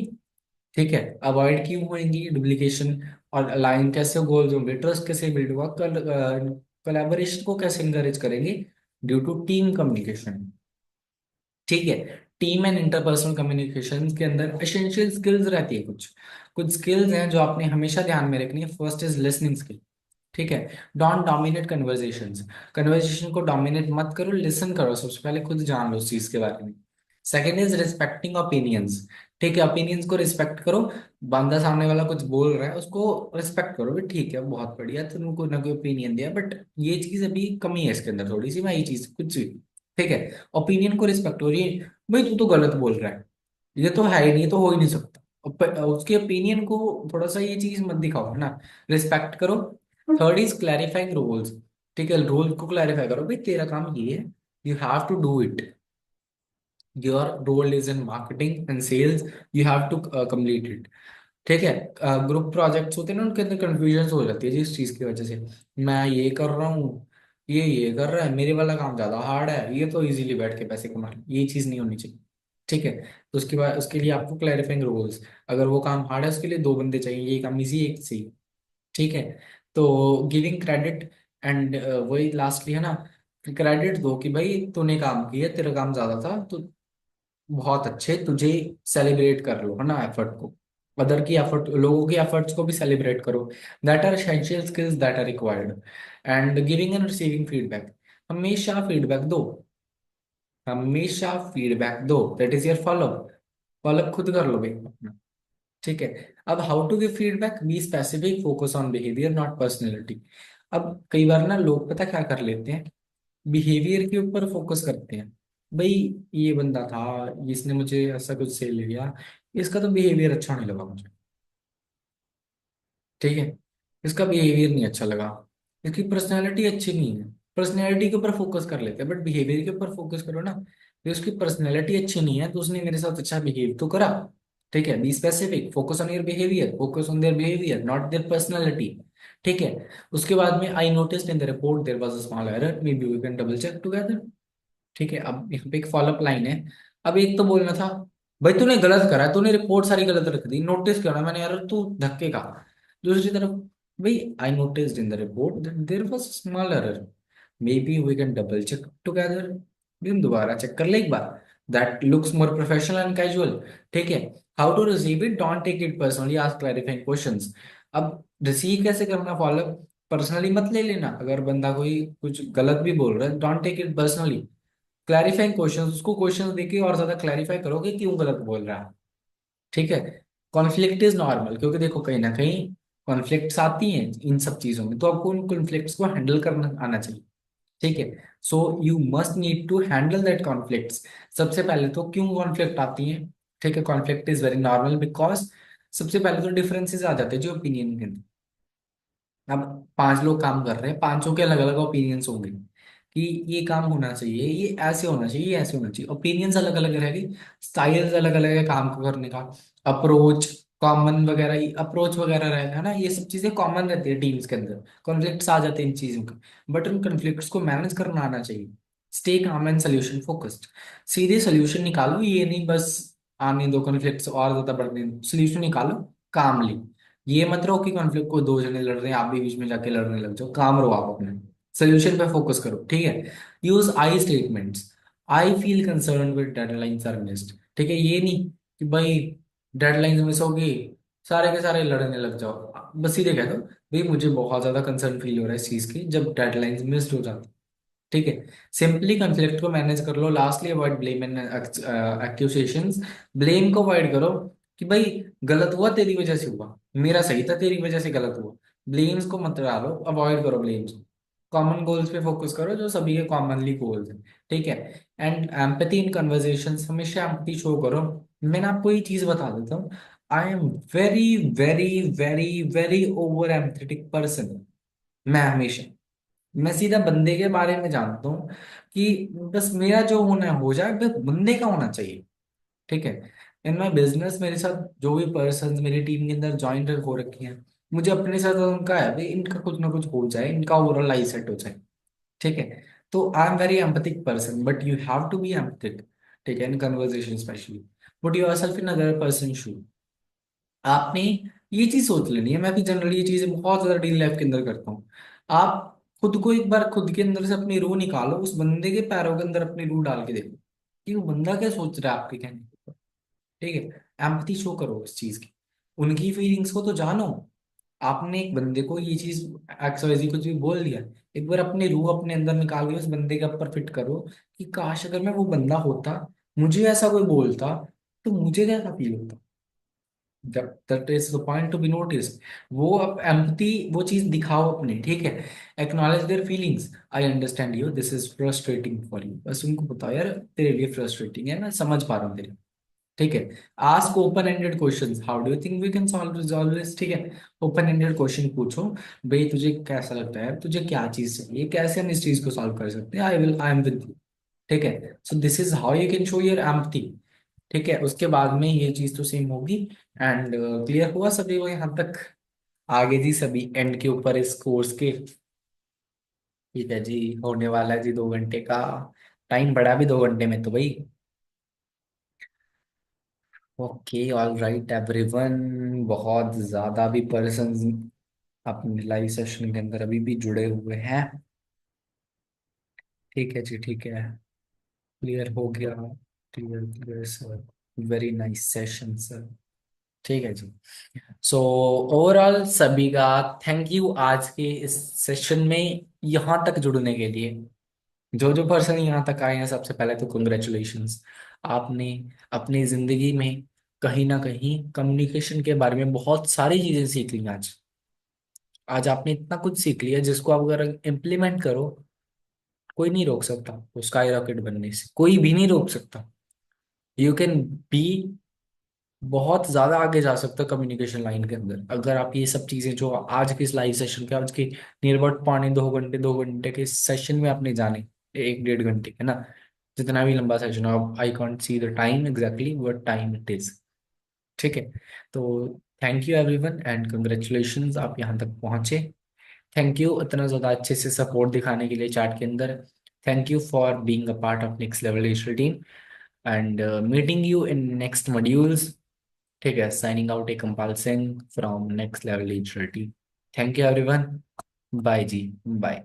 ठीक है, अवॉइड क्यों होएंगी डुप्लीकेशन? और अलाइन कैसे गोल्स होंगे, ट्रस्ट कैसे बिल्ड हुआ, कोलैबोरेशन को कैसे इंकरेज करेंगे? Due to team communication. ठीक है। टीम एंड इंटरपर्सनल कम्युनिकेशन के अंदर एसेंशियल स्किल्स रहती है कुछ। कुछ स्किल्स हैं जो आपने हमेशा ध्यान में रखनी है। First is listening skill. ठीक है। Don't dominate conversations. कन्वर्जेशन को डोमिनेट मत करो, लिसन करो, सबसे पहले खुद जान लो उस चीज के बारे में। Second is respecting opinions. ठीक है, ओपिनियंस को रिस्पेक्ट करो। बंदा सामने वाला कुछ बोल रहा है, उसको रिस्पेक्ट करो भी, ठीक है बहुत बढ़िया तुमने कोई ना कोई ओपिनियन दिया, बट ये चीज अभी कमी है इसके अंदर थोड़ी सी, मैं ये चीज कुछ भी। ठीक है। ओपिनियन को रिस्पेक्ट हो रही है, भाई तू तो गलत बोल रहा है, ये तो है ही नहीं, ये तो हो ही नहीं सकता। उसके ओपिनियन को थोड़ा सा ये चीज मत दिखाओ, है ना। रिस्पेक्ट करो। Third is clarifying roles. ठीक है, रोल को क्लैरिफाई करो, भाई तेरा काम ये है, you have to do it. Your role is in marketing and sales, you have to complete it. ठीक है। ग्रुप प्रोजेक्ट्स होते हैं ना, उनके अंदर कंफ्यूजन हो जाती है जिस चीज की वजह से। मैं ये कर रहा हूँ, ये कर रहा है, मेरे वाला काम ज्यादा हार्ड है, ये तो इजीली बैठ के पैसे कमा ले, ये चीज नहीं होनी चाहिए। ठीक है। तो उसके बाद उसके लिए आपको क्लैरिफाइंग रोल्स, अगर वो काम हार्ड है उसके लिए 2 बंदे चाहिए, ये काम इजी एक सही। ठीक है। तो गिविंग क्रेडिट एंड वही लास्टली है ना, क्रेडिट दो कि भाई तूने काम किया, तेरा काम ज्यादा था तो बहुत अच्छे, तुझे सेलिब्रेट कर लो, है ना, एफर्ट को। अदर की एफर्ट, लोगों की एफर्ट्स को भी सेलिब्रेट करो। That are essential skills that are required. And giving and receiving feedback. हमेशा फीडबैक दो, हमेशा फीडबैक दो, that is your follow up. Follow up खुद कर लो भाई अपना। ठीक है। अब how to give feedback, be specific, focus on behaviour not personality. अब कई बार ना लोग पता क्या कर लेते हैं, बिहेवियर के ऊपर फोकस करते हैं। भाई ये बंदा था, इसने मुझे ऐसा कुछ से ले लिया, इसका तो बिहेवियर अच्छा नहीं लगा मुझे। ठीक है। इसका बिहेवियर नहीं अच्छा लगा, इसकी पर्सनैलिटी अच्छी नहीं है। पर्सनैलिटी के ऊपर फोकस कर लेते हैं, बट बिहेवियर के ऊपर फोकस करो ना। कि उसकी पर्सनैलिटी अच्छी नहीं है तो उसने मेरे साथ अच्छा बिहेव तो करा। ठीक है, be specific, focus on your behaviour, focus on their behaviour not their personality. ठीक है। उसके बाद में I noticed in the report there was a small error, maybe we can double check together. ठीक है। अब यहाँ पे एक फॉलोअप लाइन है। अब एक तो बोलना था, भाई तूने गलत करा, तूने रिपोर्ट सारी गलत रख दी, नोटिस करा मैंने यार, तू धक्के का। दूसरी तरफ, भाई I noticed in the report that there was small error, maybe we can double check together. भी हम दोबारा चेक कर ले एक बार, that looks more professional and casual. ठीक है। How to receive it, don't take it personally, ask clarifying questions. अब रिसीव कैसे करना फॉलोअप, पर्सनली मत ले लेना, अगर बंदा कोई कुछ गलत भी बोल रहा है don't take it personally. Clarifying questions, उसको क्वेश्चंस देके और ज्यादा क्लैरिफाई करोगे क्यों गलत बोल रहा है। ठीक है। कॉन्फ्लिक्ट इज नॉर्मल, क्योंकि देखो कहीं ना कहीं कॉन्फ्लिक्ट्स आती हैं इन सब चीजों में, तो आपको उन कॉन्फ्लिक्ट्स को हैंडल करना आना चाहिए। ठीक है। So you must need to handle that conflicts. सबसे पहले तो क्यों कॉन्फ्लिक्ट आती है? ठीक है, conflict is very normal because सबसे पहले तो डिफरेंसेस आ जाते हैं जो ओपिनियन के अंदर। अब पांच लोग काम कर रहे हैं, पांचों के अलग अलग ओपिनियंस होंगे कि ये काम होना चाहिए, ये ऐसे होना चाहिए, ये ऐसे होना चाहिए। ओपिनियंस अलग अलग रहेगी, स्टाइल्स अलग अलग है काम को करने का, अप्रोच कॉमन वगैरह, अप्रोच वगैरह रहेगा ना, ये सब चीजें कॉमन रहती है टीम्स के अंदर। कॉन्फ्लिक्ट्स आ जाते हैं इन चीजों के, बट उन कॉन्फ्लिक्ट्स को मैनेज करना आना चाहिए। Stay calm and solution focused. सीधे सोल्यूशन निकालो, ये नहीं बस आने दो कॉन्फ्लिक्ट्स और ज्यादा बढ़ने दो। सोल्यूशन निकालो कामली। ये मत रहो कि कॉन्फ्लिक्ट को दो जने लड़ रहे हैं, आप भी बीच में जाके लड़ने लग जाओ। काम रहो आप अपने, सोल्यूशन पे फोकस करो। ठीक है। Use I statements. I feel concern with deadlines are missed. ठीक है, ये नहीं कि भाई डेडलाइंस मिस होगी सारे के सारे लड़ने लग जाओ। बस सीधे कह दो भाई मुझे बहुत ज्यादा कंसर्न फील हो रहा है इस चीज की जब डेडलाइंस मिस्ड हो जाती। ठीक है। सिंपली कॉन्फ्लिक्ट को मैनेज कर लो। Lastly avoid blame and accusations. Blame को अवॉइड करो कि भाई गलत हुआ तेरी वजह से हुआ, मेरा सही था तेरी वजह से गलत हुआ। ब्लेम्स को मत डालो, अवॉइड करो ब्लेम्स को। कॉमन गोल्स पे फोकस करो जो सभी के कॉमनली गोल्स हैं। ठीक है। एंड एम्पैथी इन कन्वर्सेशंस, हमेशा एम्पैथी शो करो। मैंने आपको ये चीज बता देता हूँ, आई am very very very very over empathetic person. मैं हमेशा, मैं सीधा बंदे के बारे में जानता हूँ कि बस मेरा जो होना है हो जाए, बस बंदे का होना चाहिए। ठीक है। इन माई बिजनेस मेरे साथ जो भी पर्सन मेरी टीम के अंदर ज्वाइन हो रखी हैं, मुझे अपने साथ उनका है भाई इनका कुछ ना कुछ हो जाए, इनका ओवरऑल लाइफ सेट हो जाए। ठीक है। तो I am very empathic person but you have to be empathic. ठीक है, in conversation specially put yourself in other person shoe. आपने ये चीज सोच लेनी है। मैं भी जनरली ये चीजें बहुत ज्यादा डेली लाइफ के अंदर करता हूँ। आप खुद को एक बार खुद के अंदर से अपनी रूह निकालो, उस बंदे के पैरों के अंदर अपनी रूह डाल के देखो कि वो बंदा क्या सोच रहा है आपके कहने के ऊपर। ठीक है। एम्पैथी शो करो इस चीज की, उनकी फीलिंग्स को तो जानो। आपने एक बंदे को ये चीज एक्सवाइजी कुछ भी बोल दिया, एक बार अपनी रूह अपने अंदर निकाल के उस बंदे के ऊपर फिट करो कि काश अगर मैं वो बंदा होता, मुझे ऐसा कोई बोलता, तो मुझे कैसा फील होता। That is the point to be notice. वो अब एम्पैथी वो चीज दिखाओ अपने। ठीक है। Acknowledge their feelings. I understand you, this is frustrating for you. बस उनको बताओ यार तेरे लिए फ्रस्ट्रेटिंग है, मैं समझ पा रहा हूँ तेरे। ठीक है। Ask open ended questions, how do you think we can solve resolve this. ठीक है। ओपन एंडेड क्वेश्चन पूछो, भाई तुझे कैसा लगता है, तुझे क्या चीज चाहिए, कैसे हम इस चीज को सॉल्व कर सकते हैं, आई एम विद यू। ठीक है। सो this is how you can show your empathy. ठीक है, उसके बाद में ये चीज तो सेम होगी। एंड क्लियर हुआ सभी को यहाँ तक? आगे जी सभी एंड के ऊपर इस कोर्स के। ठीक है जी, होने वाला है जी 2 घंटे का। टाइम बढ़ा भी 2 घंटे में तो भाई। Okay all right everyone. बहुत ज्यादा भी पर्सन अपने लाइव सेशन के अंदर अभी भी जुड़े हुए हैं। ठीक है जी, ठीक है। क्लियर हो गया। Clear clear sir. Very nice session sir. ठीक है जी। सो ओवरऑल सभी का थैंक यू आज के इस सेशन में यहाँ तक जुड़ने के लिए। जो जो पर्सन यहाँ तक आए हैं सबसे पहले तो कंग्रेचुलेशंस। आपने अपनी जिंदगी में कहीं ना कहीं कम्युनिकेशन के बारे में बहुत सारी चीजें सीख ली आज। आज आपने इतना कुछ सीख लिया जिसको आप अगर इम्प्लीमेंट करो, कोई नहीं रोक सकता। वो स्काई रॉकेट बनने से कोई भी नहीं रोक सकता। यू कैन बी बहुत ज्यादा आगे जा सकता है कम्युनिकेशन लाइन के अंदर अगर आप ये सब चीजें जो आज के इस लाइव सेशन के, आज के नियर अबाउट पौने 2 घंटे 2 घंटे के सेशन में आपने जाने, 1 1.5 घंटे है ना, जितना भी लंबा सेशन हो, I can't see the time exactly what time it is. ठीक है। तो thank you everyone and congratulations आप यहाँ तक पहुंचे। थैंक यू इतना ज़्यादा अच्छे से सपोर्ट दिखाने के लिए चैट के अंदर। Thank you for being a part of next level digital team and meeting you in next modules. ठीक है, signing out a Kampal Singh from next level digital team. Thank you everyone. Bye जी, बाय।